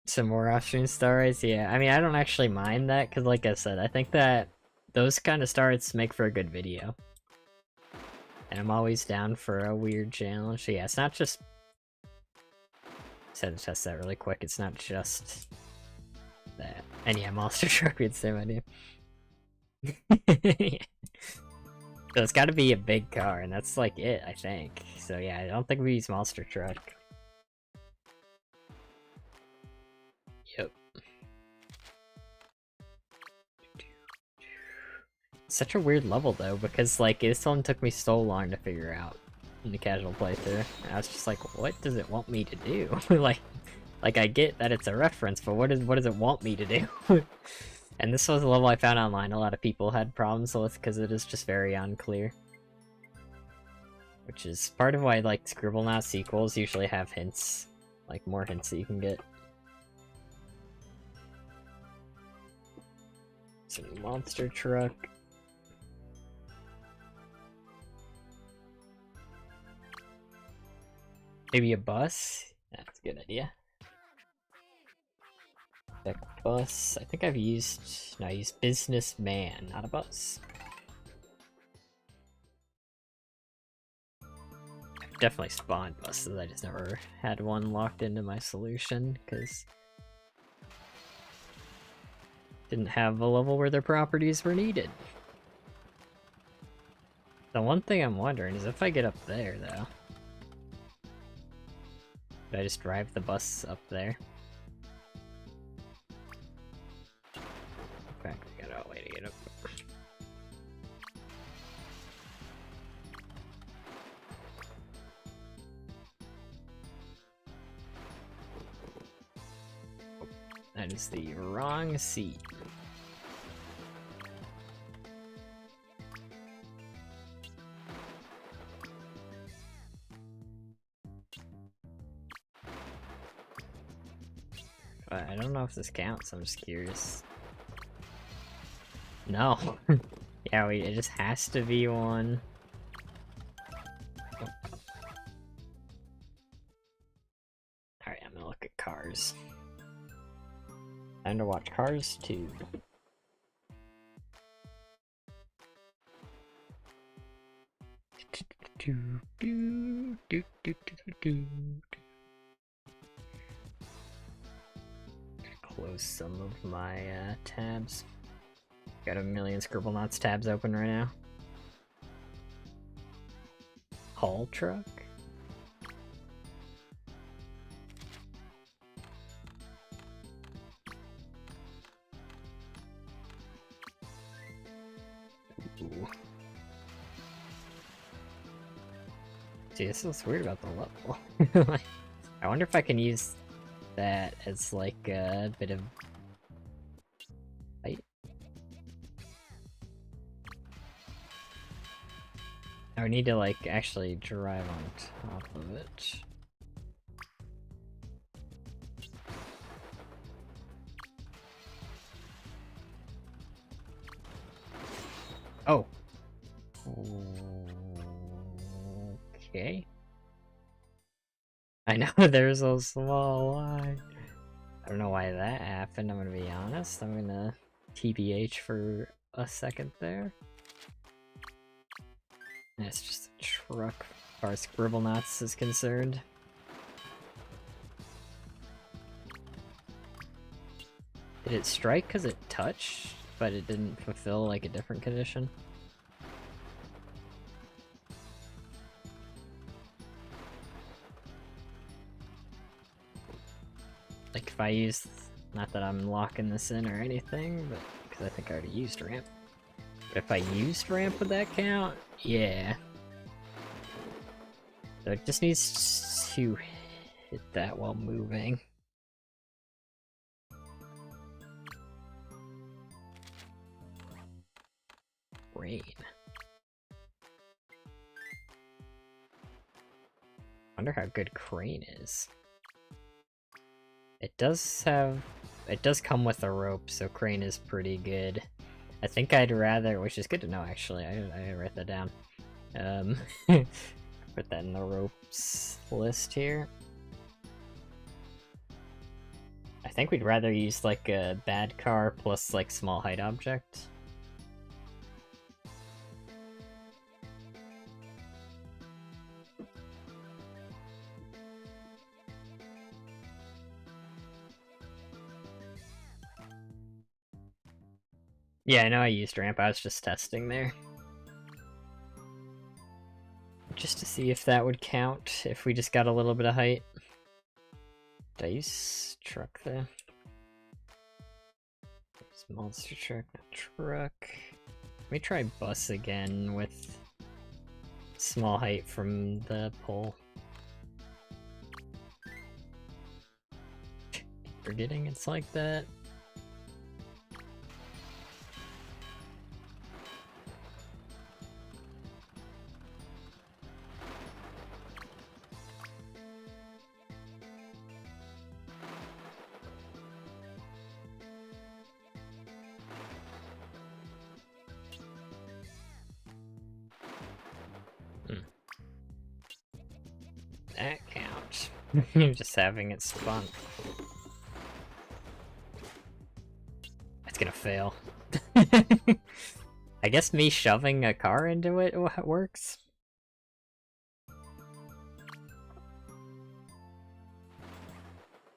Some more off-stream stars? Yeah, I mean, I don't actually mind that, because like I said, I think that those kind of starts make for a good video. And I'm always down for a weird challenge. So yeah, it's not just... Said to test that really quick, it's not just that. And yeah, monster truck would the same idea. Yeah. So it's gotta be a big car, and that's like it, I think. So yeah, I don't think we use monster truck. Yep. Such a weird level though, because like this one took me so long to figure out in the casual playthrough. I was just like, what does it want me to do? like I get that it's a reference, but what does it want me to do? And this was a level I found online a lot of people had problems with because it is just very unclear. Which is part of why like Scribblenauts sequels usually have hints. Like more hints that you can get. Some monster truck. Maybe a bus? That's a good idea. Tech bus. I think I've used... No, I used businessman, not a bus. I've definitely spawned buses, I just never had one locked into my solution, because... didn't have a level where their properties were needed. The one thing I'm wondering is if I get up there, though. Do I just drive the bus up there? In fact, I got a way to get up. That is the wrong seat. I don't know if this counts, I'm just curious. No. Yeah, it just has to be one. Alright, I'm gonna look at Cars. Time to watch Cars 2. Close some of my tabs. Got a million Scribblenauts tabs open right now. Haul truck? Ooh. See, this is what's weird about the level. I wonder if I can use that as like a bit of fight. I would need to, like, actually drive on top of it. Oh! Okay. I know there's a small line. I don't know why that happened, I'm gonna be honest. I'm gonna TBH for a second there. And it's just a truck as far as Scribblenauts is concerned. Did it strike because it touched, but it didn't fulfill like a different condition? Like if I use, not that I'm locking this in or anything, but because I think I already used ramp. But if I used ramp, would that count? Yeah. So it just needs to hit that while moving. Rain. Wonder how good crane is. It does come with a rope, so crane is pretty good. I think I'd rather, which is good to know actually, I write that down. Put that in the ropes list here. I think we'd rather use like a bad car plus like small height object. Yeah, I know I used ramp, I was just testing there. Just to see if that would count, if we just got a little bit of height. Did I use truck there? It's monster truck, not truck. Let me try bus again with small height from the pole. Keep forgetting it's like that. That counts. Just having it spawn. That's gonna fail. I guess me shoving a car into it works.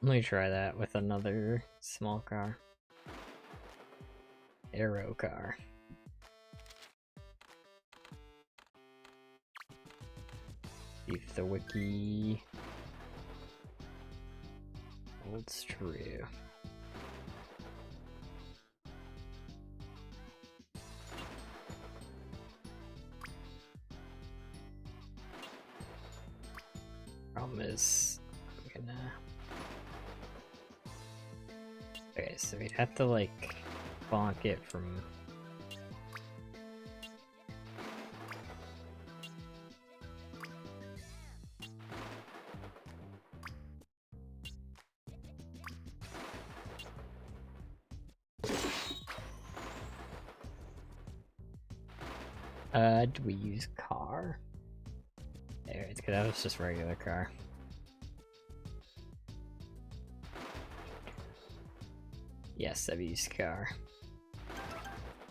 Let me try that with another small car. Aero car. See if the wiki holds true. Problem is, I'm gonna... Okay, so we'd have to like bonk it from... do we use car? There, it's good, that was just regular car. Yes, I've used car.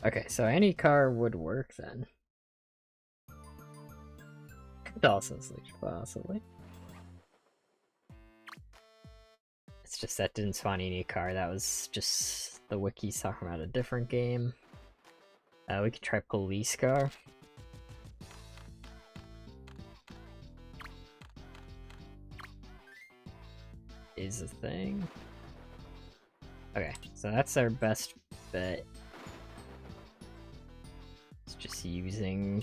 Okay, so any car would work then. Could also switch, possibly. It's just that didn't spawn any car, that was just the wiki talking about a different game. We could try police car. Is a thing. Okay, so that's our best bet. It's just using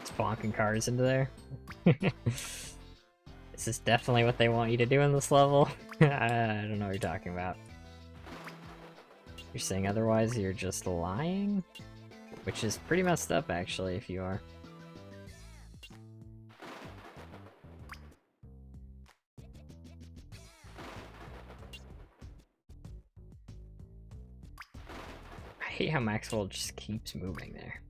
spawning cars into there. This is definitely what they want you to do in this level. I don't know what you're talking about. You're saying otherwise, you're just lying? Which is pretty messed up, actually, if you are. hate how Maxwell just keeps moving there.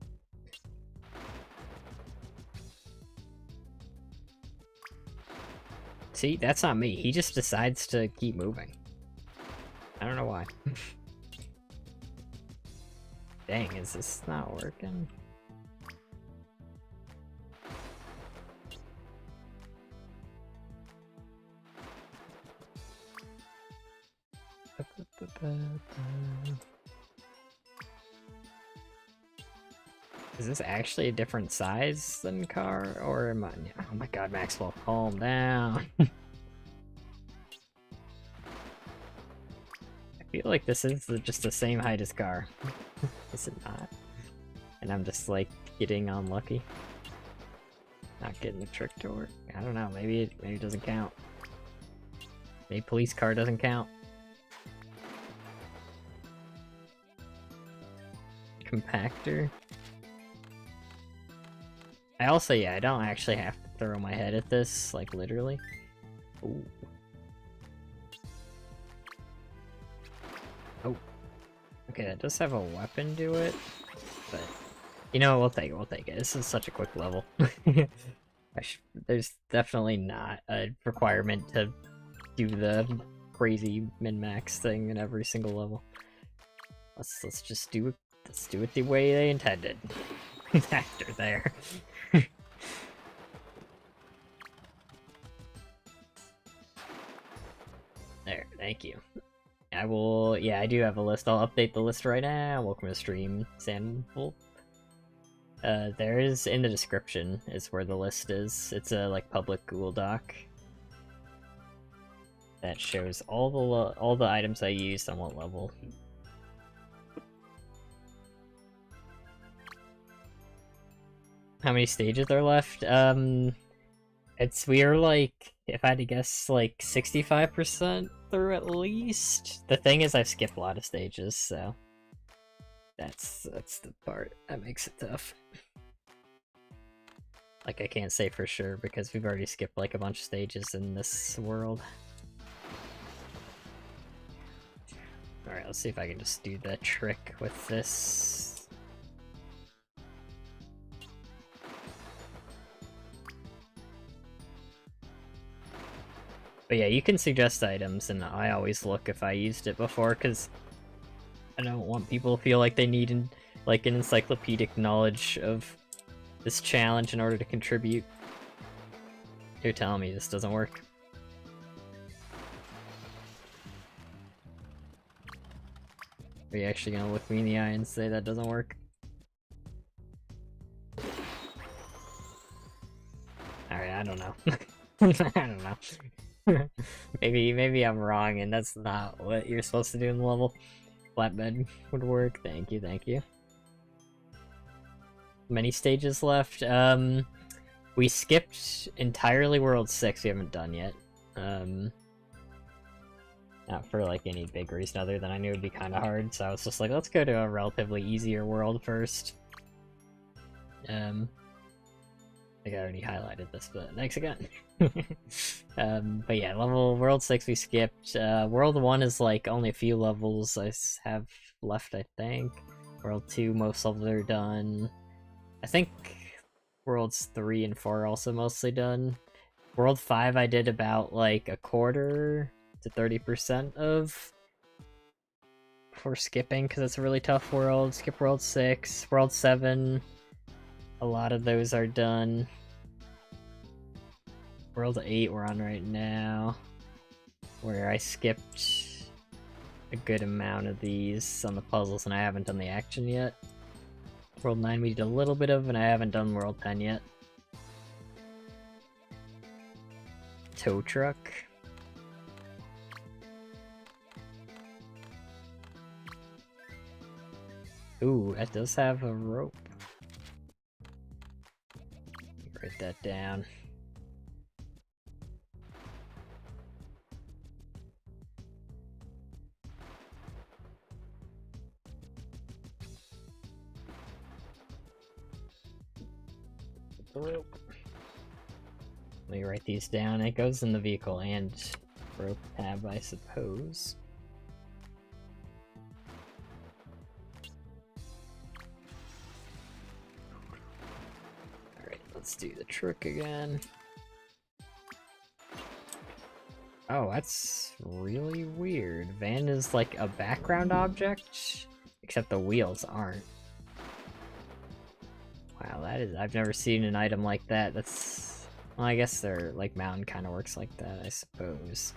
See, that's not me. He just decides to keep moving. I don't know why. Dang, is this not working? Is this actually a different size than car, or am I? Oh my god, Maxwell, calm down. I feel like this is just the same height as car. Is it not? And I'm just like getting unlucky. Not getting the trick to work. I don't know, maybe it doesn't count. Maybe police car doesn't count. Compactor. I also, yeah, I don't actually have to throw my head at this, like, literally. Ooh. Oh. Okay, that does have a weapon to it, but... You know, we'll take it. This is such a quick level. There's definitely not a requirement to do the crazy min-max thing in every single level. Let's just do it. Let's do it the way they intended. After there. There, thank you. I will, yeah, I do have a list. I'll update the list right now. Welcome to stream, Sandwolf. There is, in the description, is where the list is. It's a, like, public Google Doc. That shows all the items I used on what level. How many stages are left? We are like, if I had to guess, like 65% through at least. The thing is, I've skipped a lot of stages, so that's the part that makes it tough. Like, I can't say for sure because we've already skipped like a bunch of stages in this world. All right, let's see if I can just do the trick with this. But yeah, you can suggest items, and I always look if I used it before, because I don't want people to feel like they need like an encyclopedic knowledge of this challenge in order to contribute. You're telling me this doesn't work? Are you actually gonna look me in the eye and say that doesn't work? Alright, I don't know. I don't know. maybe I'm wrong and that's not what you're supposed to do in the level. Flatbed would work. Thank you, thank you. Many stages left. We skipped entirely World 6 we haven't done yet. Not for like any big reason other than I knew it'd be kind of hard, so I was just like, let's go to a relatively easier world first. I think I already highlighted this, but thanks again. But yeah, World 6 we skipped. World 1 is like only a few levels I have left, I think. World 2, most levels are done. I think Worlds 3 and 4 are also mostly done. World 5 I did about like a quarter to 30% of for skipping because it's a really tough world. Skip World 6, World 7. A lot of those are done. World 8 we're on right now, where I skipped a good amount of these on the puzzles and I haven't done the action yet. World 9 we did a little bit of, and I haven't done World 10 yet. Tow truck. Ooh, that does have a rope. Write that down. Rope. Let me write these down. It goes in the vehicle and rope tab, I suppose. Let's do the trick again. Oh, that's really weird. Van is like a background object, except the wheels aren't. Wow, that is... I've never seen an item like that. That's... Well, I guess their, like, mountain kind of works like that, I suppose.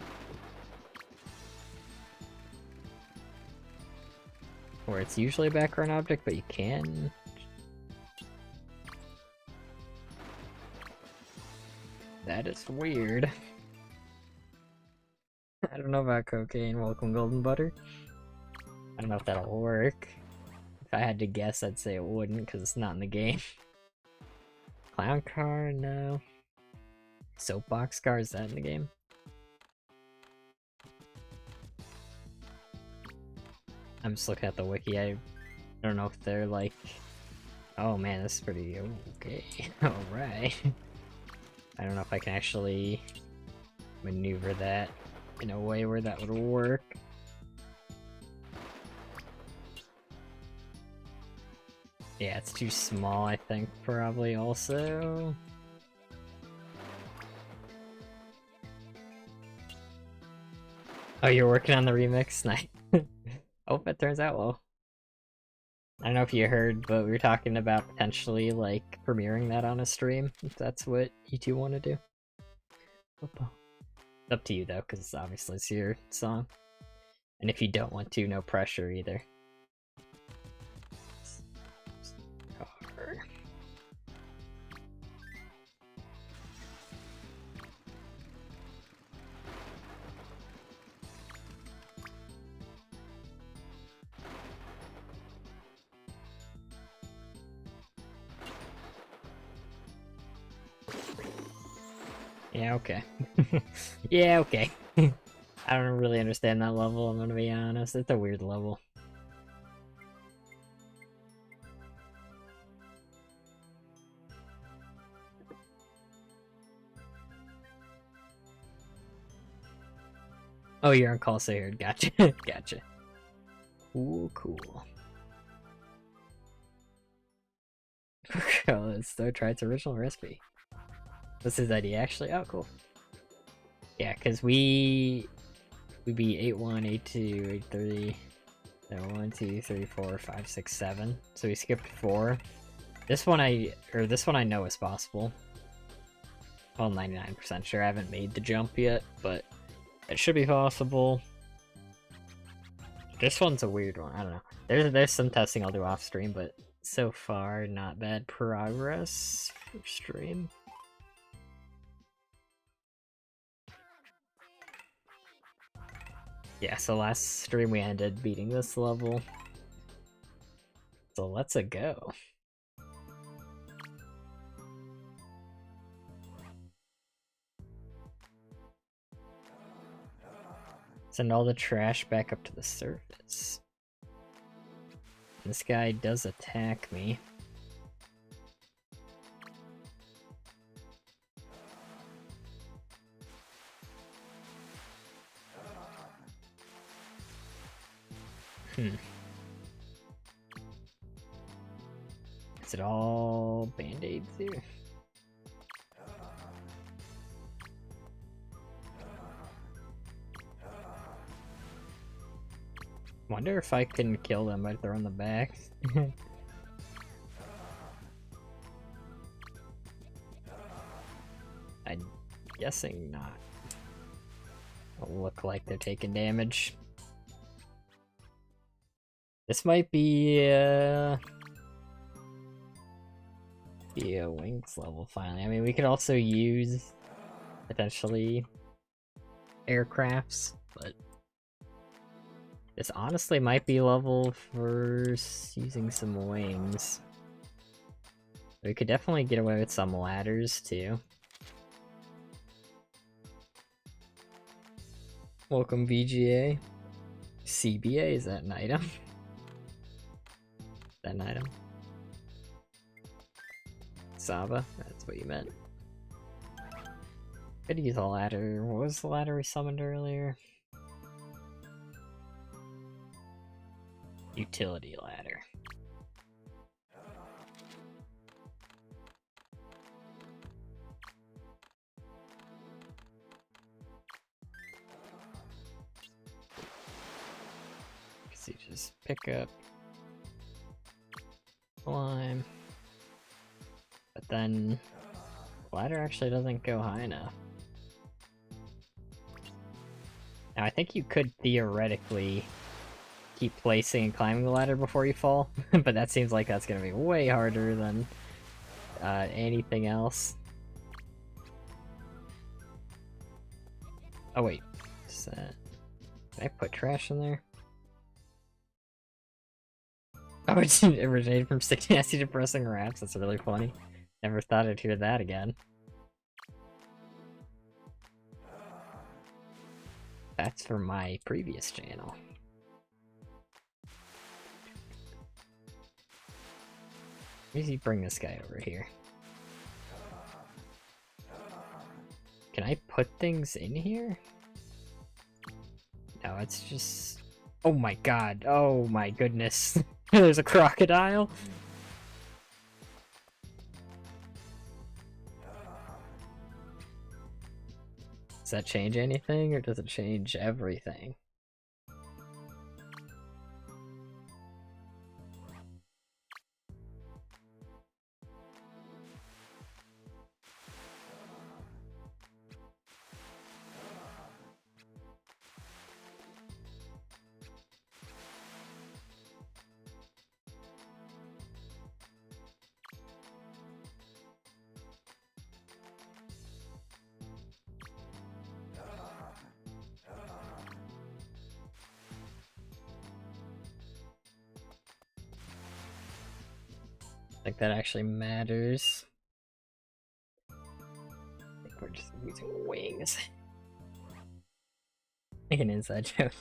Where it's usually a background object, but you can... That is weird. I don't know about cocaine. Welcome, golden butter. I don't know if that'll work. If I had to guess, I'd say it wouldn't, because it's not in the game. Clown car? No. Soapbox car? Is that in the game? I'm just looking at the wiki. I don't know if they're like... Oh man, this is pretty... Okay. Alright. I don't know if I can actually maneuver that in a way where that would work. Yeah, it's too small, I think, probably also. Oh, you're working on the remix? Nice. Hope it turns out well. I don't know if you heard, but we were talking about potentially, like, premiering that on a stream, if that's what you two want to do. It's up to you, though, because obviously it's your song. And if you don't want to, no pressure either. Yeah, okay. Yeah, okay. I don't really understand that level, I'm gonna be honest. It's a weird level. Oh, you're on call, so here. Gotcha. Gotcha. Ooh, cool. Let's start try its original recipe. What's his ID actually? Oh, cool. Yeah, because we beat 8-1, 8-2, 8-3. No, 1, 2, 3, 4, 5, 6, 7. So we skipped 4. This one I know is possible. Well, 99% sure. I haven't made the jump yet, but it should be possible. This one's a weird one. I don't know. There's some testing I'll do off stream, but so far not bad progress for stream. Yeah, so last stream we ended beating this level. So let's go. Send all the trash back up to the surface. This guy does attack me. Is it all band-aids here? Wonder if I can kill them by throwing them back. I'm guessing not. It'll look like they're taking damage. This might be a wings level finally. I mean, we could also use potentially aircrafts, but this honestly might be level for using some wings. We could definitely get away with some ladders too. Welcome VGA. CBA, is that an item? Is that an item? Saba, that's what you meant. Could use a ladder. What was the ladder we summoned earlier? Utility ladder. is pick up, climb, but then ladder actually doesn't go high enough. Now I think you could theoretically keep placing and climbing the ladder before you fall, but that seems like that's gonna be way harder than anything else. Oh wait, can I put trash in there? Oh, it originated from stick nasty to pressing raps. That's really funny. Never thought I'd hear that again. That's for my previous channel. Let me bring this guy over here. Can I put things in here? No, it's just... Oh my god, oh my goodness. There's a crocodile? Does that change anything, or does it change everything? I think that actually matters. I think we're just using wings. Make an inside joke.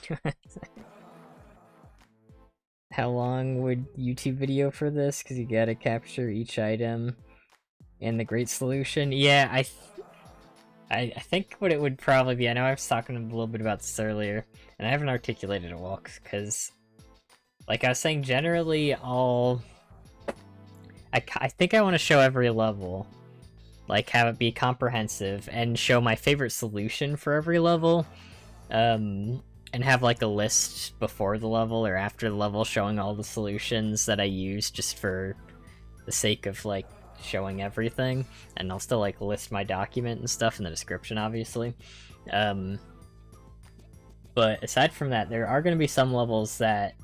How long would YouTube video for this? Because you gotta capture each item and the great solution. Yeah, I think what it would probably be, I know I was talking a little bit about this earlier, and I haven't articulated it well, because, like I was saying, generally I think I want to show every level, like have it be comprehensive, and show my favorite solution for every level, and have like a list before the level or after the level showing all the solutions that I use just for the sake of like showing everything, and I'll still like list my document and stuff in the description, obviously. But aside from that, there are going to be some levels that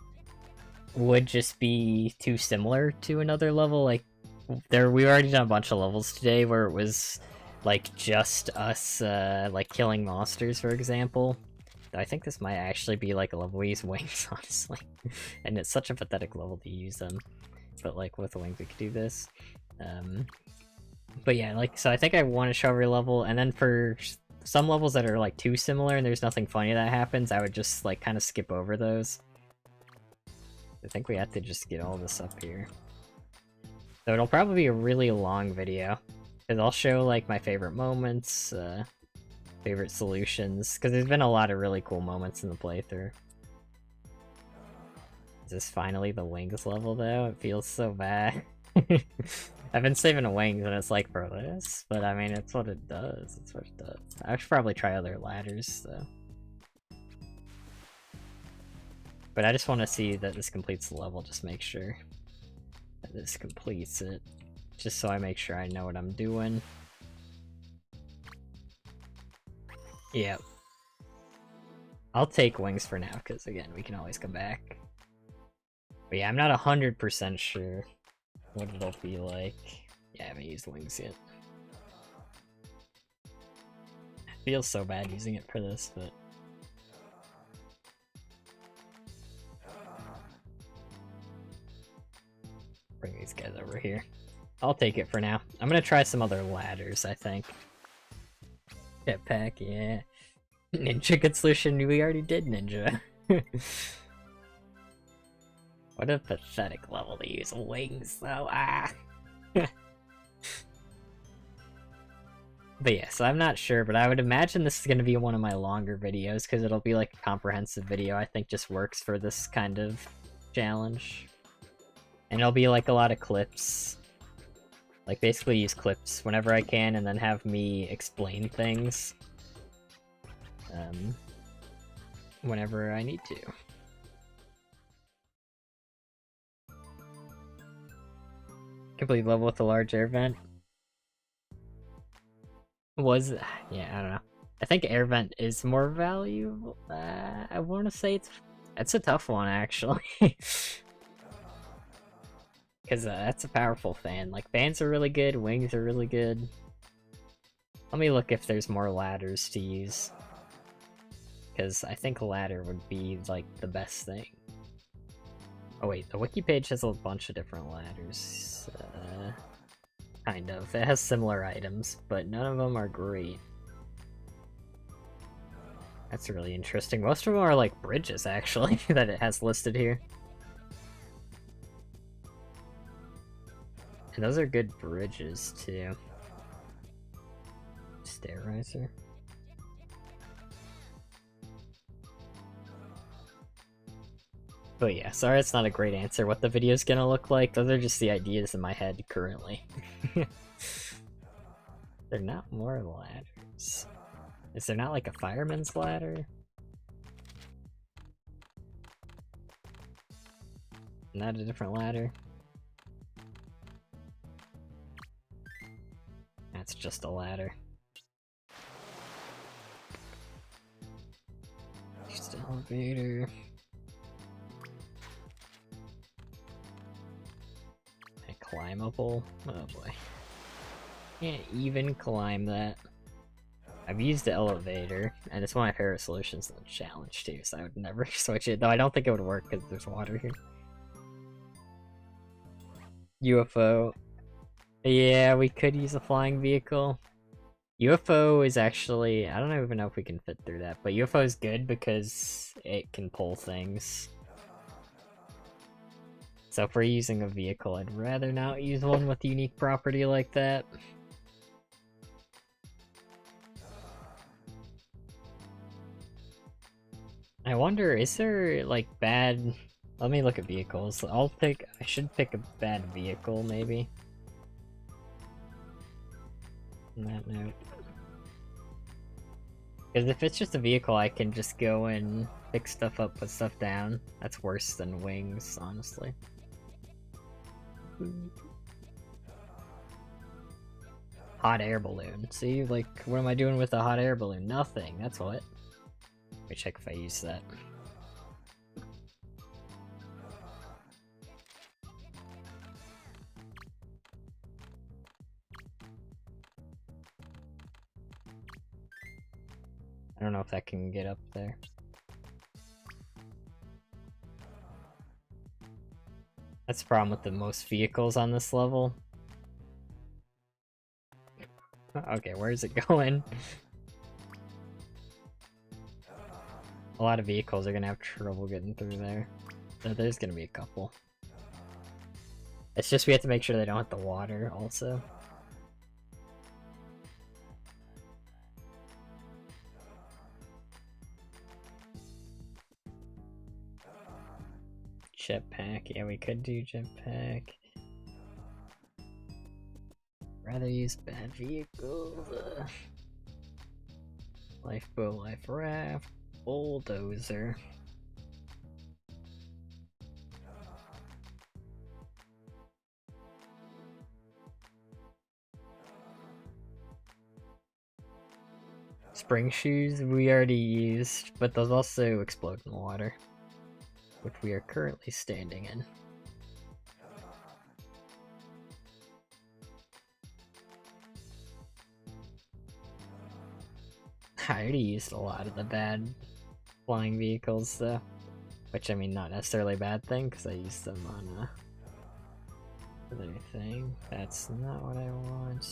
would just be too similar to another level. Like we've already done a bunch of levels today where it was like just us like killing monsters, for example. I think this might actually be like a level we use wings, honestly. And it's such a pathetic level to use them, but like with the wings we could do this. But yeah, like, so I think I want to show every level, and then for some levels that are like too similar and there's nothing funny that happens, I would just like kind of skip over those. I think we have to just get all this up here. So it'll probably be a really long video, because I'll show like my favorite moments, favorite solutions, because there's been a lot of really cool moments in the playthrough. Is this finally the wings level though? It feels so bad. I've been saving the wings and it's like for this, but I mean it's what it does. It's what it does. I should probably try other ladders though. But I just want to see that this completes the level, just make sure that this completes it. Just so I make sure I know what I'm doing. Yep. I'll take wings for now, because again, we can always come back. But yeah, I'm not 100% sure what it'll be like. Yeah, I haven't used wings yet. It feels so bad using it for this, but... Bring these guys over here. I'll take it for now. I'm gonna try some other ladders, I think. Jetpack, yeah. Ninja good solution, we already did ninja. What a pathetic level to use wings, though. Ah! But yeah, so I'm not sure, but I would imagine this is going to be one of my longer videos, because it'll be like a comprehensive video. I think just works for this kind of challenge. And it'll be like a lot of clips. Like basically use clips whenever I can, and then have me explain things. Whenever I need to. Complete level with a large air vent. Yeah, I don't know. I think air vent is more valuable. I want to say it's a tough one actually, because that's a powerful fan. Like fans are really good, wings are really good. Let me look if there's more ladders to use, because I think a ladder would be like the best thing. Oh wait, the wiki page has a bunch of different ladders. Kind of. It has similar items, but none of them are great. That's really interesting. Most of them are like bridges, actually, that it has listed here. And those are good bridges, too. Stair riser. But yeah, sorry it's not a great answer what the video's gonna look like. Those are just the ideas in my head currently. They're not more ladders. Is there not like a fireman's ladder? Not a different ladder? That's just a ladder. Just an elevator. Climbable? Oh boy. Can't even climb that. I've used the elevator, and it's one of my favorite solutions to the challenge too, so I would never switch it, though I don't think it would work because there's water here. UFO. Yeah, we could use a flying vehicle. UFO is actually... I don't even know if we can fit through that, but UFO is good because it can pull things. So if we're using a vehicle, I'd rather not use one with a unique property like that. I wonder, is there, like, bad... Let me look at vehicles. I should pick a bad vehicle, maybe. On that note. Because if it's just a vehicle, I can just go and pick stuff up, put stuff down. That's worse than wings, honestly. Hot air balloon. See, like, what am I doing with a hot air balloon? Nothing, that's what. Let me check if I use that. I don't know if that can get up there. That's the problem with the most vehicles on this level. Okay, where's it going? A lot of vehicles are gonna have trouble getting through there. There's gonna be a couple. It's just we have to make sure they don't hit the water, also. Jetpack, yeah, we could do jetpack. Rather use bad vehicles. Lifeboat, life raft, bulldozer. Spring shoes we already used, but those also explode in water, which we are currently standing in. I already used a lot of the bad flying vehicles though, which I mean not necessarily a bad thing because I used them on other thing. That's not what I want.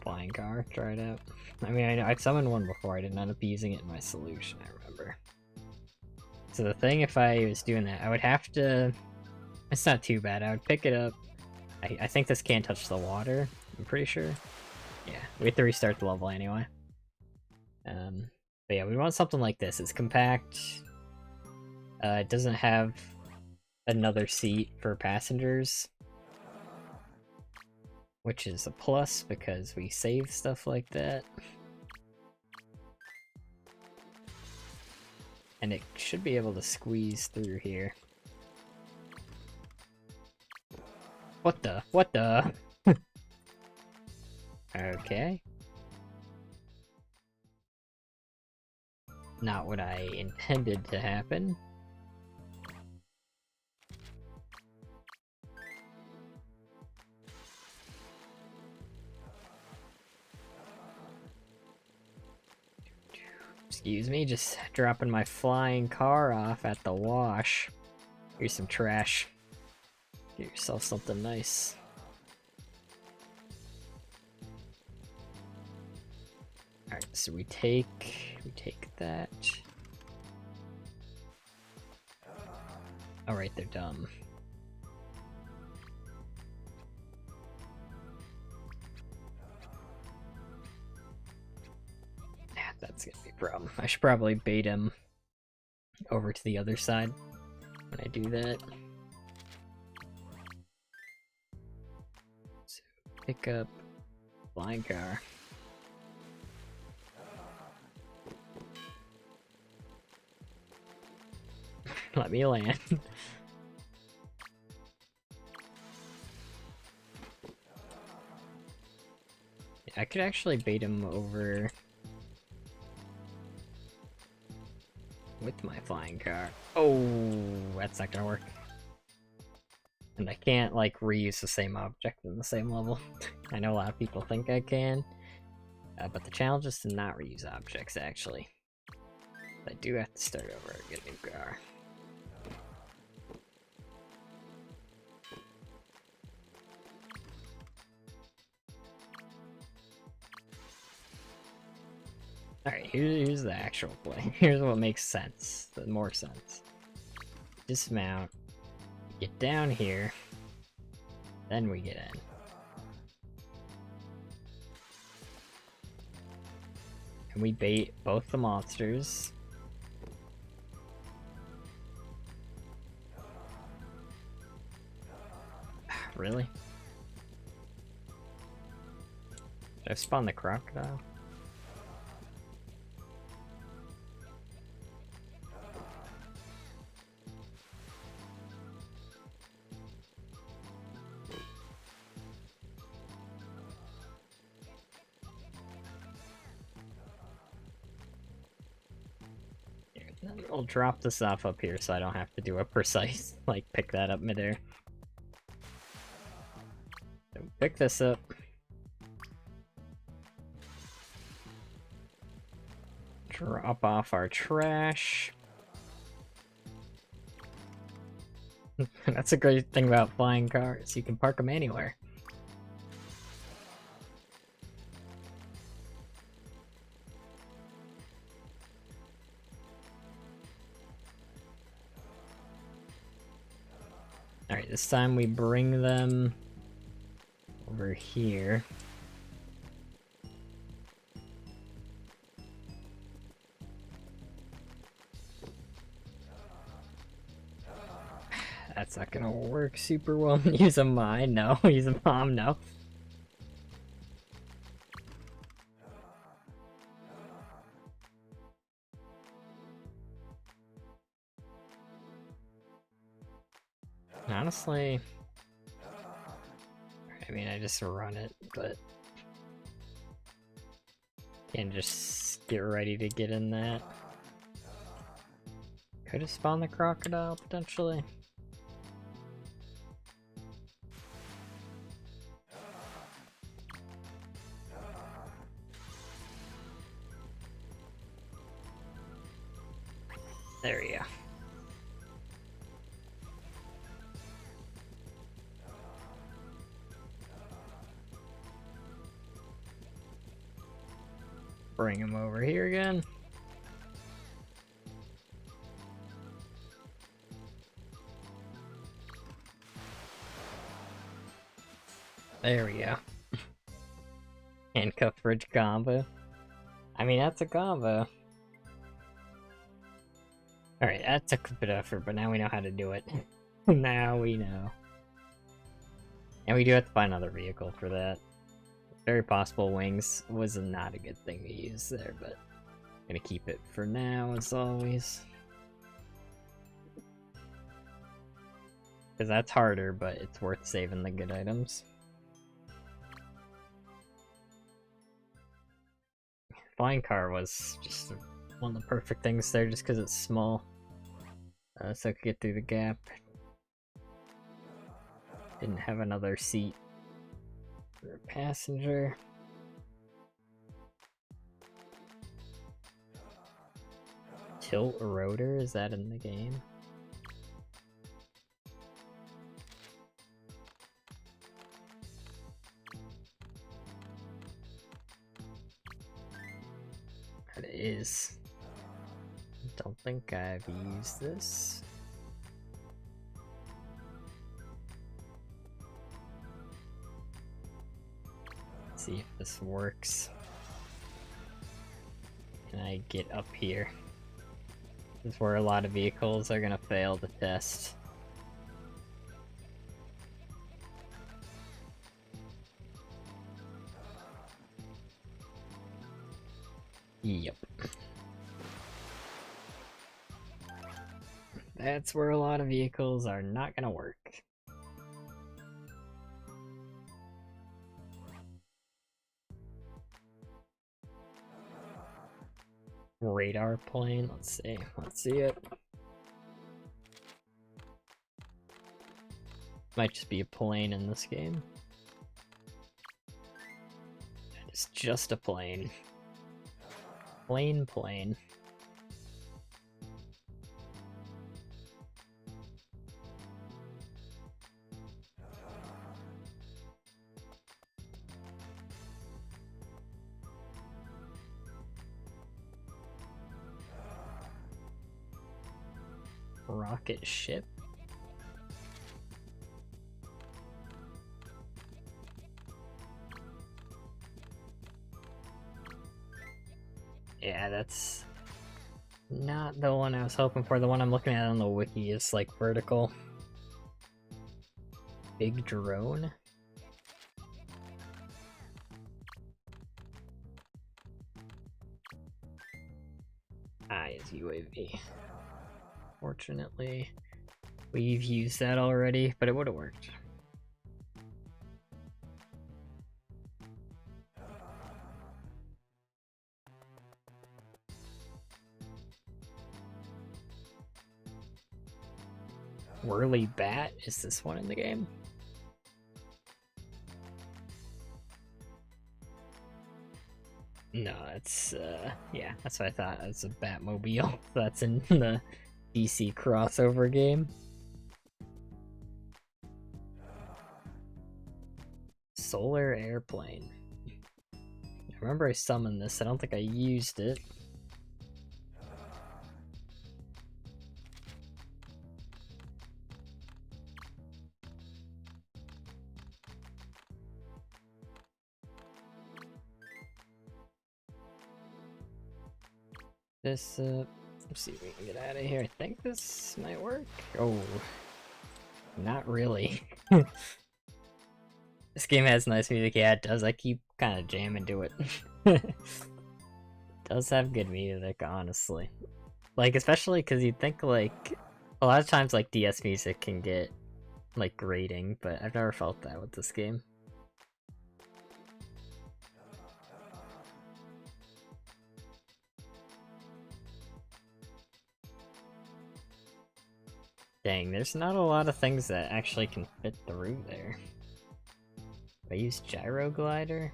Flying car, try it out. I mean, I summoned one before, I didn't end up using it in my solution, I remember. So the thing, if I was doing that, I would have to... It's not too bad, I would pick it up. I think this can't touch the water, I'm pretty sure. Yeah, we have to restart the level anyway. But yeah, we want something like this. It's compact. It doesn't have another seat for passengers. which is a plus because we save stuff like that. And it should be able to squeeze through here. What the? What the? Okay. Not what I intended to happen. Excuse me, just dropping my flying car off at the wash. Here's some trash. Get yourself something nice. Alright, so we take that. Alright, they're dumb. That's gonna be a problem. I should probably bait him over to the other side when I do that. So, pick up flying car. Let me land. I could actually bait him over with my flying car. Oh, that's not gonna work. And I can't, like, reuse the same object in the same level. I know a lot of people think I can, but the challenge is to not reuse objects, actually. I do have to start over and get a new car. Alright, here's the actual play. Here's what makes sense. The more sense. Dismount. Get down here. Then we get in. And we bait both the monsters. Really? Did I spawn the crocodile? I'll drop this off up here so I don't have to do a precise, like, pick that up midair. So pick this up. Drop off our trash. That's a great thing about flying cars. You can park them anywhere. Alright, this time we bring them over here. That's not gonna work super well. Use a mine, no. Use a bomb, no. Honestly, I mean, I just run it, but can't just get ready to get in that. Could have spawned the crocodile, potentially. There we go. Bring him over here again. There we go. Handcuff bridge combo. I mean, that's a combo. Alright, that took a bit of effort, but now we know how to do it. Now we know. And we do have to find another vehicle for that. Very possible wings was not a good thing to use there, but I'm gonna keep it for now as always. Because that's harder, but it's worth saving the good items. Flying car was just one of the perfect things there just because it's small. So I could get through the gap. Didn't have another seat for a passenger. Tilt rotor, is that in the game? It is. Don't think I've used this. Let's see if this works. Can I get up here? This is where a lot of vehicles are gonna fail the test. Yep. That's where a lot of vehicles are not gonna work. Radar plane, let's see it. Might just be a plane in this game. It's just a plane. Plane. Rocket ship. Yeah, that's not the one I was hoping for. The one I'm looking at on the wiki is like vertical. Big drone. Is UAV. Fortunately, we've used that already, but it would have worked. Whirly Bat? Is this one in the game? No, it's, yeah, that's what I thought. It's a Batmobile. That's in the DC crossover game. Solar airplane. I remember I summoned this. I don't think I used it. This, let's see if we can get out of here. I think this might work. Oh, not really. This game has nice music. Yeah, it does. I keep kind of jamming to it. It does have good music, honestly. Like, especially because you'd think, like, a lot of times, like, DS music can get, like, grating, but I've never felt that with this game. Dang, there's not a lot of things that actually can fit through there. I use gyro glider.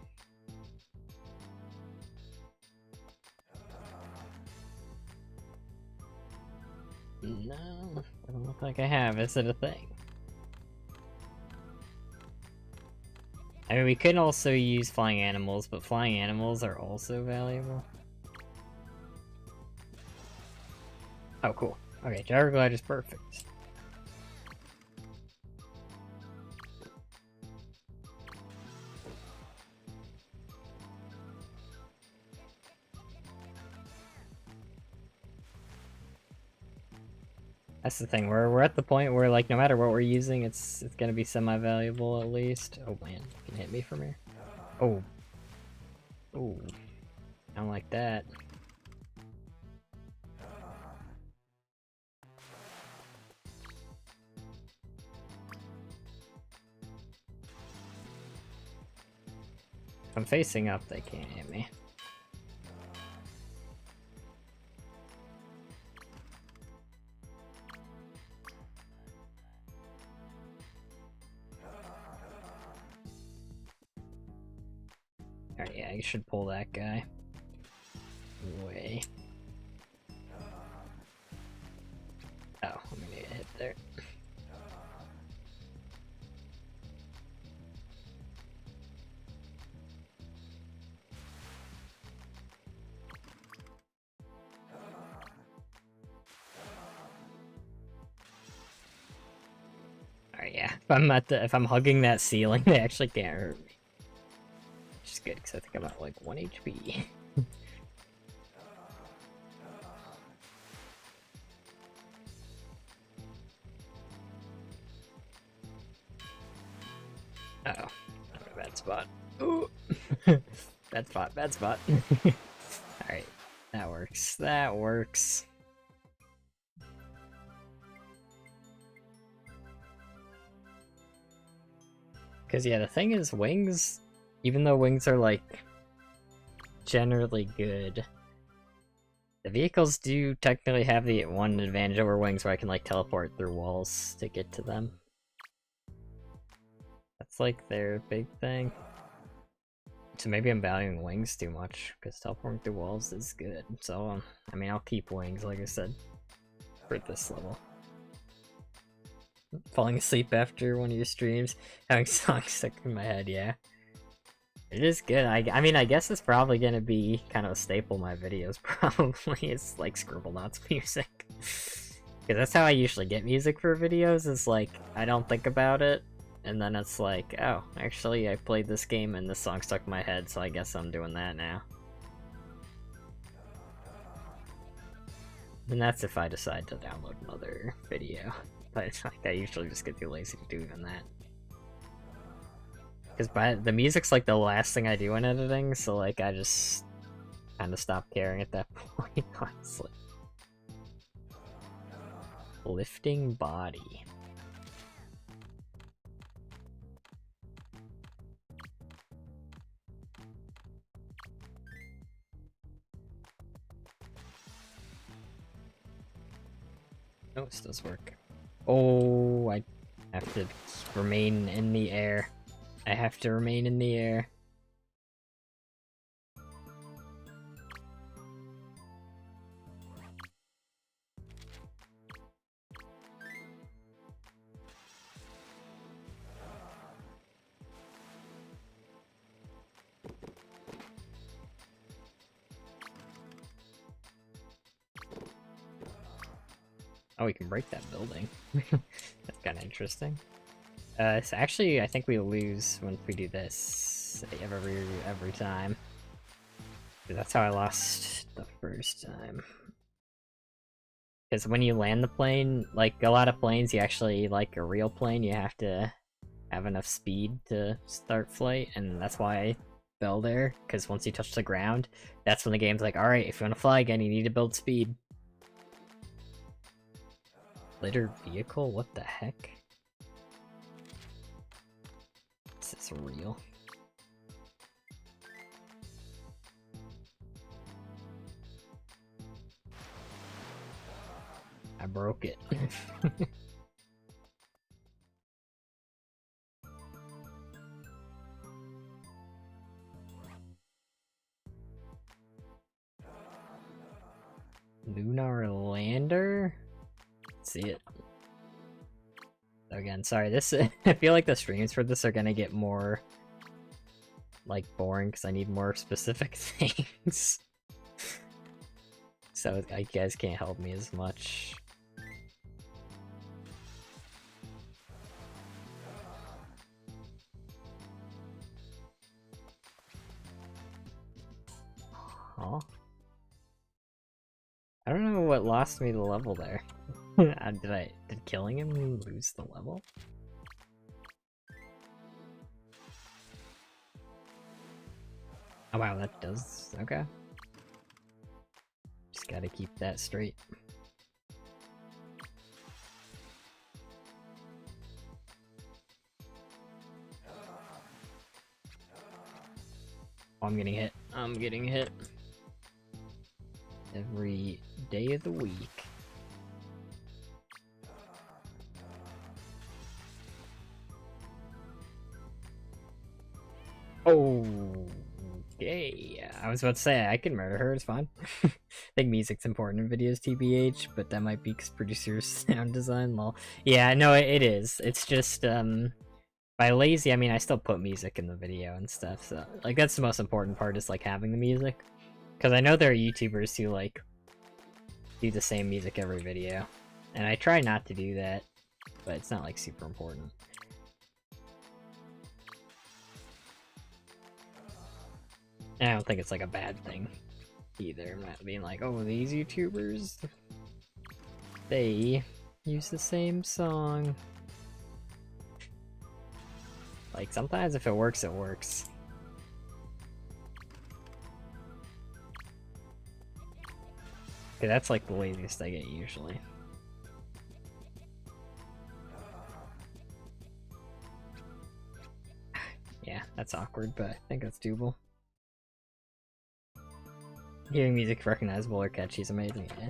No, doesn't look like I have. Is it a thing? I mean, we could also use flying animals, but flying animals are also valuable. Oh, cool. Okay, gyro glider is perfect. That's the thing. We're at the point where like no matter what we're using, it's gonna be semi-valuable at least. Oh man, you can hit me from here. Oh. Oh. I don't like that. If I'm facing up, they can't hit me. Alright, yeah, you should pull that guy away. Oh, I'm gonna get hit there. Alright, yeah. If I'm hugging that ceiling, they actually can't hurt me. Which is good, because I think I'm at like 1 HP. Uh oh, I'm in a bad spot. Ooh! Bad spot, bad spot. Alright, that works, that works. Because yeah, the thing is, wings, even though wings are like generally good, the vehicles do technically have the one advantage over wings where I can like teleport through walls to get to them. That's like their big thing. So maybe I'm valuing wings too much, because teleporting through walls is good. So, I mean, I'll keep wings, like I said, for this level. Falling asleep after one of your streams, having songs stuck in my head, yeah. It is good. I mean, I guess it's probably gonna be kind of a staple in my videos, probably. It's like Scribblenauts music. Because that's how I usually get music for videos, is like, I don't think about it, and then it's like, oh, actually I played this game and this song stuck in my head, so I guess I'm doing that now. And that's if I decide to download another video. But it's like, I usually just get too lazy to do even that. Because the music's like the last thing I do in editing, so like I just kind of stop caring at that point, honestly. Lifting body. Oh, this does work. Oh, I have to remain in the air. I have to remain in the air. Oh, we can break that building. That's kind of interesting. So actually, I think we lose when we do this every time. That's how I lost the first time. Because when you land the plane, like a lot of planes, you actually, like a real plane, you have to have enough speed to start flight, and that's why I fell there. Because once you touch the ground, that's when the game's like, alright, if you want to fly again, you need to build speed. Litter vehicle? What the heck? Is this real? I broke it. Lunar lander? See it. Again, sorry, this I feel like the streams for this are gonna get more like boring because I need more specific things. So you guys can't help me as much. Huh? I don't know what lost me the level there. Did killing him lose the level? Oh wow, that does, okay. Just gotta keep that straight. Oh, I'm getting hit. I'm getting hit. Every day of the week. Oh, okay. I was about to say, I can murder her, it's fine. I think music's important in videos, TBH, but that might be because producers sound design, lol. Yeah, no, it is. It's just, by lazy, I mean, I still put music in the video and stuff, so, like, that's the most important part, is, like, having the music. Because I know there are YouTubers who, like, do the same music every video. And I try not to do that, but it's not, like, super important. And I don't think it's, like, a bad thing, either. I'm not being like, oh, these YouTubers, they use the same song. Like, sometimes if it works, it works. Okay, that's like the laziest I get usually. Yeah, that's awkward, but I think that's doable. Hearing music recognizable or catchy is amazing. Yeah.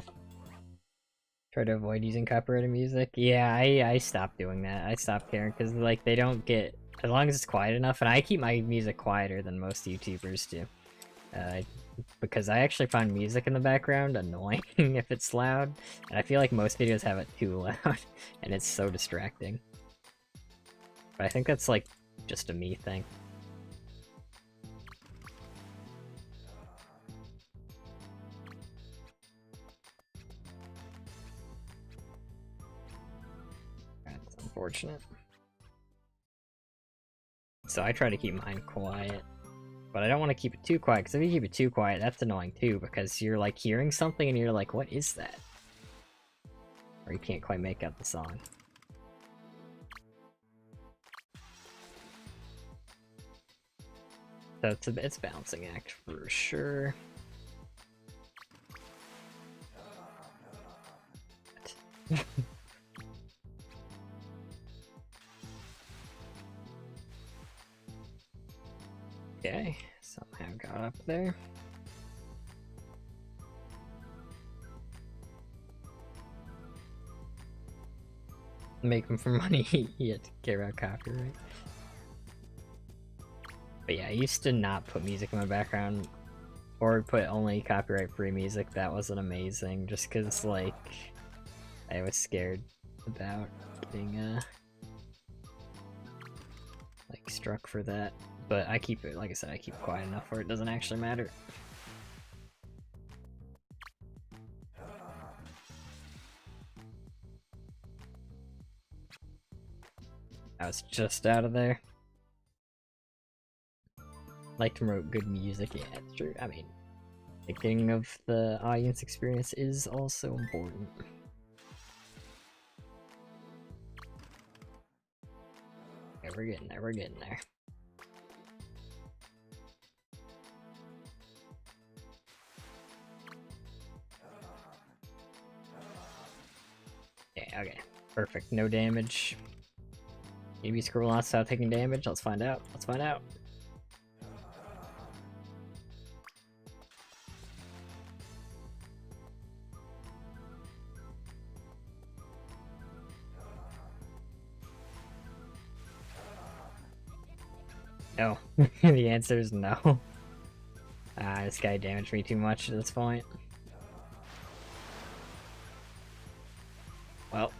Try to avoid using copyrighted music. Yeah, I stopped doing that. I stopped caring because like they don't get, as long as it's quiet enough, and I keep my music quieter than most YouTubers do. Because I actually find music in the background annoying if it's loud, and I feel like most videos have it too loud, and it's so distracting. But I think that's like just a me thing. That's unfortunate. So I try to keep mine quiet. But I don't want to keep it too quiet, because if you keep it too quiet, that's annoying too, because you're like hearing something and you're like, what is that? Or you can't quite make out the song. So it's a balancing act for sure. Okay, somehow got up there. Make them for money, you have to care about copyright. But yeah, I used to not put music in my background, or put only copyright-free music. That wasn't amazing, just because, like, I was scared about getting, like, struck for that. But I keep it, like I said, I keep it quiet enough where it doesn't actually matter. I was just out of there. Like to promote good music, yeah, it's true. I mean, thinking of the audience experience is also important. Okay, we're getting there, we're getting there. Yeah, okay, perfect, no damage. Maybe Scribblenauts without taking damage, let's find out, let's find out. No. The answer is no. This guy damaged me too much at this point. Well,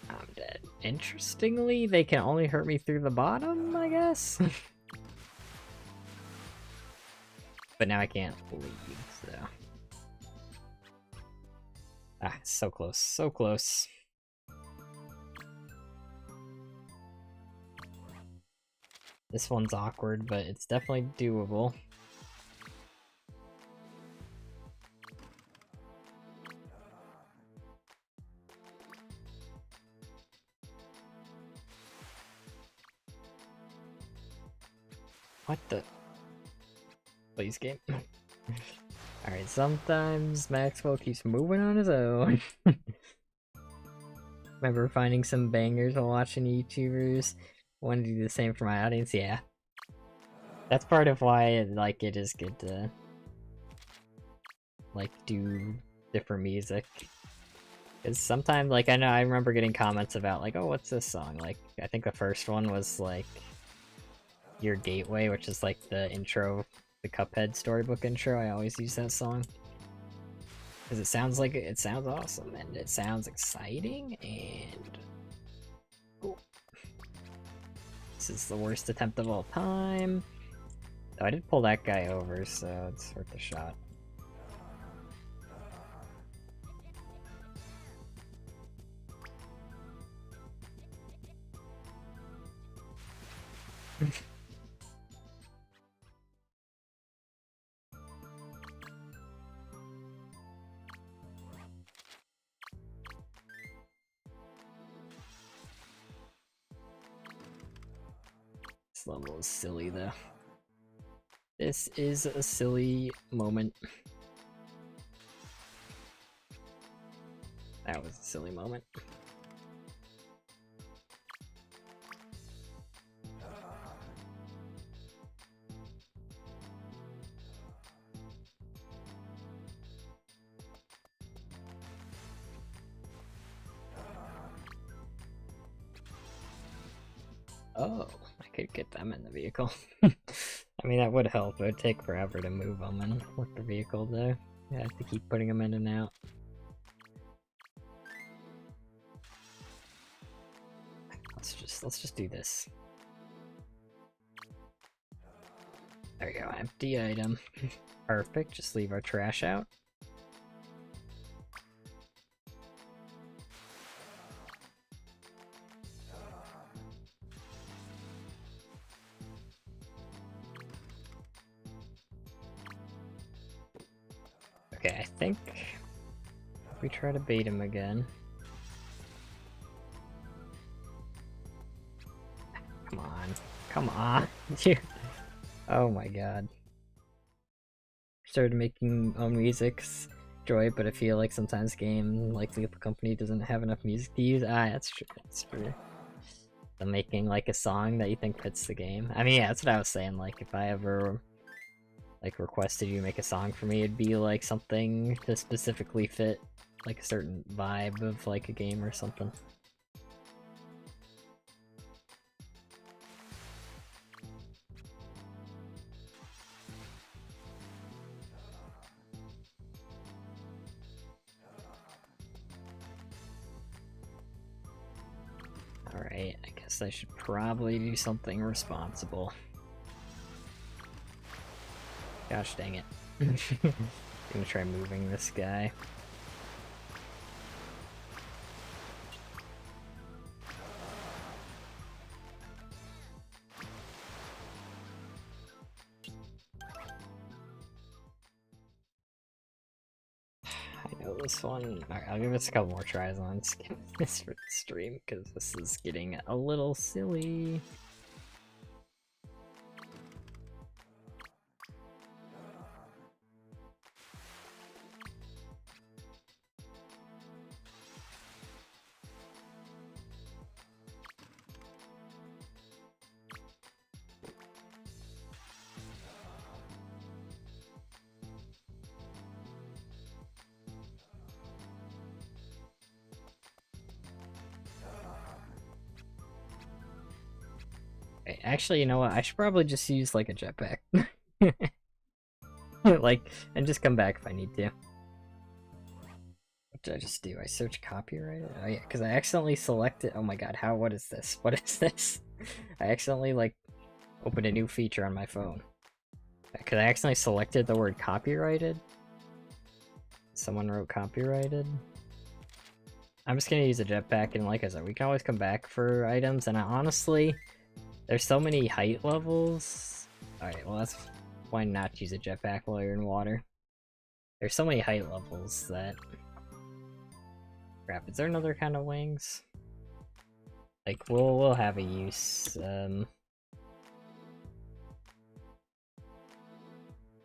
I'm dead. Interestingly, they can only hurt me through the bottom, I guess? But now I can't leave, so... Ah, so close, so close. This one's awkward, but it's definitely doable. What the? Please, game. Alright, sometimes Maxwell keeps moving on his own. Remember finding some bangers while watching YouTubers? Want to do the same for my audience? Yeah. That's part of why, like, it is good to, like, do different music. Because sometimes, like, I remember getting comments about, like, oh, what's this song? Like, I think the first one was, like, Your Gateway, which is, like, the intro, the Cuphead storybook intro. I always use that song. Because it sounds like, it sounds awesome, and it sounds exciting, and... Cool. This is the worst attempt of all time. Oh, I did pull that guy over, so it's worth a shot. This level is silly, though. This is a silly moment. That was a silly moment. Oh, I could get them in the vehicle. I mean, that would help. It would take forever to move them and with the vehicle, though. I have to keep putting them in and out. Let's just do this. There we go, empty item. Perfect, just leave our trash out. Okay, I think we try to bait him again. Come on. Come on. Oh my god. Started making own music's joy, but I feel like sometimes game, like the company doesn't have enough music to use. Ah, that's true. That's true. So making like a song that you think fits the game. I mean, yeah, that's what I was saying. Like, if I ever like requested you make a song for me, it'd be like something to specifically fit like a certain vibe of like a game or something. Alright, I guess I should probably do something responsible. Gosh dang it. I'm gonna try moving this guy. I know this one. Alright, I'll give this a couple more tries on skipping this for the stream, because this is getting a little silly. Actually, you know what? I should probably just use like a jetpack. Like, and just come back if I need to. What did I just do? I search copyright? Oh yeah, because I accidentally selected. Oh my god, what is this? What is this? I accidentally like opened a new feature on my phone. Because I accidentally selected the word copyrighted. Someone wrote copyrighted. I'm just gonna use a jetpack, and like I said, we can always come back for items, and honestly, there's so many height levels. Alright, well that's why not use a jetpack while you're in water. There's so many height levels that... Crap, is there another kind of wings? Like, we'll have a use,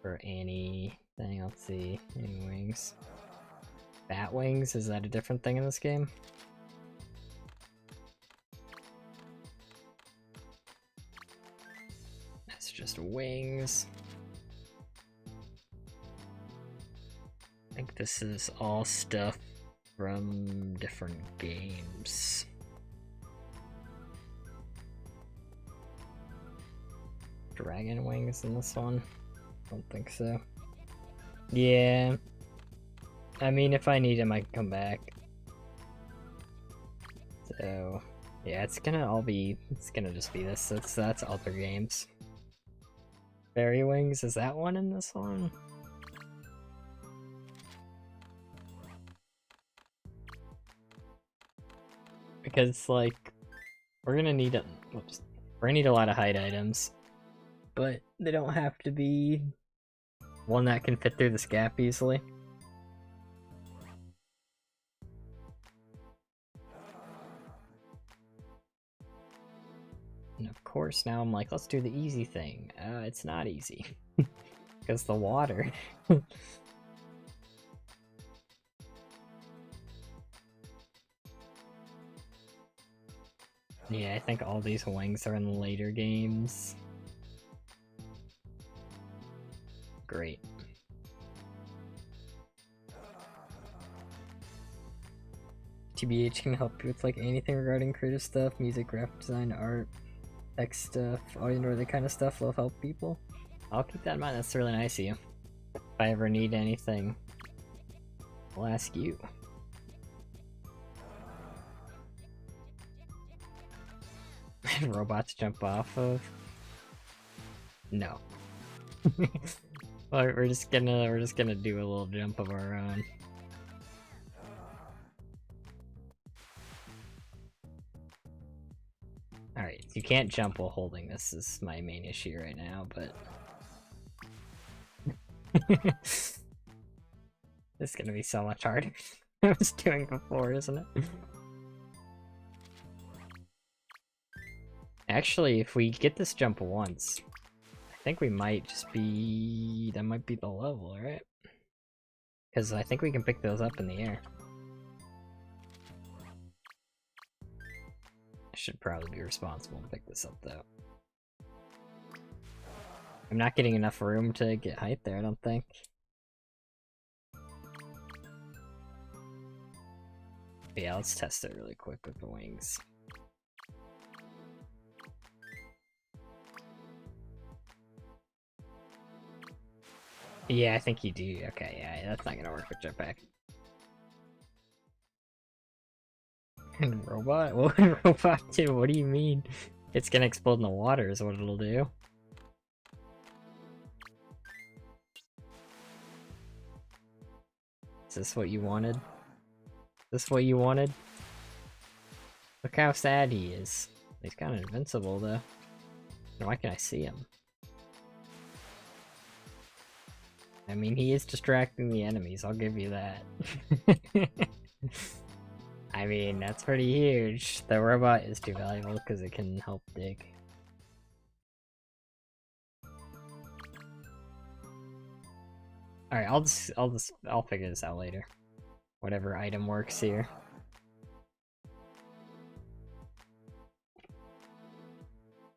For anything, let's see. Any wings? Bat wings? Is that a different thing in this game? That's just wings. I think this is all stuff from different games. Dragon wings in this one? Don't think so. Yeah. I mean, if I need him, I can come back. So, yeah, it's gonna just be this. That's other games. Fairy wings, is that one in this one? Because, like, we're gonna need a lot of hide items. But they don't have to be one that can fit through this gap easily. And of course, now I'm like, let's do the easy thing. It's not easy. Because the water. Yeah, I think all these wings are in later games. Great. TBH can help you with like anything regarding creative stuff, music, graphic design, art, tech stuff, audio, or that kind of stuff. Love help people. I'll keep that in mind. That's really nice of you. If I ever need anything, I'll ask you. Robots jump off of? No. We're just gonna do a little jump of our own. Alright, you can't jump while holding this is my main issue right now, but... This is gonna be so much harder than I was doing before, isn't it? Actually, if we get this jump once, I think we might just be... that might be the level, right? Because I think we can pick those up in the air. I should probably be responsible and pick this up, though. I'm not getting enough room to get height there, I don't think. But yeah, let's test it really quick with the wings. Yeah, I think you do. Okay, yeah, that's not gonna work with jetpack. And robot? What would robot do? What do you mean? It's gonna explode in the water is what it'll do. Is this what you wanted? Is this what you wanted? Look how sad he is. He's kind of invincible though. And why can I see him? I mean, he is distracting the enemies, I'll give you that. I mean, that's pretty huge. The robot is too valuable because it can help dig. Alright, I'll figure this out later. Whatever item works here.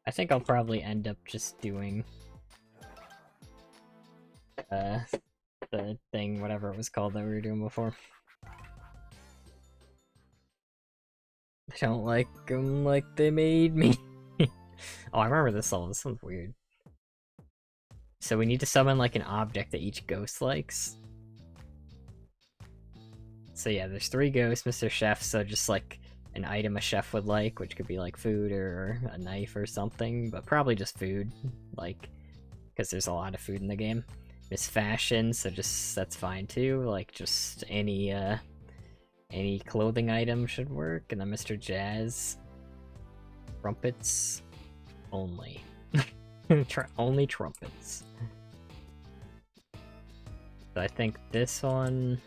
I think I'll probably end up just doing the thing, whatever it was called that we were doing before. I don't like them like they made me. Oh, I remember this level. This one's weird. So we need to summon like an object that each ghost likes. So yeah, there's 3 ghosts, Mr. Chef, so just like an item a chef would like, which could be like food or a knife or something, but probably just food, like, because there's a lot of food in the game. Miss Fashion, so just, that's fine too, like just any clothing item should work, and then Mr. Jazz. Trumpets only. Only trumpets. So I think this one,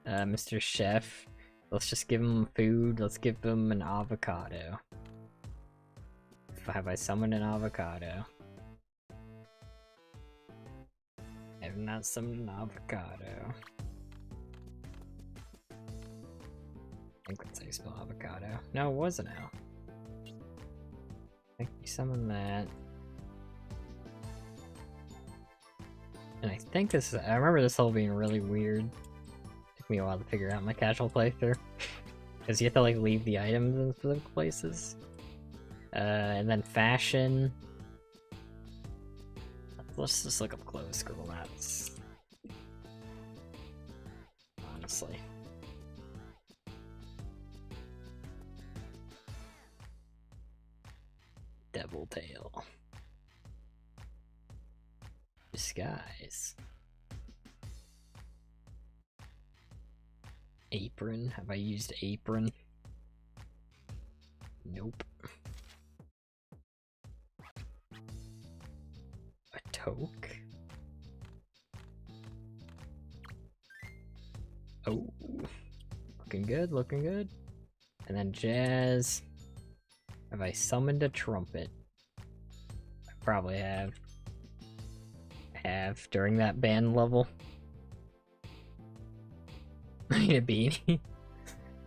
Mr. Chef, let's just give him food, let's give him an avocado. Have I summoned an avocado? not some avocado. I think that's how you spell avocado. No, it wasn't L. I think we summon that. And I think this is, I remember this whole being really weird. Took me a while to figure out my casual playthrough. Because you have to like leave the items in specific places. And then fashion. Let's just look up clothes Scribblenauts. Honestly. Devil tail. Disguise. Apron. Have I used apron? Nope. A toque. Oh. Looking good, looking good. And then jazz. Have I summoned a trumpet? I probably have. During that band level. I need a beanie.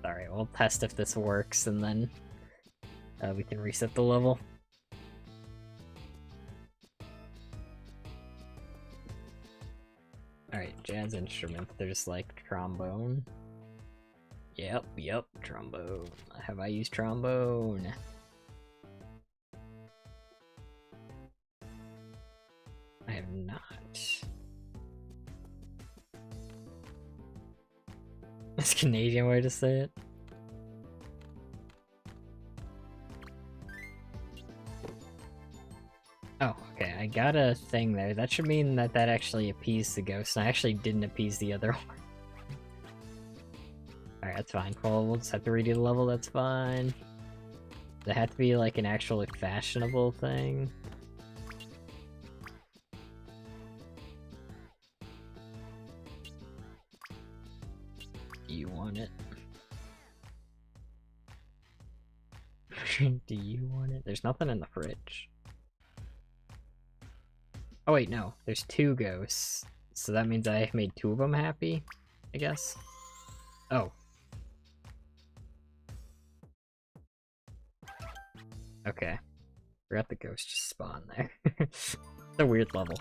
Alright, we'll test if this works and then we can reset the level. Alright, jazz instrument. There's like trombone. Yep, trombone. Have I used trombone? I have not. That's a Canadian way to say it. Oh, okay, I got a thing there. That should mean that that actually appeased the ghost, and I actually didn't appease the other one. Alright, that's fine. Well, we'll just have to redo the level, that's fine. Does it have to be like an actually fashionable thing? Do you want it? Do you want it? There's nothing in the fridge. Oh wait, no. There's two ghosts. So that means I made two of them happy, I guess? Oh. Okay. Forgot the ghost just spawned there. It's a weird level.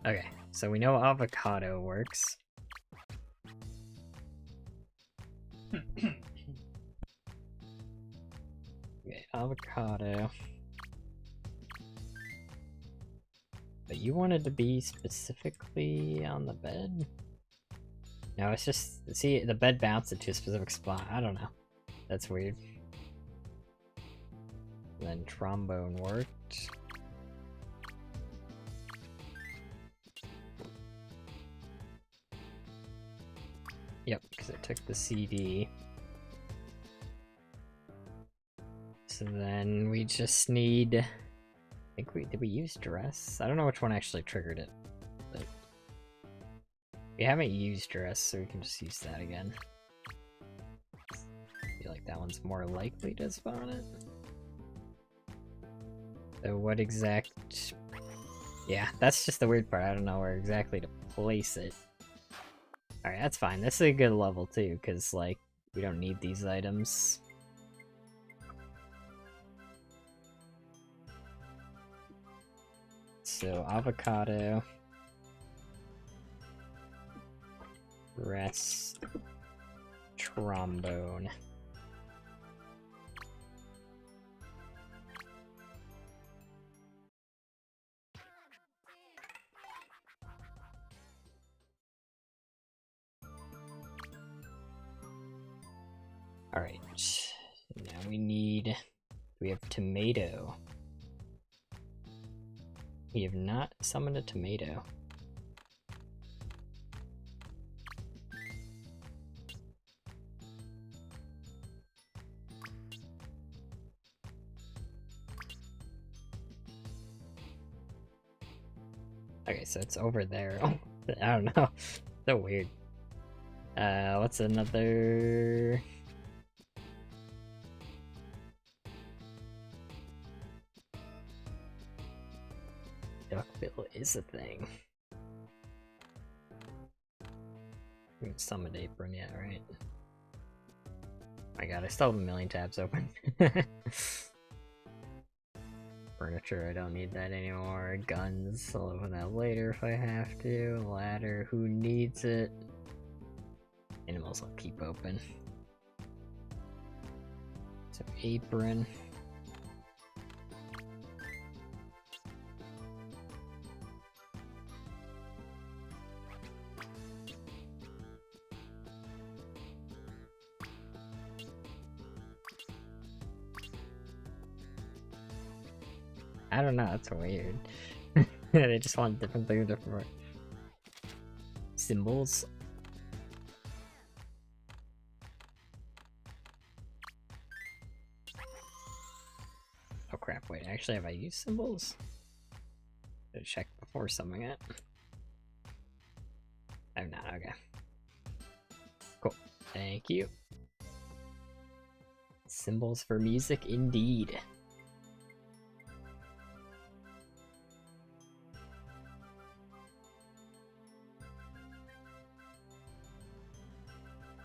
Okay, so we know avocado works. Okay, avocado. But you wanted to be specifically on the bed? No, it's just, see, the bed bounced it to a specific spot. I don't know. That's weird. And then trombone worked. Yep, because I took the CD. So then we just need... I think did we use dress? I don't know which one actually triggered it, but we haven't used dress, so we can just use that again. I feel like that one's more likely to spawn it. So what exact... Yeah, that's just the weird part. I don't know where exactly to place it. Alright, that's fine. This is a good level too, because like, we don't need these items. So, avocado, rest, trombone. Alright, now we have tomato. We have not summoned a tomato. Okay, so it's over there. Oh, I don't know. So weird. What's another... Duckbill is a thing. We can summon apron yet, right? My god, I still have a million tabs open. Furniture, I don't need that anymore. Guns, I'll open that later if I have to. Ladder, who needs it? Animals I'll keep open. So apron. I don't know, that's weird. They just want different things, different symbols. Oh crap, wait, actually have I used symbols? Should check before summoning it. I'm not, okay. Cool, thank you. Symbols for music, indeed.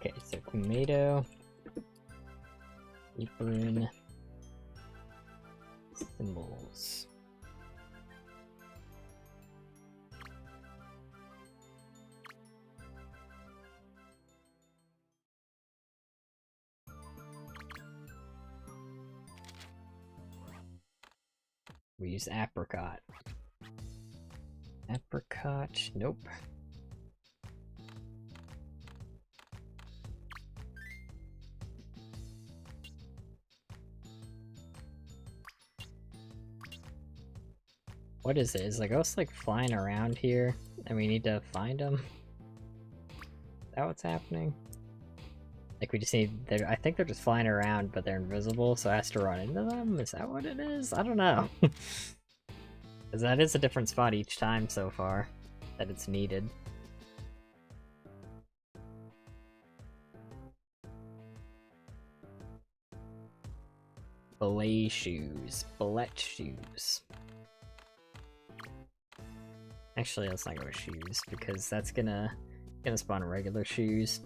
Okay, so tomato, apron, symbols. We use apricot. Apricot, nope. What is it? Is the ghost like flying around here and we need to find them? Is that what's happening? Like we just need, I think they're just flying around but they're invisible, so I have to run into them? Is that what it is? I don't know. Because that is a different spot each time so far that it's needed. Ballet shoes. Ballet shoes. Actually, let's not go with shoes, because that's gonna spawn regular shoes.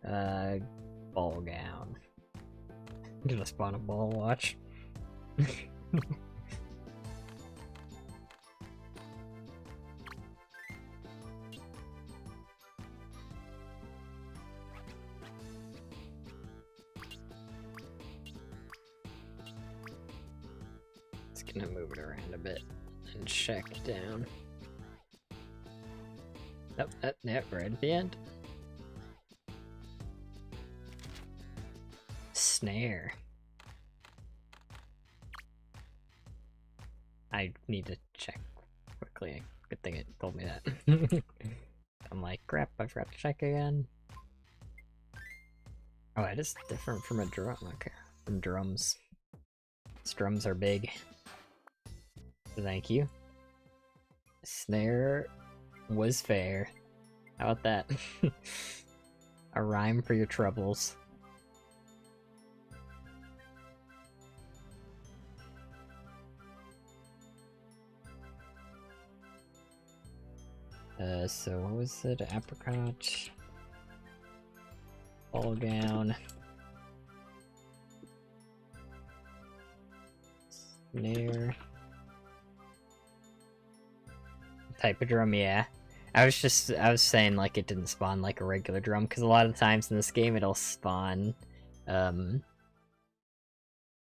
Ball gown. I'm gonna spawn a ball watch. It's gonna move it around a bit and check down. Oh, right at the end. Snare. I need to check quickly. Good thing it told me that. I'm like, crap, I forgot to check again. Oh, that is different from a drum. Okay, from drums. These drums are big. Thank you. Snare was fair. How about that? A rhyme for your troubles. So what was it? Apricot. Ball gown. Snare. Type of drum, yeah. I was saying like it didn't spawn like a regular drum, because a lot of times in this game it'll spawn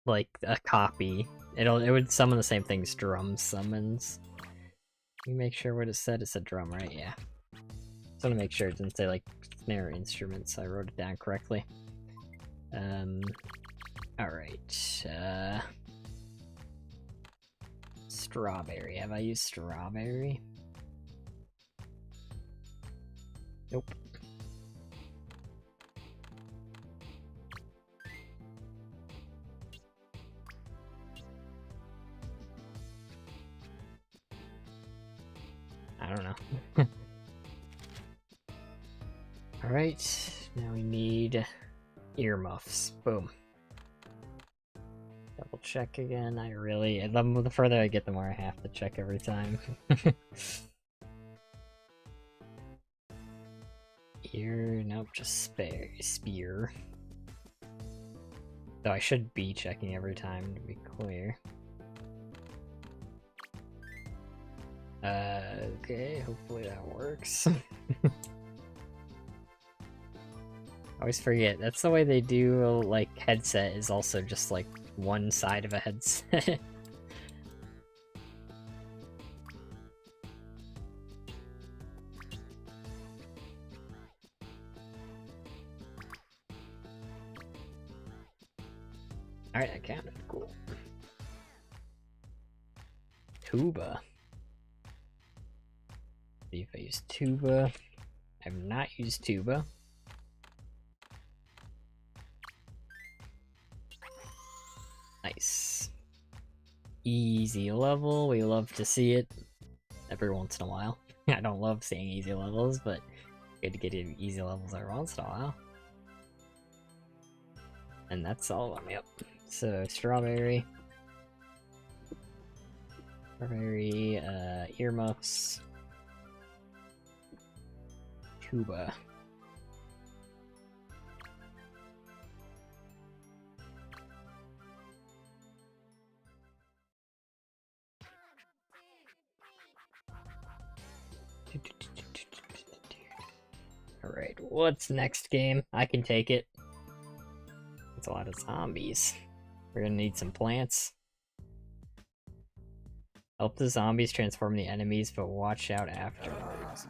like a copy. It would summon the same things drum summons. Let me make sure what it said. It's a drum, right? Yeah. Just want to make sure it didn't say like snare instruments. I wrote it down correctly. Alright. Strawberry. Have I used strawberry? Nope. I don't know. Alright, now we need earmuffs. Boom. Double check again. I really, the further I get, the more I have to check every time. Here, nope, just spear. Though I should be checking every time, to be clear. Okay, hopefully that works. I always forget, that's the way they do, like, headset is also just, like, one side of a headset. Alright, I counted. Cool. Tuba. See if I use tuba. I have not used tuba. Nice. Easy level. We love to see it every once in a while. I don't love seeing easy levels, but good to get easy levels every once in a while. And that's all of them, yep. So, strawberry, earmuffs, tuba. Alright, what's next game? I can take it. It's a lot of zombies. We're gonna need some plants. Help the zombies transform the enemies, but watch out afterwards.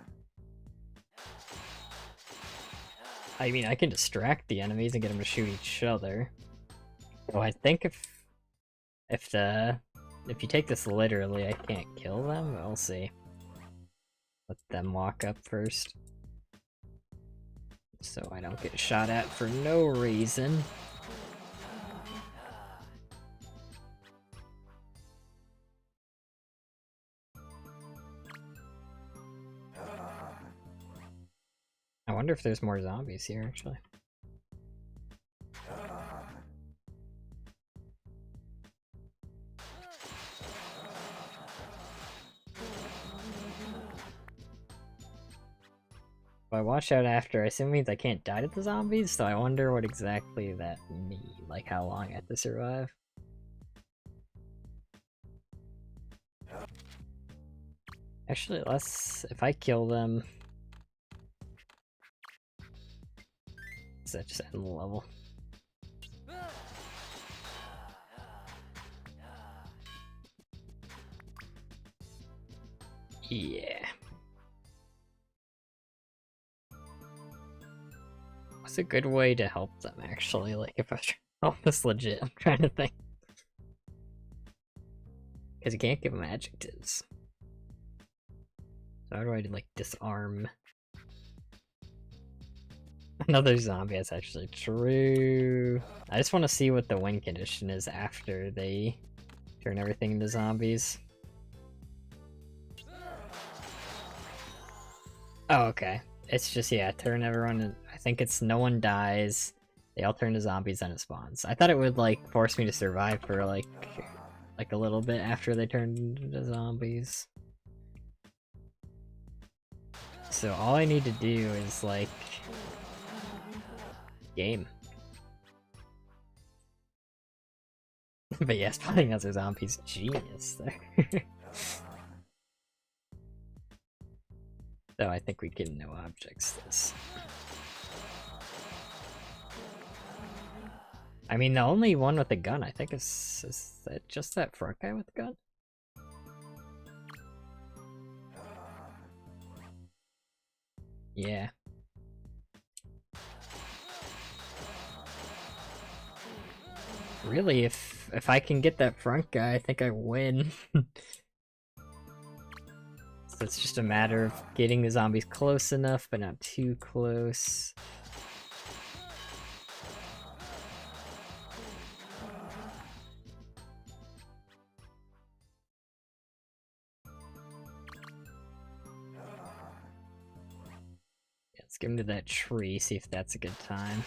I mean, I can distract the enemies and get them to shoot each other. So I think if you take this literally, I can't kill them. We'll see. Let them walk up first, so I don't get shot at for no reason. I wonder if there's more zombies here, actually. If I watch out after, I assume means I can't die to the zombies, so I wonder what exactly that means, like how long I have to survive. Actually, if I kill them... Does that just end the level? Yeah. What's a good way to help them, actually? Like, if I was trying to help this legit, I'm trying to think. Because you can't give them adjectives. So how do I, like, disarm? Another zombie, that's actually true. I just want to see what the win condition is after they turn everything into zombies. Oh, okay. It's just, yeah, turn everyone, I think it's no one dies, they all turn to zombies, and it spawns. I thought it would, like, force me to survive for, like a little bit after they turned into zombies. So all I need to do is, like... game. But yeah, spawning other zombies, genius there. So I think we can no objects this. I mean, the only one with a gun, I think, is that just that front guy with the gun? Yeah. Really, if I can get that front guy, I think I win. So it's just a matter of getting the zombies close enough, but not too close. Yeah, let's get him to that tree, see if that's a good time.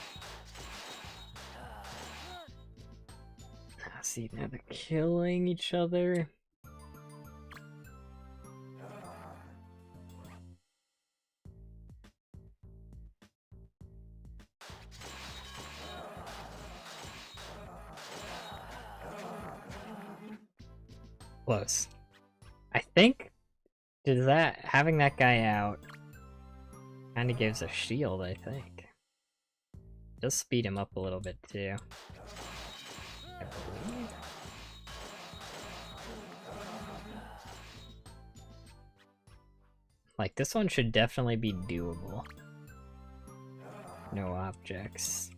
see, now they're killing each other. Close. I think having that guy out kind of gives a shield, I think. Does speed him up a little bit too. I believe. Like, this one should definitely be doable. No objects.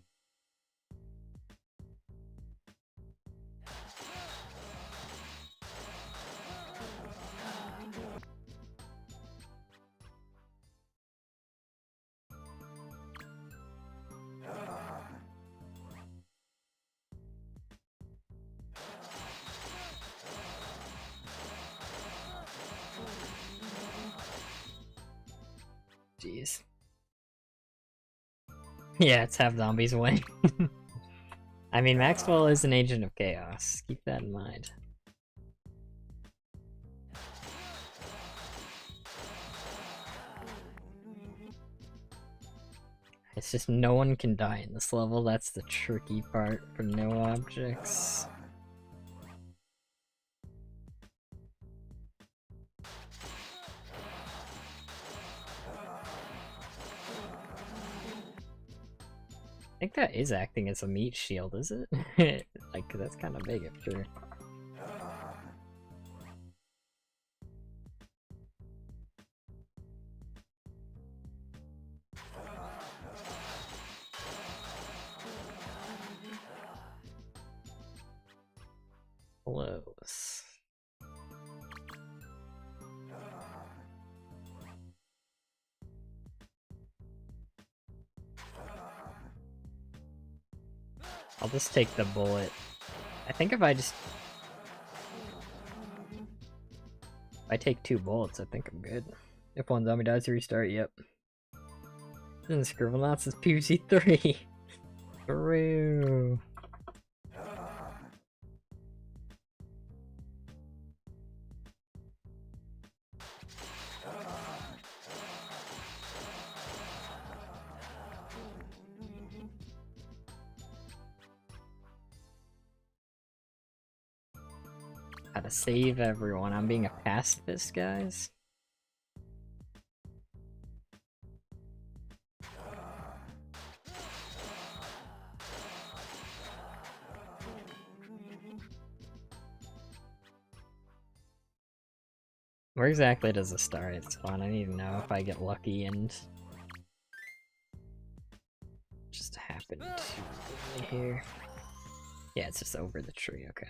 Jeez. Yeah, it's have zombies win. I mean, Maxwell is an agent of chaos. Keep that in mind. It's just no one can die in this level. That's the tricky part from no objects. I think that is acting as a meat shield, is it? Like, 'cause that's kind of big, I'm sure. Close. I'll just take the bullet. I think if I take 2 bullets, I think I'm good. If one zombie dies, restart, yep. Then Scribblenauts is PvC 3. True. Gotta save everyone. I'm being a pacifist, guys. Where exactly does it start? It's fun. I need to know if I get lucky and just happen to be here. Yeah, it's just over the tree. Okay.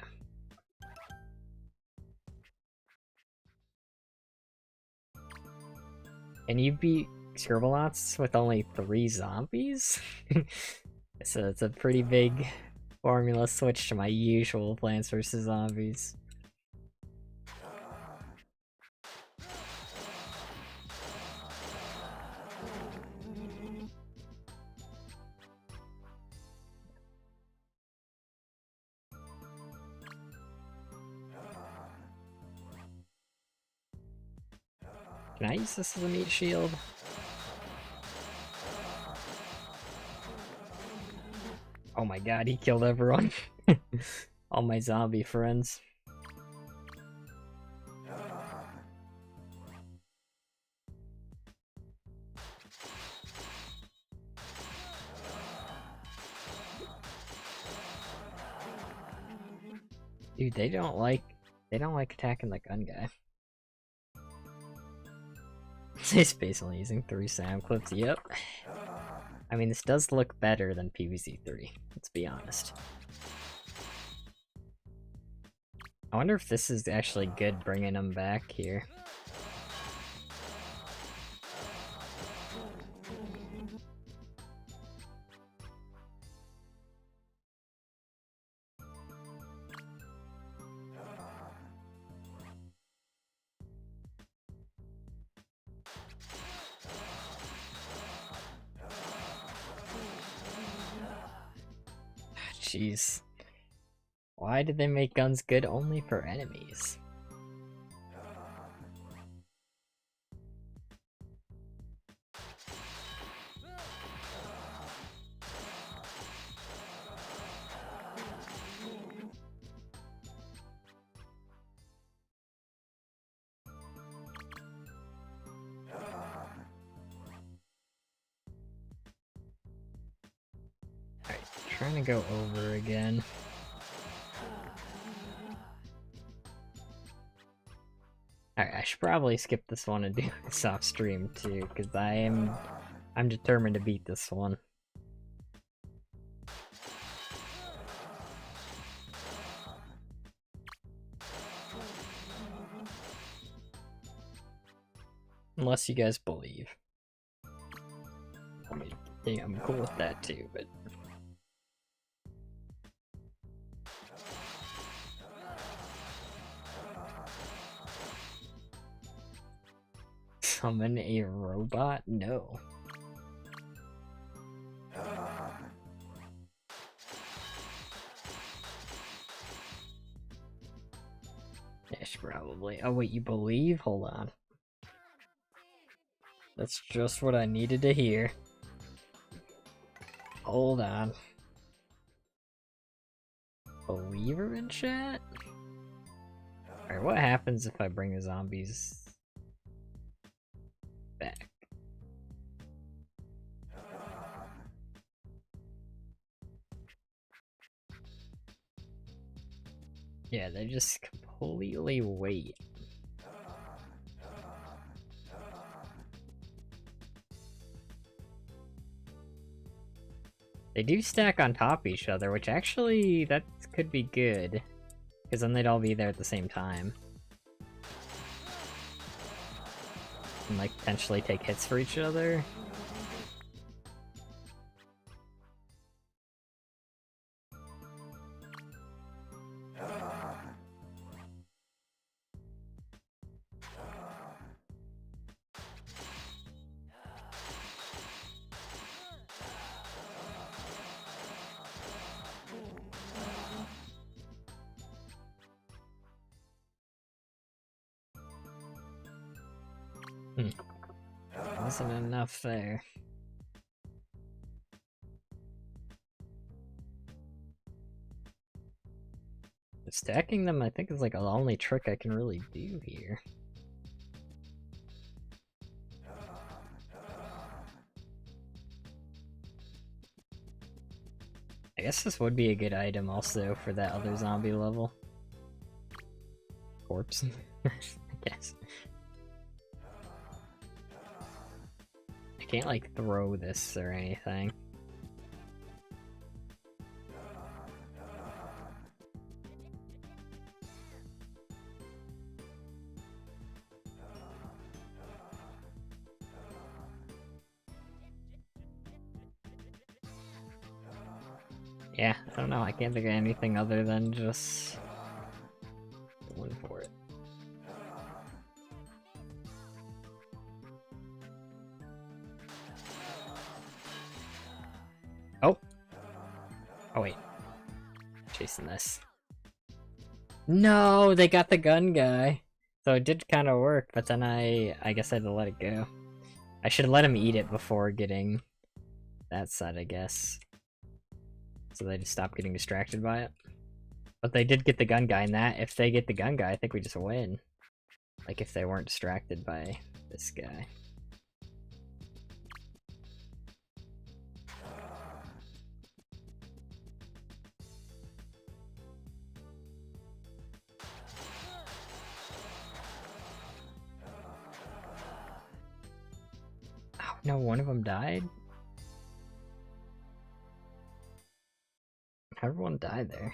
Can you beat Scribblenauts with only 3 zombies? So it's a pretty big formula switch to my usual Plants vs. Zombies. Can I use this as a meat shield? Oh my god, he killed everyone. All my zombie friends. Dude, they don't like attacking the gun guy. This basically using 3 sound clips, yep. I mean, this does look better than PvZ 3, let's be honest. I wonder if this is actually good bringing them back here. Jeez. Why did they make guns good only for enemies? Alright, trying to go over again. Alright, I should probably skip this one and do this off stream too, because I'm determined to beat this one. Unless you guys believe. I mean, yeah, I'm cool with that too, but... Summon a robot? No. Ish, probably. Oh wait, you believe? Hold on. That's just what I needed to hear. Hold on. Believer in chat? Alright, what happens if I bring the zombies back? Yeah, they just completely wait. They do stack on top of each other, which actually, that could be good. Because then they'd all be there at the same time. And like, potentially take hits for each other. Wasn't enough there. Stacking them, I think, is like the only trick I can really do here. I guess this would be a good item also for that other zombie level. Corpse, I guess. I can't like throw this or anything. Yeah, I don't know, I can't think of anything other than just going for it. Oh! Oh wait. Chasing this. No! They got the gun guy! So it did kind of work, but then I guess I had to let it go. I should have let him eat it before getting that side, I guess. So they just stopped getting distracted by it. But they did get the gun guy, and that, if they get the gun guy, I think we just win. Like, if they weren't distracted by this guy. Oh, no, one of them died? Everyone died there.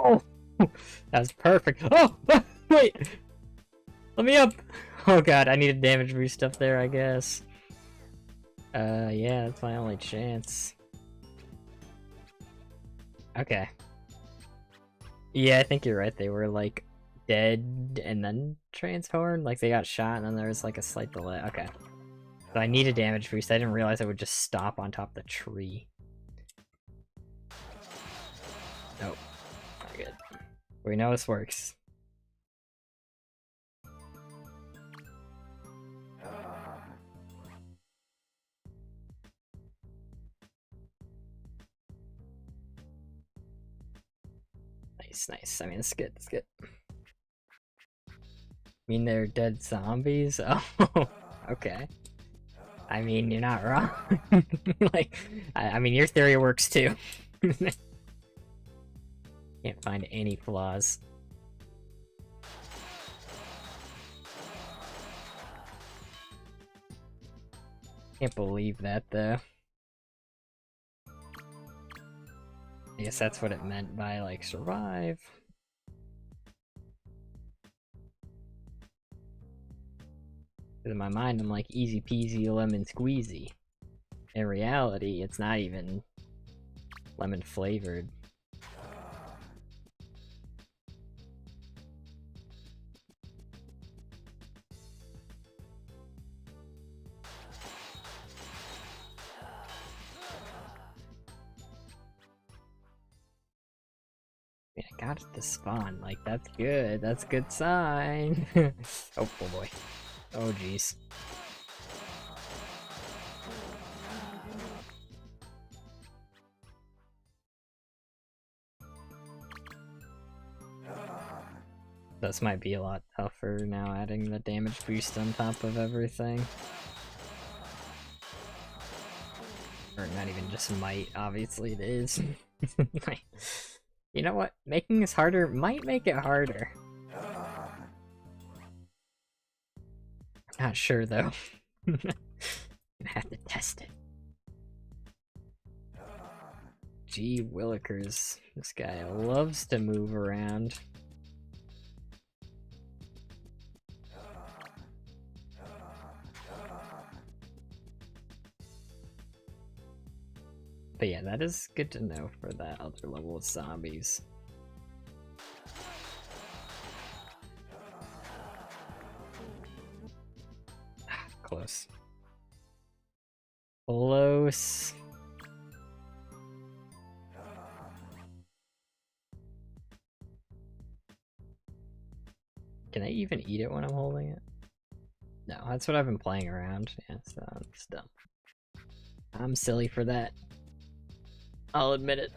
Oh! That was perfect. Oh! Wait! Let me up! Oh god, I need a damage boost up there, I guess. Yeah, that's my only chance. Okay. Yeah, I think you're right. They were, like, dead and then transformed. Like, they got shot and then there was, like, a slight delay. Okay. So I need a damage boost. I didn't realize I would just stop on top of the tree. Nope. Not good. We know this works. Nice, nice. I mean, it's good, it's good. I mean, they're dead zombies? Oh, okay. I mean, you're not wrong. Like, I mean, your theory works too. Can't find any flaws. Can't believe that, though. I guess that's what it meant by, like, survive. In my mind, I'm like, easy peasy lemon squeezy. In reality, it's not even lemon flavored. I mean, I got it to spawn, like, that's good, that's a good sign. Oh boy. Oh jeez. This might be a lot tougher now, adding the damage boost on top of everything. Or not even just might, obviously it is. You know what? Making this harder might make it harder. Not sure though. Gonna have to test it. Gee willikers. This guy loves to move around. But yeah, that is good to know for that other level of zombies. Close. Close. Can I even eat it when I'm holding it? No, that's what I've been playing around. Yeah, so it's dumb. I'm silly for that. I'll admit it.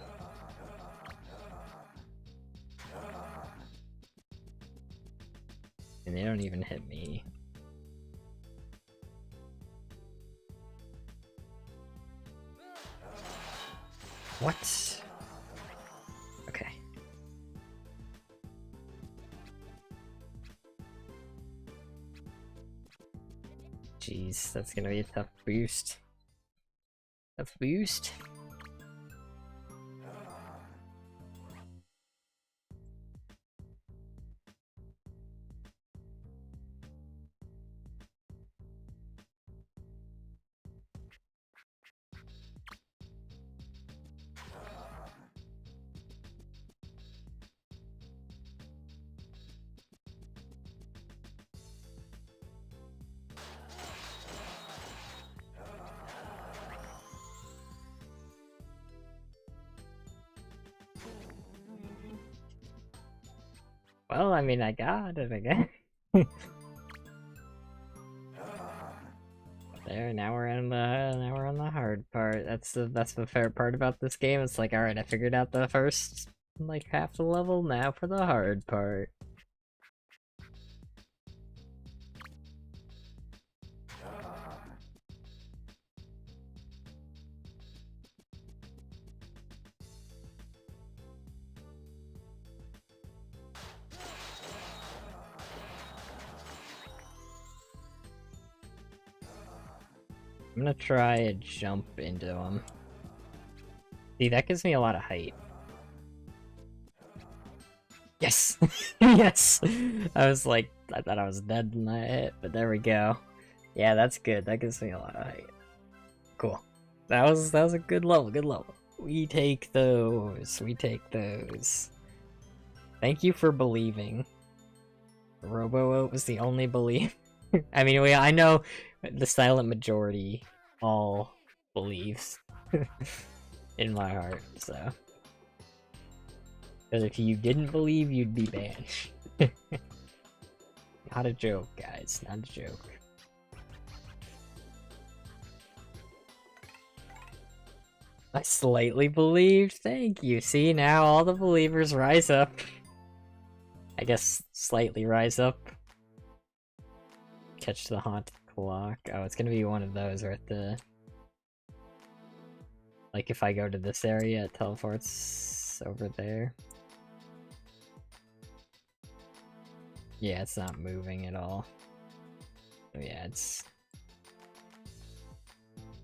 And they don't even hit me. What? Okay. Jeez, that's gonna be a tough boost. Tough boost. Well, I mean, I got it again. There, now we're on the hard part. That's the fair part about this game. It's like, all right, I figured out the first like half the level. Now for the hard part. I'm gonna try a jump into him. See, that gives me a lot of height. Yes! Yes! I was like, I thought I was dead when I hit, but there we go. Yeah, that's good. That gives me a lot of height. Cool. That was a good level, good level. We take those. We take those. Thank you for believing. Robo was the only belief. I mean, I know the silent majority all believes in my heart, so. Because if you didn't believe, you'd be banned. Not a joke, guys. Not a joke. I slightly believed. Thank you. See, now all the believers rise up. I guess slightly rise up. Catch the haunted clock. Oh, it's gonna be one of those where the... Like if I go to this area, it teleports over there. Yeah, it's not moving at all. Oh yeah, it's...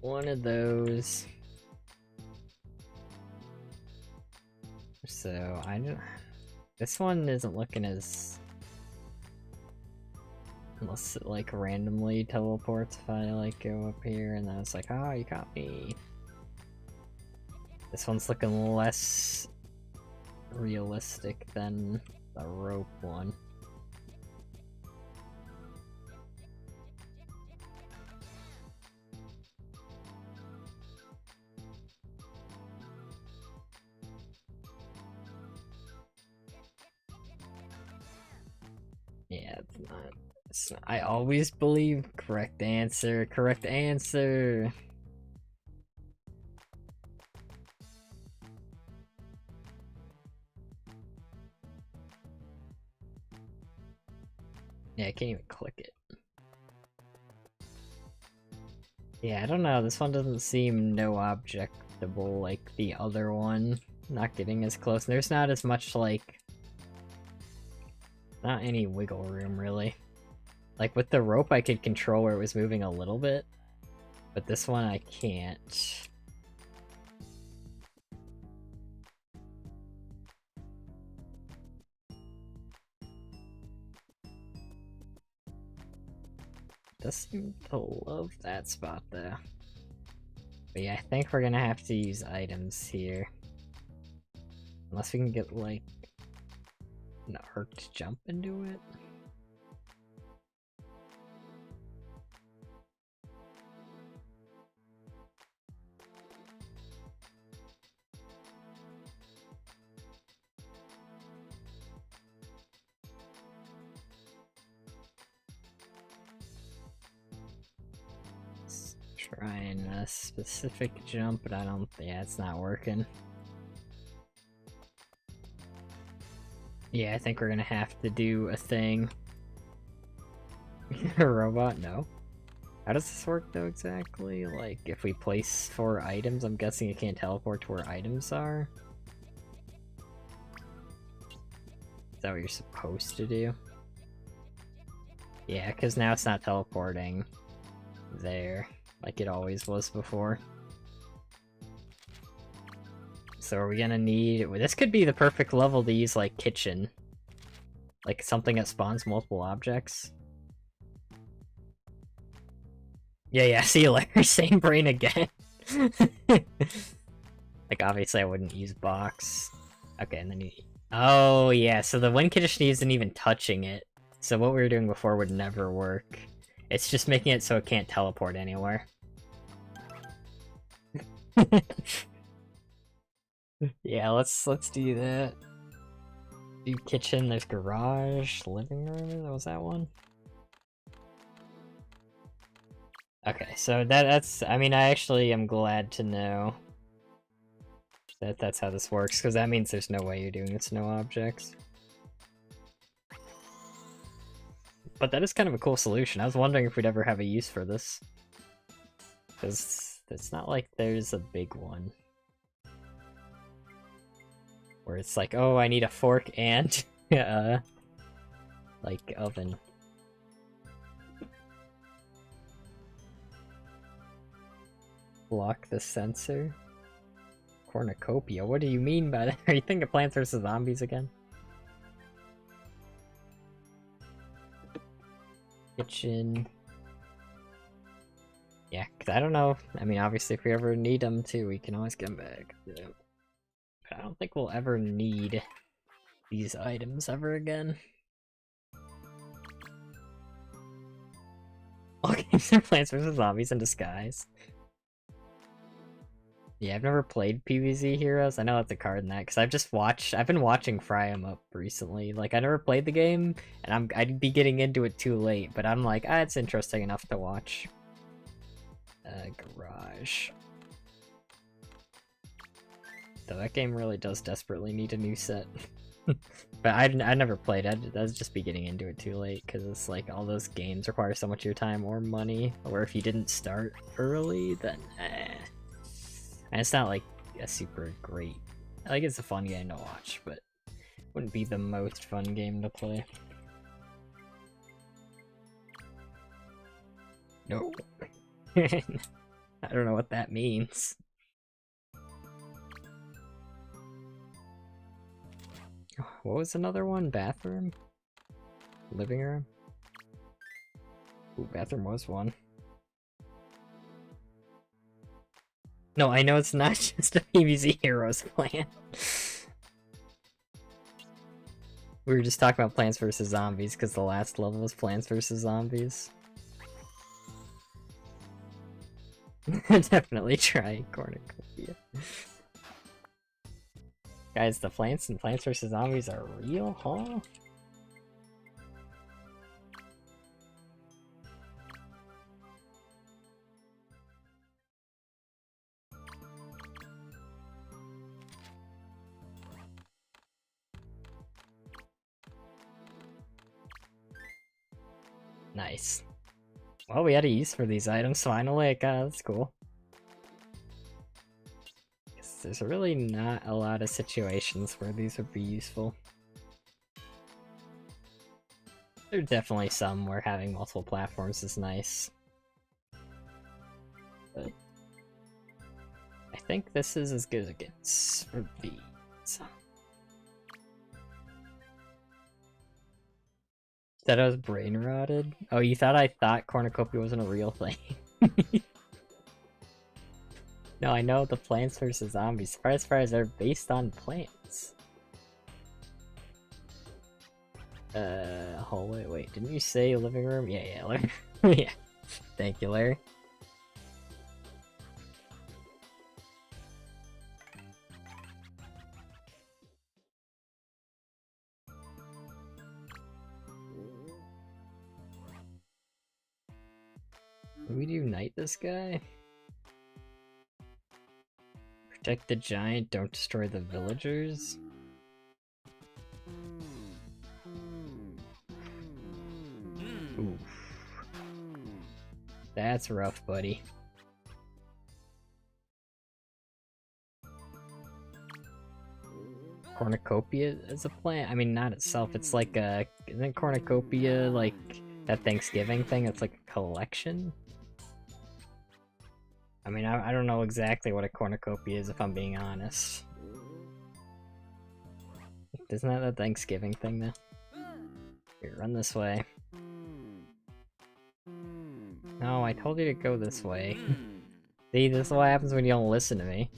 one of those. So, I don't... This one isn't looking as... Unless it, like, randomly teleports if I, like, go up here and then it's like, oh, you got me. This one's looking less realistic than the rope one. Yeah, it's not, I always believe correct answer, correct answer. Yeah, I can't even click it. Yeah, I don't know, this one doesn't seem no objectable like the other one. Not getting as close. There's not as much, like... Not any wiggle room, really. Like, with the rope I could control where it was moving a little bit. But this one I can't. Does seem to love that spot, though. But yeah, I think we're gonna have to use items here. Unless we can get, like, an arc jump into it. Trying a specific jump, but I don't... Yeah, it's not working. Yeah, I think we're gonna have to do a thing. A robot? No. How does this work, though, exactly? Like, if we place 4 items, I'm guessing it can't teleport to where items are? Is that what you're supposed to do? Yeah, because now it's not teleporting there, like it always was before. So are we gonna need... This could be the perfect level to use, like, kitchen. Like, something that spawns multiple objects. Yeah, see you later, same brain again. Like, obviously I wouldn't use box. Okay, and then you... Oh, yeah, so the win condition isn't even touching it. So what we were doing before would never work. It's just making it so it can't teleport anywhere. Yeah, let's do that. Do kitchen, there's garage, living room, was that one? Okay, so that's... I mean, I actually am glad to know that that's how this works, because that means there's no way you're doing this no objects. But that is kind of a cool solution. I was wondering if we'd ever have a use for this. Because it's not like there's a big one. Where it's like, oh, I need a fork and, like, oven. Block the sensor? Cornucopia? What do you mean by that? Are you thinking Plants vs. Zombies again? Kitchen. Yeah, because I don't know. I mean, obviously, if we ever need them too, we can always get them back. Yeah. But I don't think we'll ever need these items ever again. All games are Plants vs. Zombies in disguise. Yeah, I've never played PvZ Heroes. I know it's a card in that, because I've been watching Fry 'em Up recently. Like, I never played the game, and I'd be getting into it too late, but I'm like, it's interesting enough to watch. Garage. Though that game really does desperately need a new set. But I never played it. I'd just be getting into it too late, because it's like all those games require so much of your time or money, or if you didn't start early, then And it's not like a super great... Like, it's a fun game to watch, but wouldn't be the most fun game to play. No. I don't know what that means. What was another one? Bathroom? Living room? Ooh, bathroom was one. No, I know it's not just a PvZ Heroes plan. We were just talking about Plants vs. Zombies because the last level was Plants vs. Zombies. Definitely try Cornucopia. Guys, the plants and Plants vs. Zombies are real, huh? Nice. Well, we had a use for these items finally. That's cool. There's really not a lot of situations where these would be useful. There are definitely some where having multiple platforms is nice. But I think this is as good as it gets for these. That I was brain rotted? Oh, you thought I thought Cornucopia wasn't a real thing? No, I know the Plants vs. Zombies. Surprise, surprise, they're based on plants. Hallway, wait, didn't you say living room? Yeah, living room. Yeah. Thank you, Larry. Do we unite this guy? Protect the giant, don't destroy the villagers. Oof. That's rough, buddy. Cornucopia is a plant? I mean, not itself, it's like a... Isn't Cornucopia like that Thanksgiving thing? It's like a collection? I mean, I don't know exactly what a cornucopia is, if I'm being honest. Isn't that a Thanksgiving thing, though? Here, run this way. No, I told you to go this way. See, this is what happens when you don't listen to me.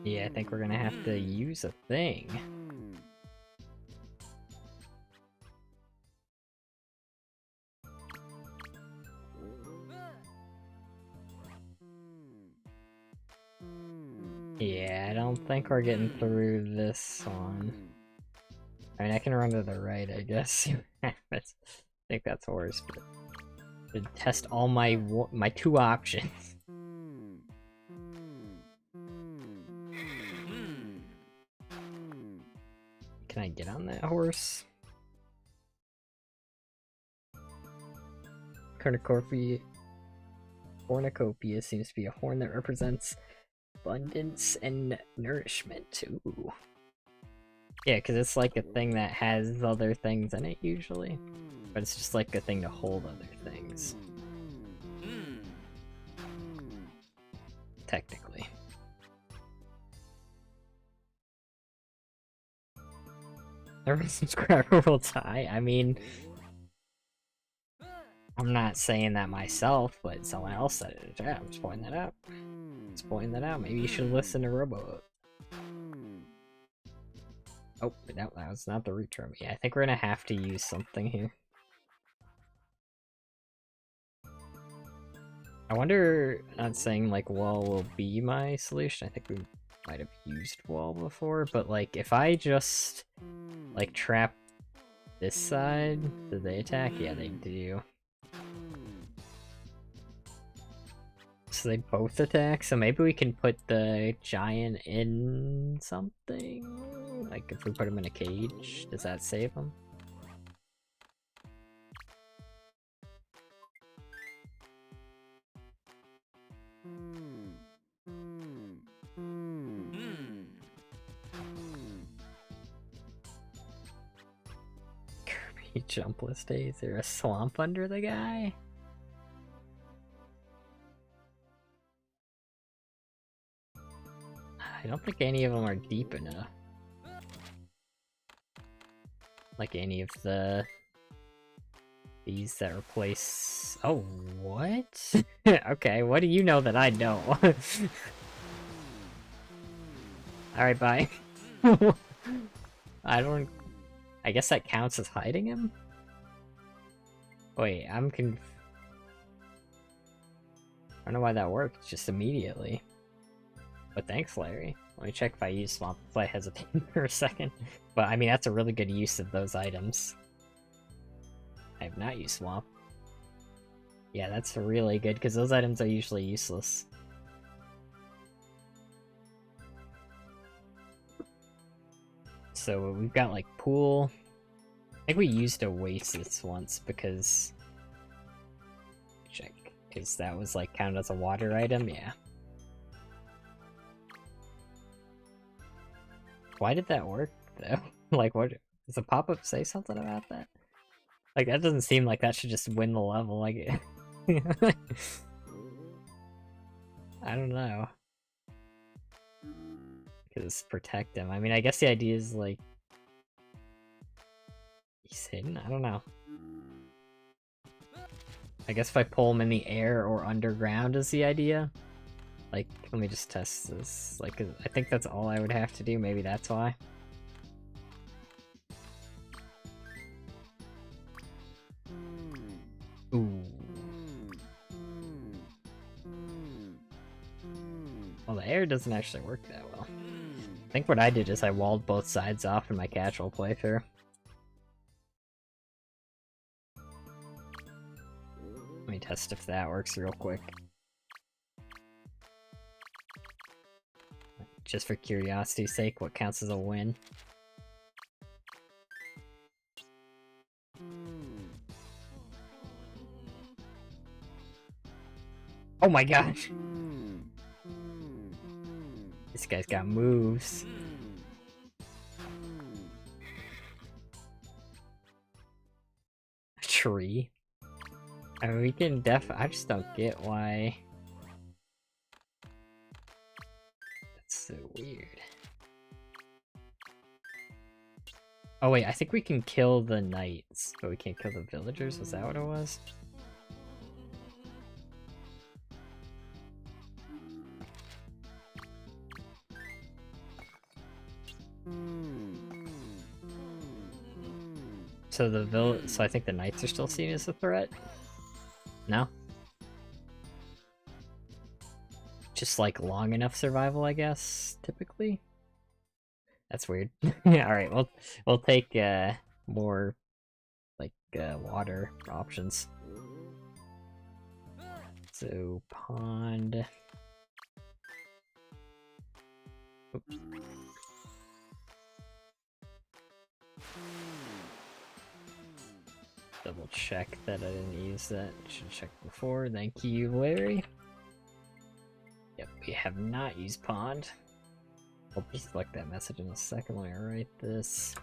Yeah, I think we're gonna have to use a thing. Yeah, I don't think we're getting through this one. I mean, I can run to the right, I guess. I think that's worse, but to test all my two options. Can I get on that horse? Cornucopia seems to be a horn that represents abundance and nourishment. Ooh. Yeah, because it's like a thing that has other things in it usually, but it's just like a thing to hold other things. technically. Every subscriber will die. I mean, I'm not saying that myself, but someone else said it in the chat. I'm just pointing that out. Just pointing that out. Maybe you should listen to Robo. Oh, no, that was not the retro. Yeah, I think we're gonna have to use something here. I wonder, not saying like wall will be my solution. I think we might have used wall before, but like if I just like trap this side, do they attack? Yeah, they do. So they both attack, so maybe we can put the giant in something? Like if we put him in a cage, does that save him? Kirby jumpless days. Is there a swamp under the guy? I don't think any of them are deep enough. Like any of these that replace... Oh, what? Okay, what do you know that I don't? Alright, bye. I don't... I guess that counts as hiding him? Wait, I don't know why that worked, just immediately. But thanks, Larry. Let me check if I use Swamp if I hesitate for a second. But I mean, that's a really good use of those items. I have not used Swamp. Yeah, that's really good, because those items are usually useless. So we've got like Pool. I think we used Oasis once because... Check. Because that was like counted as a water item, yeah. Why did that work, though? Like, what? Does the pop-up say something about that? Like, that doesn't seem like that should just win the level, like... I don't know. Because protect him. I mean, I guess the idea is, like... He's hidden? I don't know. I guess if I pull him in the air or underground is the idea. Like, let me just test this. Like, I think that's all I would have to do. Maybe that's why. Ooh. Well, the air doesn't actually work that well. I think what I did is I walled both sides off in my casual playthrough. Let me test if that works real quick. Just for curiosity's sake, what counts as a win? Oh my gosh! This guy's got moves. A tree? I mean, we can I just don't get why... That's so weird. Oh wait, I think we can kill the knights, but we can't kill the villagers? Was that what it was? So so I think the knights are still seen as a threat? No? Just like long enough survival, I guess, typically? That's weird. Alright, we'll take more like water options. So pond. Oops. Double check that I didn't use that. Should check before. Thank you, Larry. Yep, we have not used pond. I'll deselect that message in a second when I write this.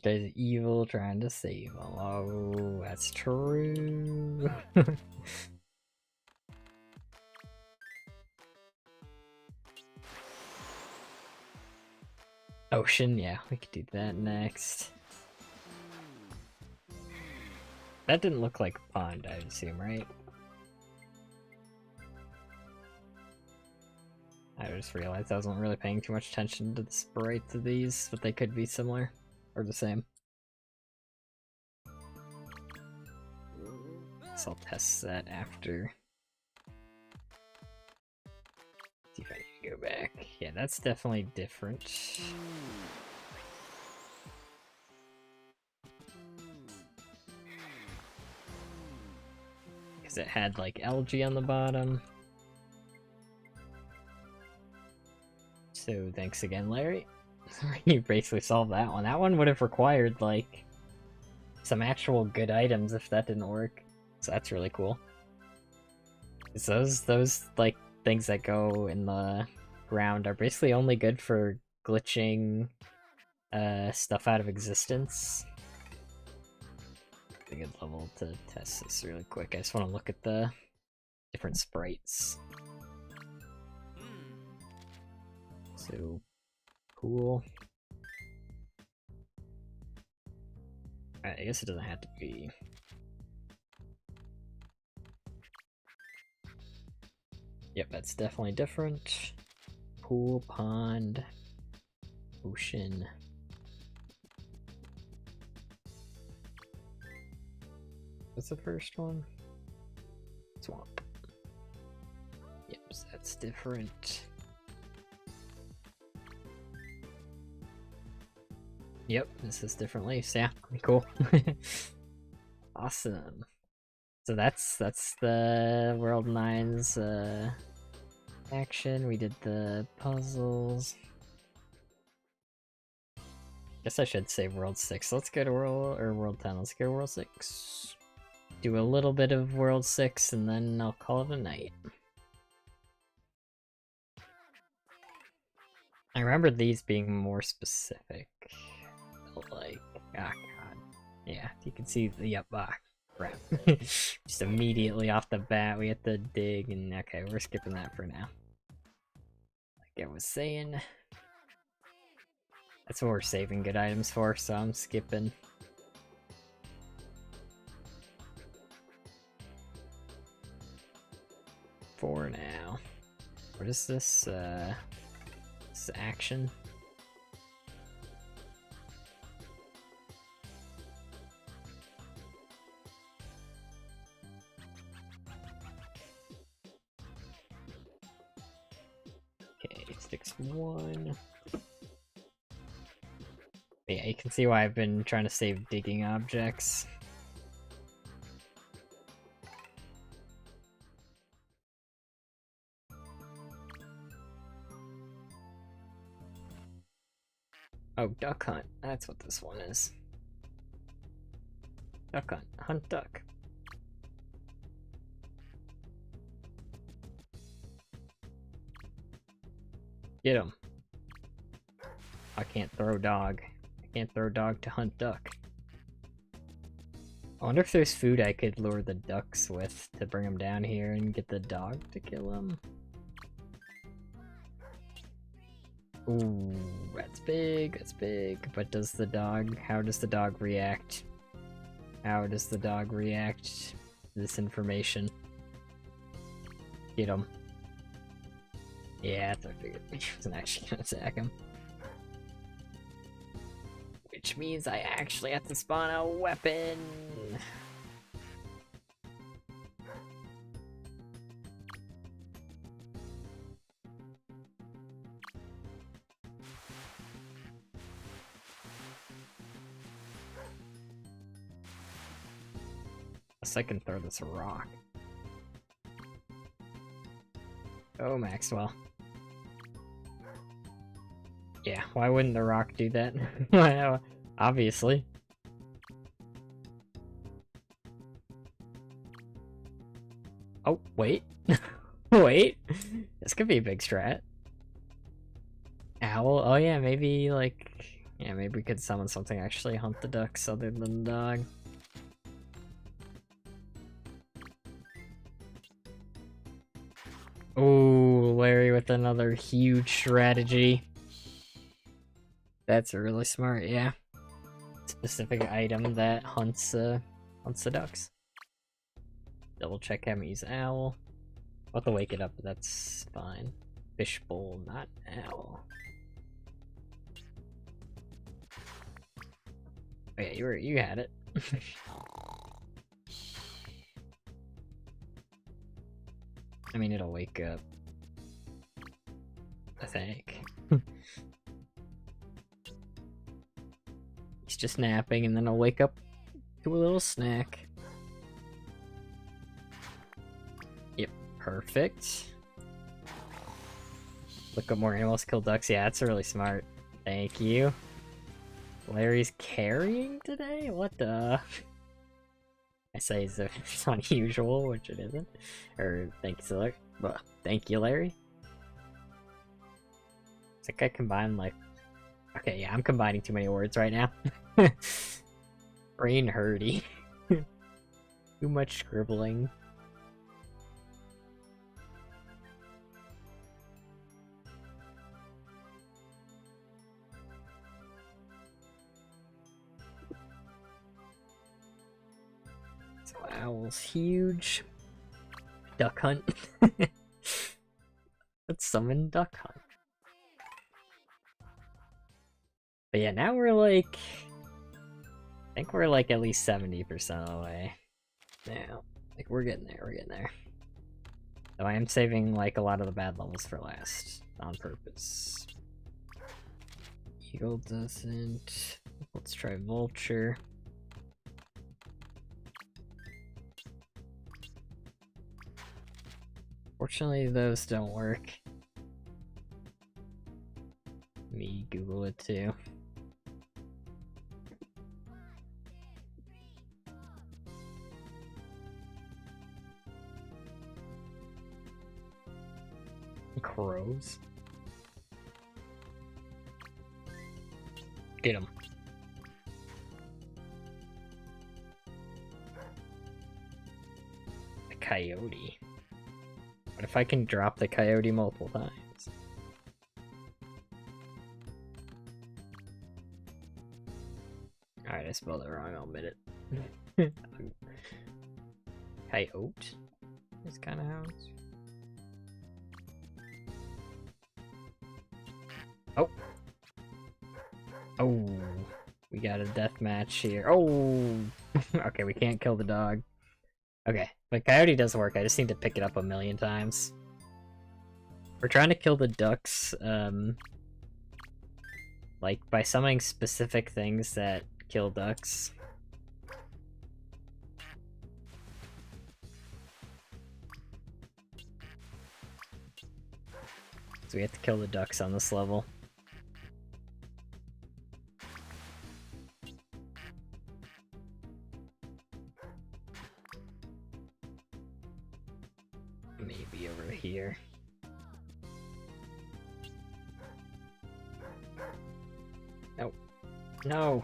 guy's evil, trying to save him. Oh, that's true. Ocean, yeah, we could do that next. That didn't look like a pond, I assume, right? I just realized I wasn't really paying too much attention to the sprites of these, but they could be similar, or the same. So I'll test that after. See if I need to go back. Yeah, that's definitely different. Because it had like algae on the bottom. So thanks again, Larry. You basically solved that one. That one would have required like some actual good items if that didn't work. So that's really cool. Those like things that go in the ground are basically only good for glitching stuff out of existence. A good level to test this really quick. I just want to look at the different sprites. So cool. I guess it doesn't have to be. Yep, that's definitely different. Pool, pond, ocean. What's the first one? Swamp. Yep, so that's different. Yep, this is different leaves. Yeah, cool. Awesome. So that's the World 9's action. We did the puzzles. Guess I should save World 6. Let's go to World 10. Let's go to World 6. Do a little bit of World 6 and then I'll call it a night. I remember these being more specific. Like, ah, god. Yeah, you can see the, yep, crap. Just immediately off the bat, we have to dig, and okay, we're skipping that for now. Like I was saying, that's what we're saving good items for, so I'm skipping. For now. What is this? This is action. Okay, 6-1. Yeah, you can see why I've been trying to save digging objects. Oh, duck hunt. That's what this one is. Duck hunt. Hunt duck. Get him. I can't throw dog. I can't throw dog to hunt duck. I wonder if there's food I could lure the ducks with to bring them down here and get the dog to kill them. Ooh, that's big, that's big. But does the dog, how does the dog react? How does the dog react to this information? Get him. Yeah, that's what I figured. He wasn't actually gonna attack him. Which means I actually have to spawn a weapon! I can throw this rock. Oh, Maxwell. Yeah, why wouldn't the rock do that? Obviously. Oh, wait. Wait. This could be a big strat. Owl? Oh yeah, maybe, like, Yeah, maybe we could summon something actually hunt the ducks other than the dog. Oh, Larry with another huge strategy. That's really smart, yeah. Specific item that hunts the ducks. Double check haven't used owl. I'll have to wake it up, but that's fine. Fishbowl, not owl. Oh yeah, you had it. I mean, it'll wake up. I think. He's just napping, and then I'll wake up to a little snack. Yep, perfect. Look up more animals, kill ducks. Yeah, that's really smart. Thank you. Larry's carrying today? What the? I say it's unusual, which it isn't. Or thank you, Larry. Well, thank you, Larry. I think I combined like. Okay, yeah, I'm combining too many words right now. Brain hurty. Too much scribbling. So owl's huge. Duck hunt. Let's summon duck hunt. But yeah, now we're like... I think we're like at least 70% of the way. Now, like we're getting there, So I am saving like a lot of the bad levels for last, on purpose. Eagle doesn't. Let's try vulture. Fortunately, those don't work. Me Google it too. Crows. Get him. A coyote. What if I can drop the coyote multiple times? Alright, I spelled it wrong, I'll admit it. Coyote is kind of how it's... Oh! Oh! We got a death match here. Oh! Okay, we can't kill the dog. Okay, but coyote does work, I just need to pick it up a million times. We're trying to kill the ducks, like, by summoning specific things that kill ducks. So we have to kill the ducks on this level. Maybe over here. No. No!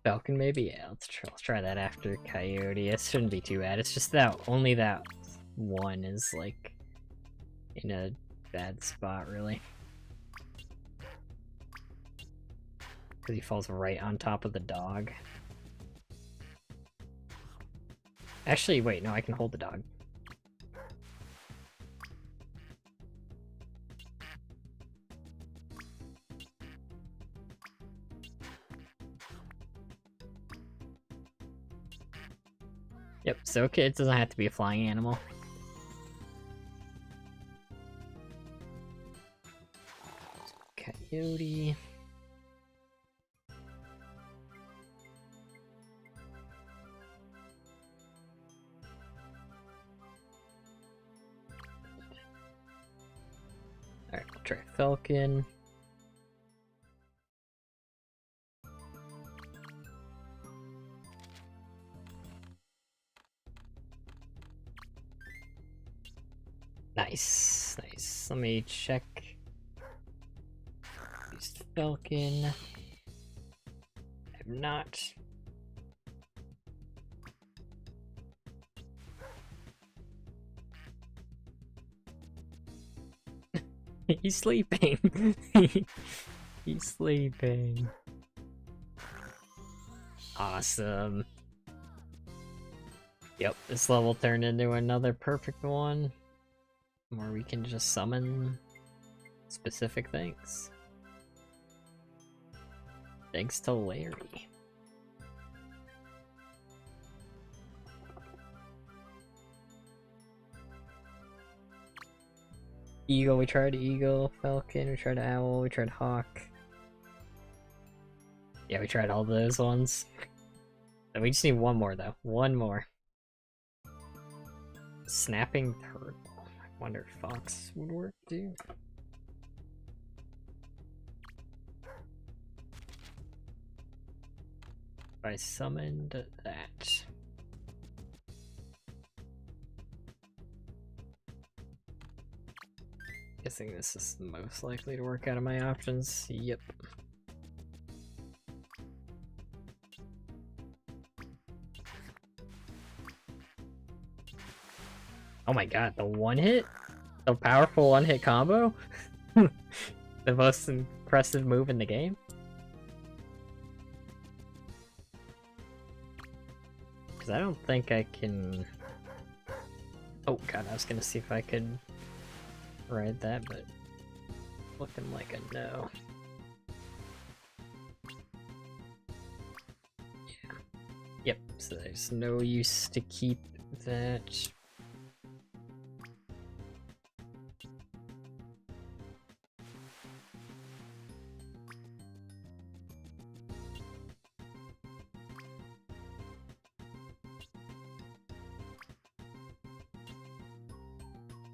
Falcon maybe? Yeah, let's try that after coyote. It shouldn't be too bad. It's just that only that one is like in a bad spot, really. Because he falls right on top of the dog. Actually, wait, no, I can hold the dog. Yep, so okay, it doesn't have to be a flying animal. Coyote. Alright, try Falcon. Nice, nice. Let me check. Falcon. I'm not. He's sleeping. He's sleeping. Awesome. Yep, this level turned into another perfect one, where we can just summon specific things. Thanks to Larry. Eagle, we tried Eagle. Falcon, we tried Owl, we tried Hawk. Yeah, we tried all those ones. And we just need one more, though. One more. Snapping Turtle. I wonder if Fox would work, too. I summoned that. Guessing this is the most likely to work out of my options. Yep. Oh my god, the one hit? The powerful one hit combo? The most impressive move in the game? Because I don't think I can... Oh god, I was gonna see if I could ride that, but looking like a no. Yeah. Yep, so there's no use to keep that.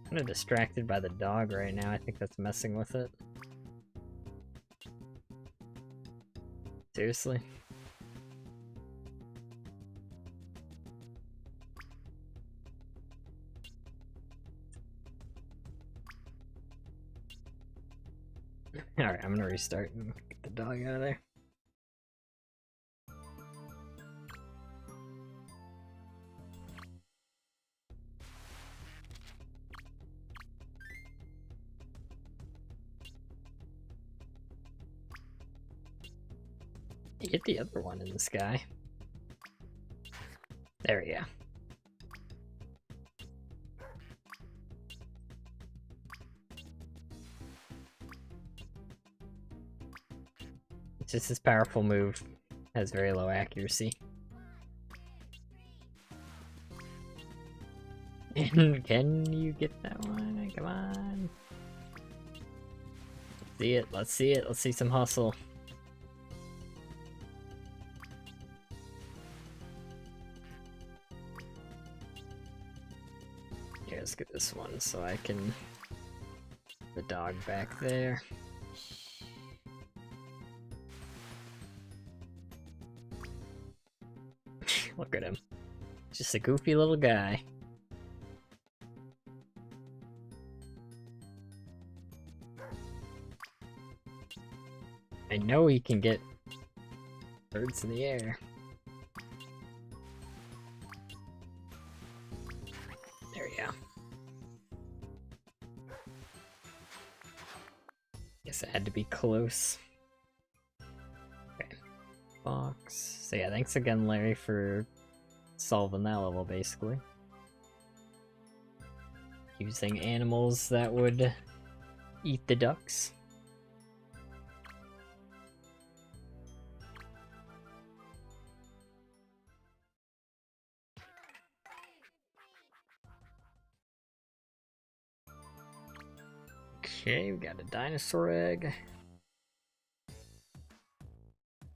I'm kind of distracted by the dog right now. I think that's messing with it. Seriously? Alright, I'm gonna restart and get the dog out of there. Get the other one in the sky. There we go. It's just this powerful move has very low accuracy. Can you get that one? Come on. Let's see it. Let's see it. Let's see some hustle. Here, let's get this one so I can... The dog back there. Look at him. Just a goofy little guy. I know he can get birds in the air. There we go. Guess it had to be close. Okay. Fox. So yeah, thanks again, Larry, for solving that level, basically. Using animals that would eat the ducks. Okay, we got a dinosaur egg.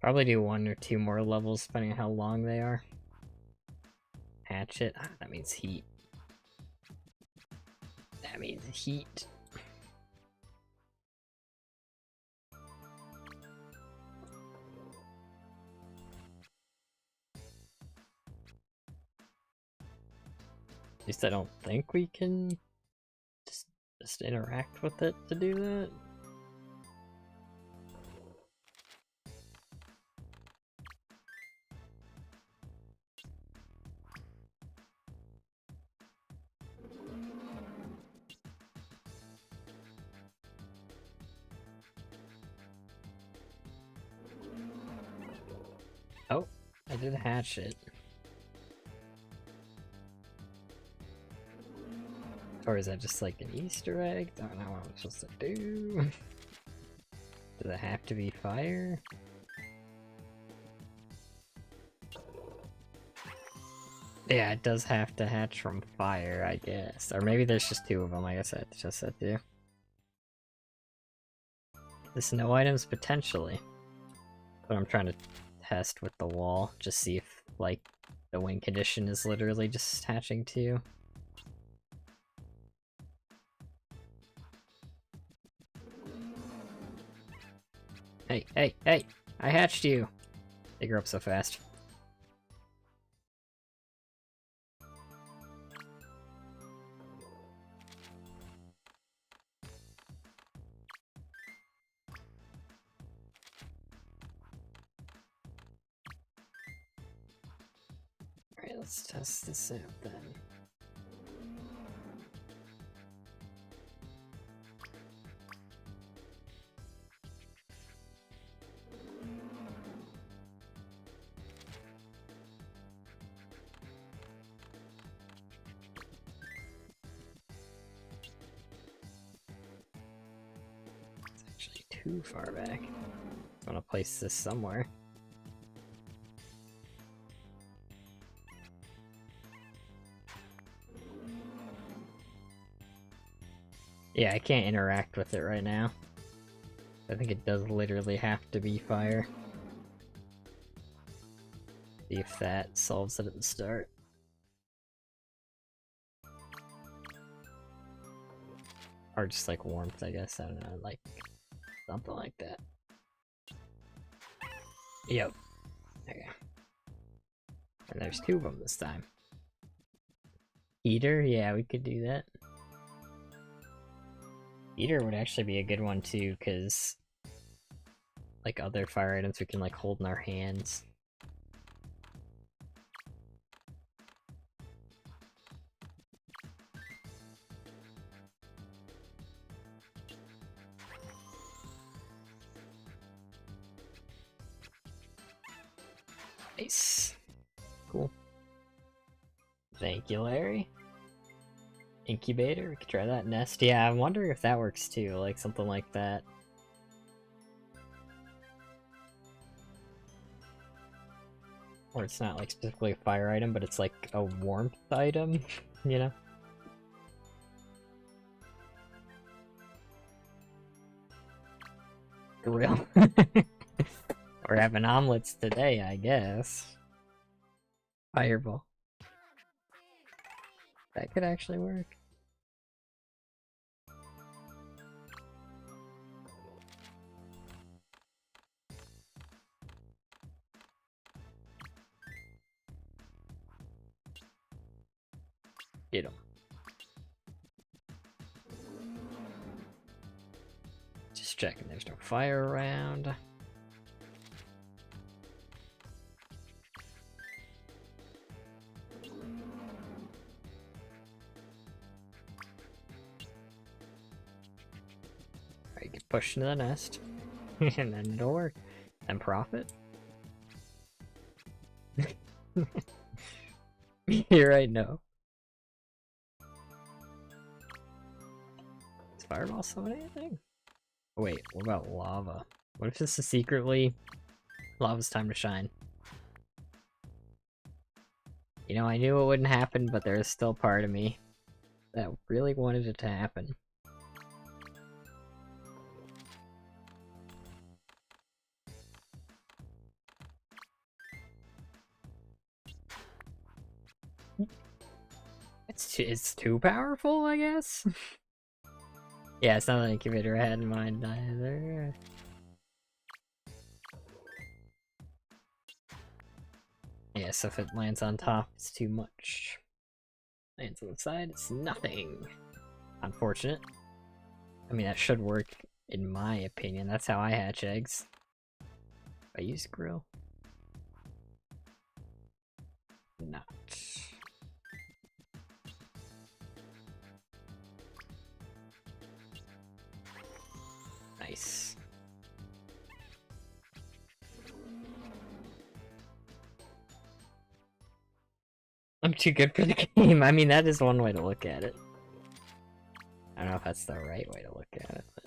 Probably do 1 or 2 more levels, depending on how long they are. Hatchet. Ah, that means heat. That means heat. At least I don't think we can just interact with it to do that. I did hatch it. Or is that just like an Easter egg? I don't know what I'm supposed to do. Does it have to be fire? Yeah, it does have to hatch from fire, I guess. Or maybe there's just two of them, I guess I just said two. There's no items potentially. But I'm trying to test with the wall, just see if, like, the win condition is literally just hatching two. Hey, hey, hey! I hatched you! They grew up so fast. Alright, let's test this out then. Actually too far back. I want to place this somewhere. Yeah, I can't interact with it right now. I think it does literally have to be fire. See if that solves it at the start. Or just like warmth, I guess. I don't know, like something like that. Yep. Okay. And there's two of them this time. Heater? Yeah, we could do that. Heater would actually be a good one too, because like other fire items we can like hold in our hands. Nice. Cool. Thank you, Larry. Incubator, we could try that. Nest, yeah, I wonder if that works too, like something like that. Or it's not like specifically a fire item, but it's like a warmth item, you know? Grill. We're having omelets today, I guess. Fireball. That could actually work. Get him. Just checking there's no fire around. Alright, get pushed into the nest. And then it'll work. And profit. Here I know. Is Fireball summon anything? Wait, what about lava? What if this is secretly lava's time to shine? You know, I knew it wouldn't happen, but there is still part of me that really wanted it to happen. It's too powerful, I guess? Yeah, it's not an incubator I had in mind either. Yeah, so if it lands on top, it's too much. Lands on the side, it's nothing. Unfortunate. I mean, that should work, in my opinion. That's how I hatch eggs. I use grill. Not. Nice. I'm too good for the game. I mean, that is one way to look at it. I don't know if that's the right way to look at it, but...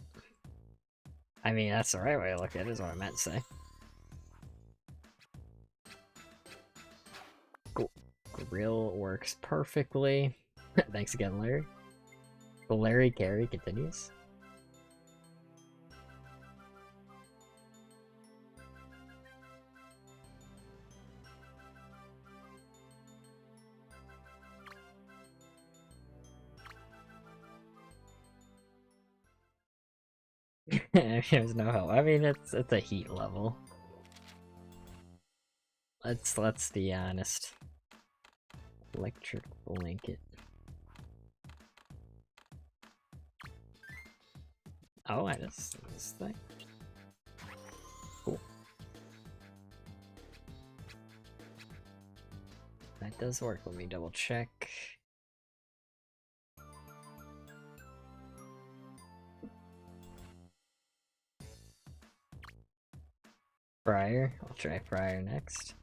I mean, that's the right way to look at it, is what I meant to say. Cool. Grill works perfectly. Thanks again, Larry. The Larry carry continues. There's no help. I mean, it's a heat level. Let's be honest. Electric blanket. Oh, I just this thing. Cool. That does work. Let me double check. Fryer. I'll try fryer next.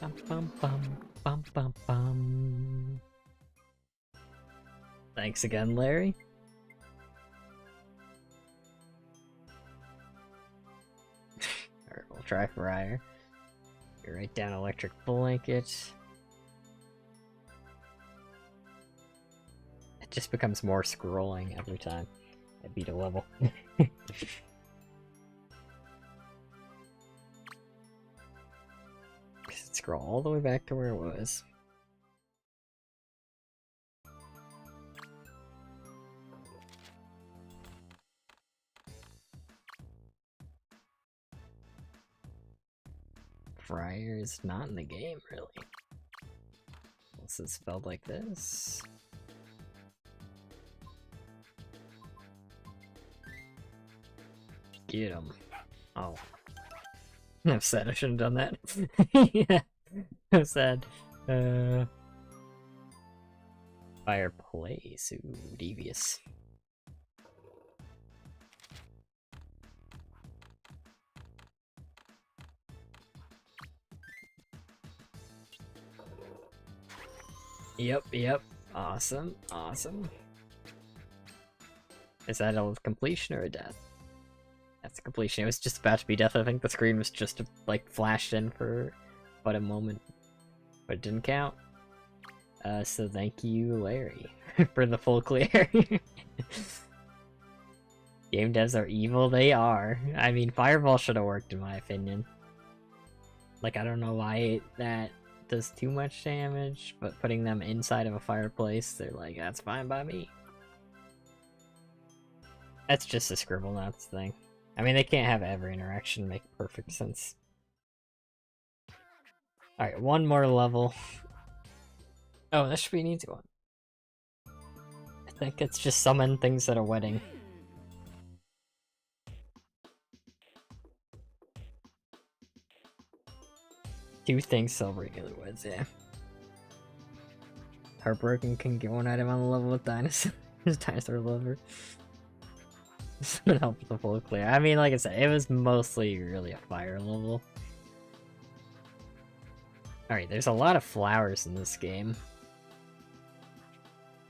Bum bum bum bum bum bum. Thanks again, Larry. Alright, we'll try fryer. You write down electric blanket. It just becomes more scrolling every time I beat a level. Scroll all the way back to where it was. Fryer is not in the game, really. Unless it's spelled like this. Get him. Oh. I'm sad I shouldn't have done that. Yeah. I'm sad. Fireplace. Ooh, devious. Yep. Awesome. Is that a completion or a death? That's a completion. It was just about to be death. I think the screen was just like flashed in for but a moment, but it didn't count. So thank you, Larry, for the full clear. Game devs are evil. They are. I mean, Fireball should have worked in my opinion. Like, I don't know why that does too much damage, but putting them inside of a fireplace, they're like, that's fine by me. That's just a Scribblenauts thing. I mean, they can't have every interaction make perfect sense. Alright, one more level. Oh, that should be an easy one. I think it's just summon things at a wedding. Two things sell regular weds, yeah. Heartbroken can get one item on the level with Dinosaur. Dinosaur Lover. This would help with the full clear. I mean, like I said, it was mostly really a fire level. Alright, there's a lot of flowers in this game.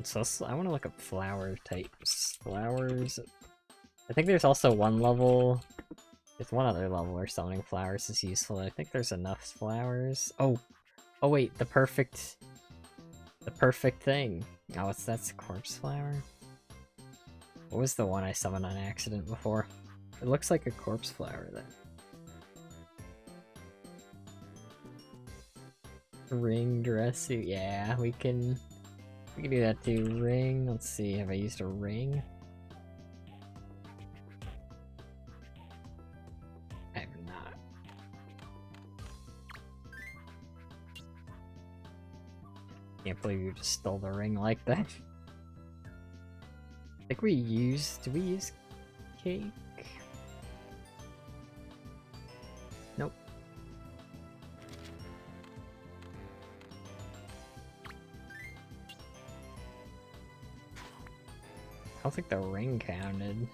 So I want to look up flower types. Flowers. I think there's also one level. There's one other level where summoning flowers is useful. I think there's enough flowers. Oh wait, the perfect thing. Oh, that's a corpse flower. What was the one I summoned on accident before? It looks like a corpse flower then. Ring dress suit. Yeah, we can do that too. Ring. Let's see. Have I used a ring? I have not. Can't believe you just stole the ring like that. I think did we use cake? Nope. I don't think the ring counted.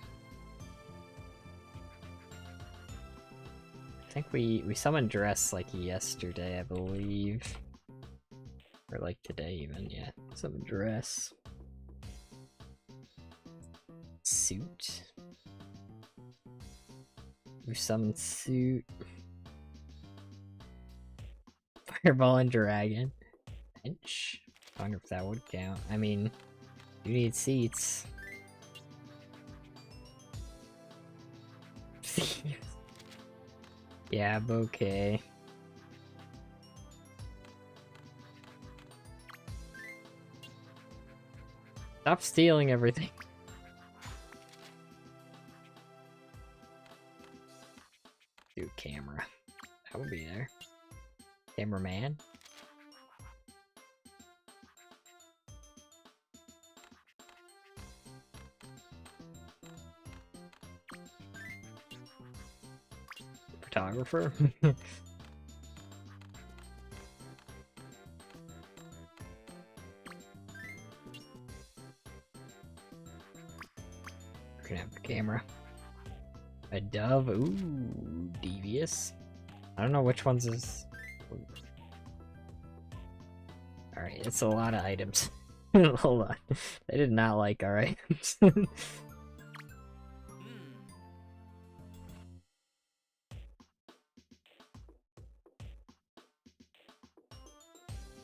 think we summoned Dress like yesterday, I believe. Or like today even, yeah. Summoned Dress. Suit. We summoned Suit. Fireball and Dragon. Bench. I wonder if that would count. I mean, you need seats. Yeah, okay. Stop stealing everything. Do camera. That would be there. Cameraman. Photographer. Gonna have a camera. A dove. Ooh, devious. I don't know which ones is. Alright, it's a lot of items. Hold on. They did not like our items.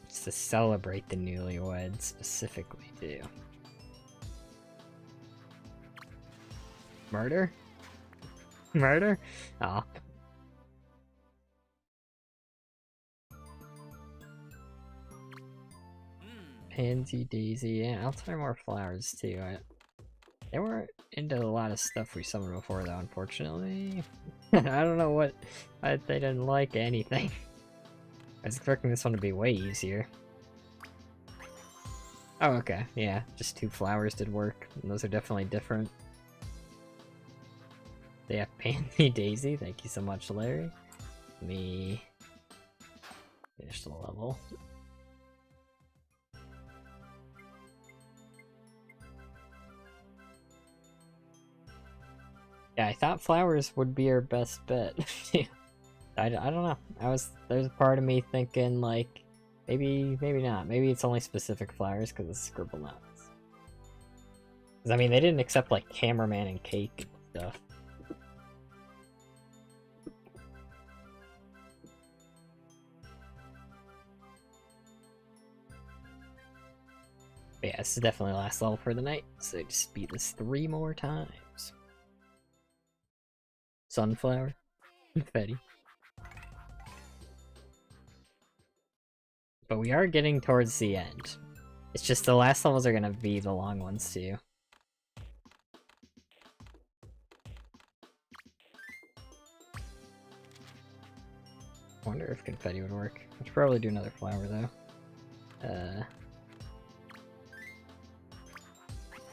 It's to celebrate the newlyweds specifically, too. Murder? Murder? Aw. Pansy, Daisy, yeah, I'll try more flowers too. They weren't into a lot of stuff we summoned before though, unfortunately. I don't know what, they didn't like anything. I was expecting this one to be way easier. Oh, okay, yeah, just 2 flowers did work, and those are definitely different. They have Pansy, Daisy, thank you so much, Larry. Let me finish the level. Yeah, I thought flowers would be our best bet. I don't know. There's a part of me thinking like, maybe not. Maybe it's only specific flowers because it's Scribblenauts. Because I mean, they didn't accept like cameraman and cake and stuff. But yeah, this is definitely the last level for the night, so just beat this 3 more times. Sunflower. Confetti. But we are getting towards the end. It's just the last levels are gonna be the long ones too. I wonder if confetti would work. I should probably do another flower though.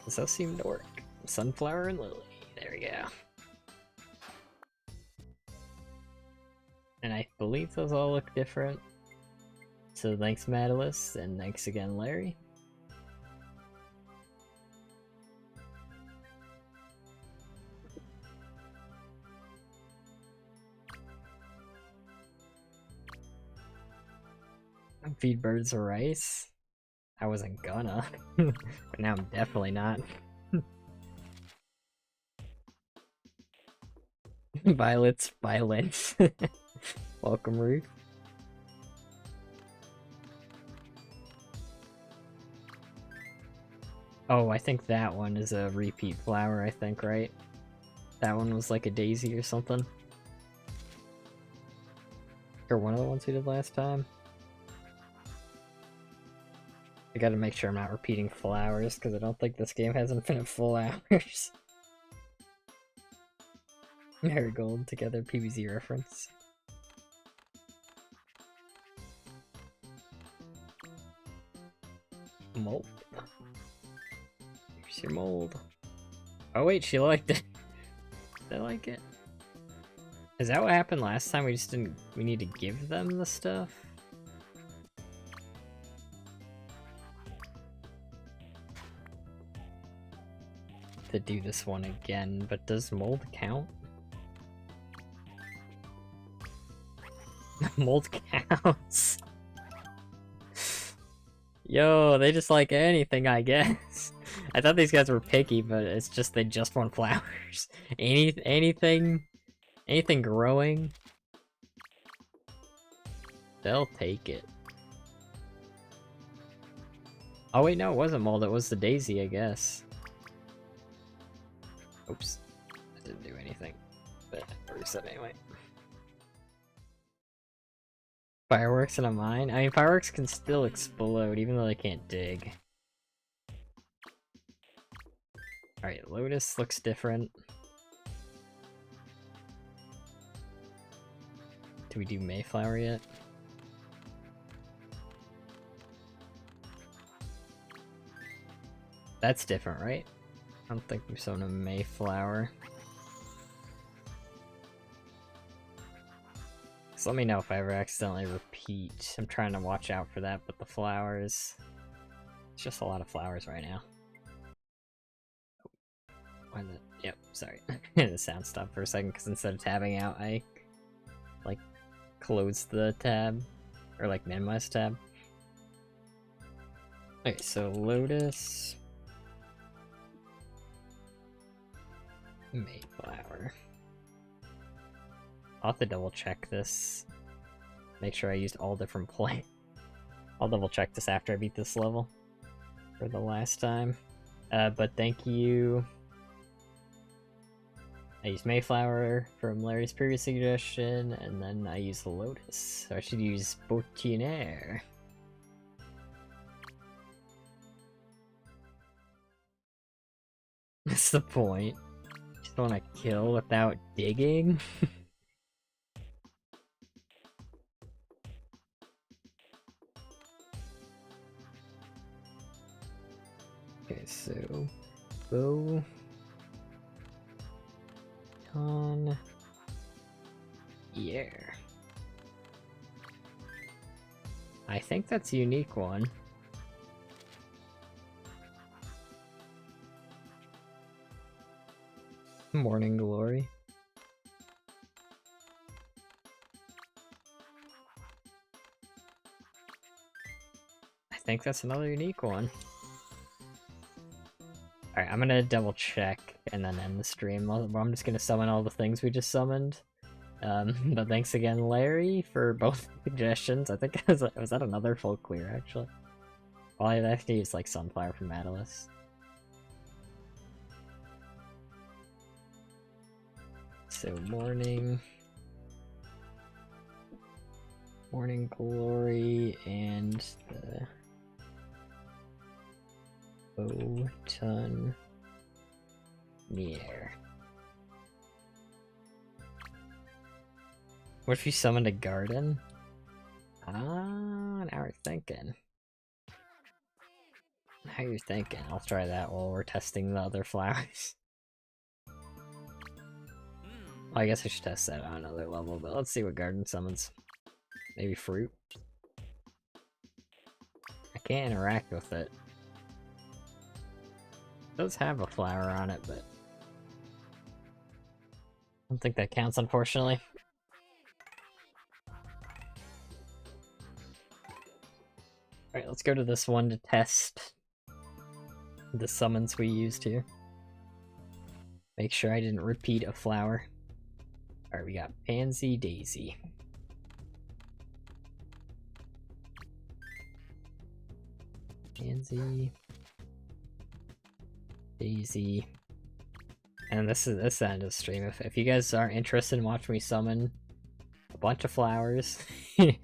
This does seem to work. Sunflower and lily. There we go. And I believe those all look different. So thanks Madalus, and thanks again Larry. Feed birds rice. I wasn't gonna, but now I'm definitely not. Violets, violence. Welcome, Ruth. Oh, I think that one is a repeat flower, I think, right? That one was like a daisy or something. Or one of the ones we did last time. I gotta make sure I'm not repeating flowers, because I don't think this game has infinite full hours. Marigold together, PBZ reference. Mold. Here's your mold. Oh wait, she liked it. Did I like it? Is that what happened last time? We just didn't... We need to give them the stuff? To do this one again, but does mold count? Mold counts. Yo, they just like anything, I guess. I thought these guys were picky, but it's just they just want flowers. Anything growing, they'll take it. Oh wait, no, it wasn't mold. It was the daisy, I guess. Oops, that didn't do anything. But I reset anyway. Fireworks in a mine? I mean, fireworks can still explode, even though they can't dig. Alright, Lotus looks different. Do we do Mayflower yet? That's different, right? I don't think we've sown a Mayflower. So let me know if I ever accidentally repeat. I'm trying to watch out for that, but the flowers... It's just a lot of flowers right now. Why the... Yep, sorry. The sound stopped for a second, because instead of tabbing out, I, like, closed the tab. Or, like, minimized tab. Okay, so Lotus... Mayflower. I'll have to double check this. Make sure I used all different plants. I'll double check this after I beat this level. For the last time. But thank you. I used Mayflower from Larry's previous suggestion, and then I used the Lotus. So I should use Botinaire. That's the point. Just want to kill without digging? Okay, so... Bow... On... Yeah. I think that's a unique one. Morning Glory. I think that's another unique one. Alright, I'm gonna double check and then end the stream. I'm just gonna summon all the things we just summoned. But thanks again, Larry, for both suggestions. I think was that another full clear, actually? Well, I actually used, like, Sunflower from Madalis. So, Morning Glory, and the... Botinaire. What if you summoned a garden? Ah, now we're thinking. How you're thinking? I'll try that while we're testing the other flowers. Well, I guess I should test that on another level, but let's see what garden summons. Maybe fruit? I can't interact with it. It does have a flower on it, but... I don't think that counts, unfortunately. Alright, let's go to this one to test the summons we used here. Make sure I didn't repeat a flower. Alright, we got Pansy Daisy. Pansy... Daisy... And this is the end of the stream. If you guys aren't interested in watching me summon a bunch of flowers, you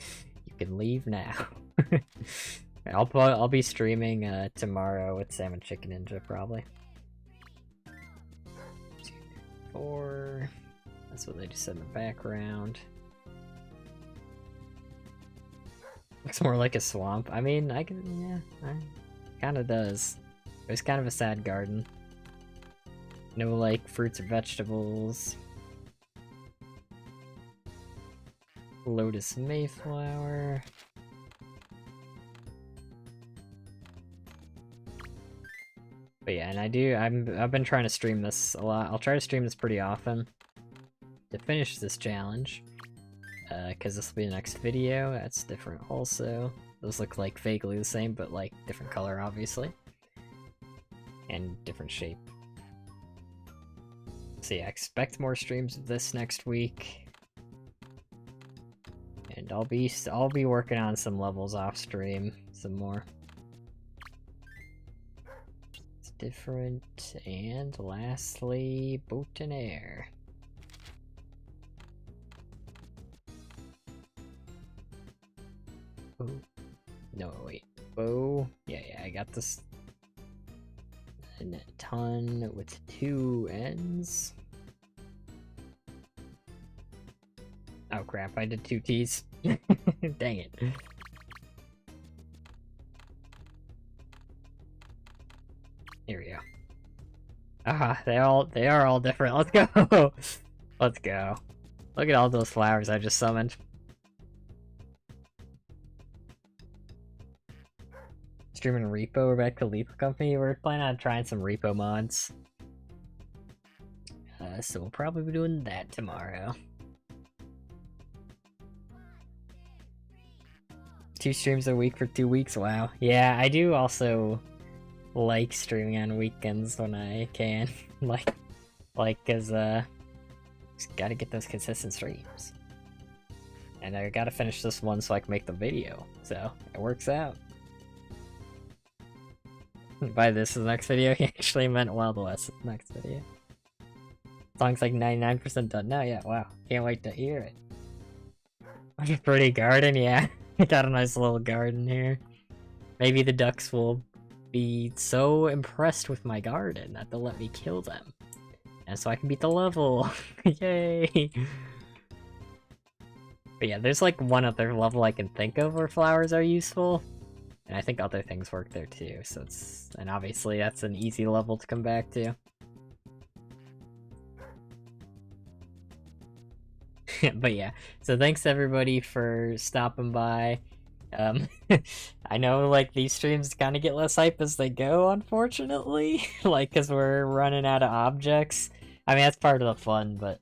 can leave now. I'll be streaming tomorrow with Salmon Chicken Ninja, probably. 2, 4... That's what they just said in the background. Looks more like a swamp. I mean, yeah, kinda does. It was kind of a sad garden. No, like, fruits or vegetables. Lotus Mayflower. But yeah, and I've been trying to stream this a lot. I'll try to stream this pretty often to finish this challenge. because this will be the next video. That's different also. Those look like vaguely the same, but like different color, obviously. And different shape. So yeah, expect more streams of this next week. And I'll be working on some levels off stream, some more. It's different, and lastly, boat and air. Oh, no, wait. Oh, yeah, I got this. And a ton with 2 ends. Oh crap, I did 2 T's. Dang it. Here we go. Ah, they are all different. Let's go! Let's go. Look at all those flowers I just summoned. Streaming Repo, we're back to Leap Company. We're planning on trying some Repo mods. So we'll probably be doing that tomorrow. 2 streams a week for 2 weeks, wow. Yeah, I do also like streaming on weekends when I can. like, cause, just gotta get those consistent streams. And I gotta finish this one so I can make the video, so it works out. By this is the next video, he actually meant Wild West next video. Song's like 99% done now, yeah, wow. Can't wait to hear it. What a pretty garden, yeah. Got a nice little garden here. Maybe the ducks will be so impressed with my garden that they'll let me kill them. And so I can beat the level. Yay! But yeah, there's like one other level I can think of where flowers are useful. And I think other things work there too, so it's... And obviously that's an easy level to come back to. But yeah, so thanks everybody for stopping by. I know like these streams kind of get less hype as they go, unfortunately. Like, cause we're running out of objects. I mean, that's part of the fun, but...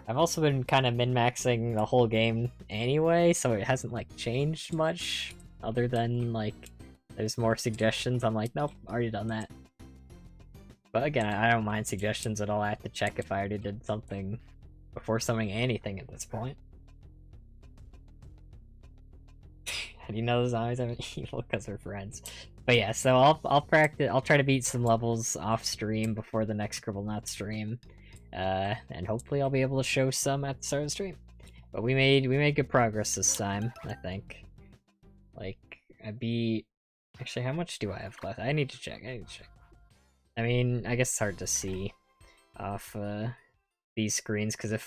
I've also been kind of min-maxing the whole game anyway, so it hasn't like changed much. Other than, like, there's more suggestions. I'm like, nope, already done that. But again, I don't mind suggestions at all. I have to check if I already did something before summoning anything at this point. How do you know the zombies are evil? Because we're friends. But yeah, so I'll practice. I'll try to beat some levels off stream before the next Scribblenauts stream, and hopefully I'll be able to show some at the start of the stream. But we made good progress this time, I think. Like, I beat... Actually, how much do I have left? I need to check. I mean, I guess it's hard to see off these screens, because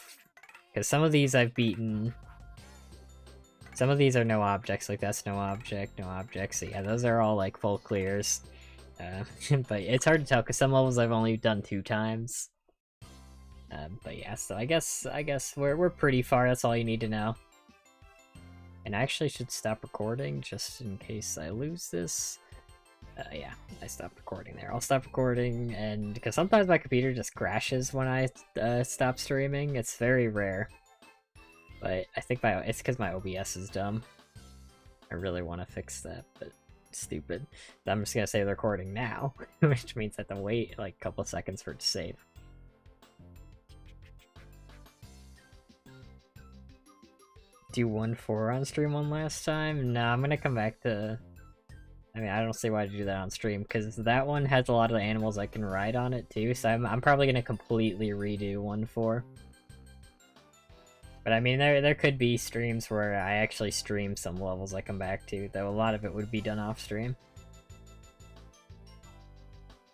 some of these I've beaten... Some of these are no objects, like that's no object, no objects. So yeah, those are all like full clears. But it's hard to tell, because some levels I've only done 2 times. But yeah, so I guess we're pretty far, that's all you need to know. And I actually should stop recording just in case I lose this. Yeah, I stopped recording there. I'll stop recording, and because sometimes my computer just crashes when I stop streaming. It's very rare. But I think it's because my OBS is dumb. I really want to fix that, but it's stupid. I'm just gonna save the recording now, which means I have to wait like a couple of seconds for it to save. Do 1-4 on stream one last time? No, I'm gonna come back to... I mean, I don't see why to do that on stream, because that one has a lot of the animals I can ride on it too, so I'm probably gonna completely redo 1-4. But I mean, there could be streams where I actually stream some levels I come back to, though a lot of it would be done off stream.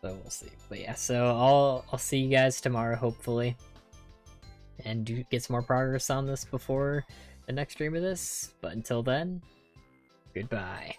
So we'll see. But yeah, so I'll see you guys tomorrow, hopefully. And do get some more progress on this before the next stream of this. But until then, goodbye.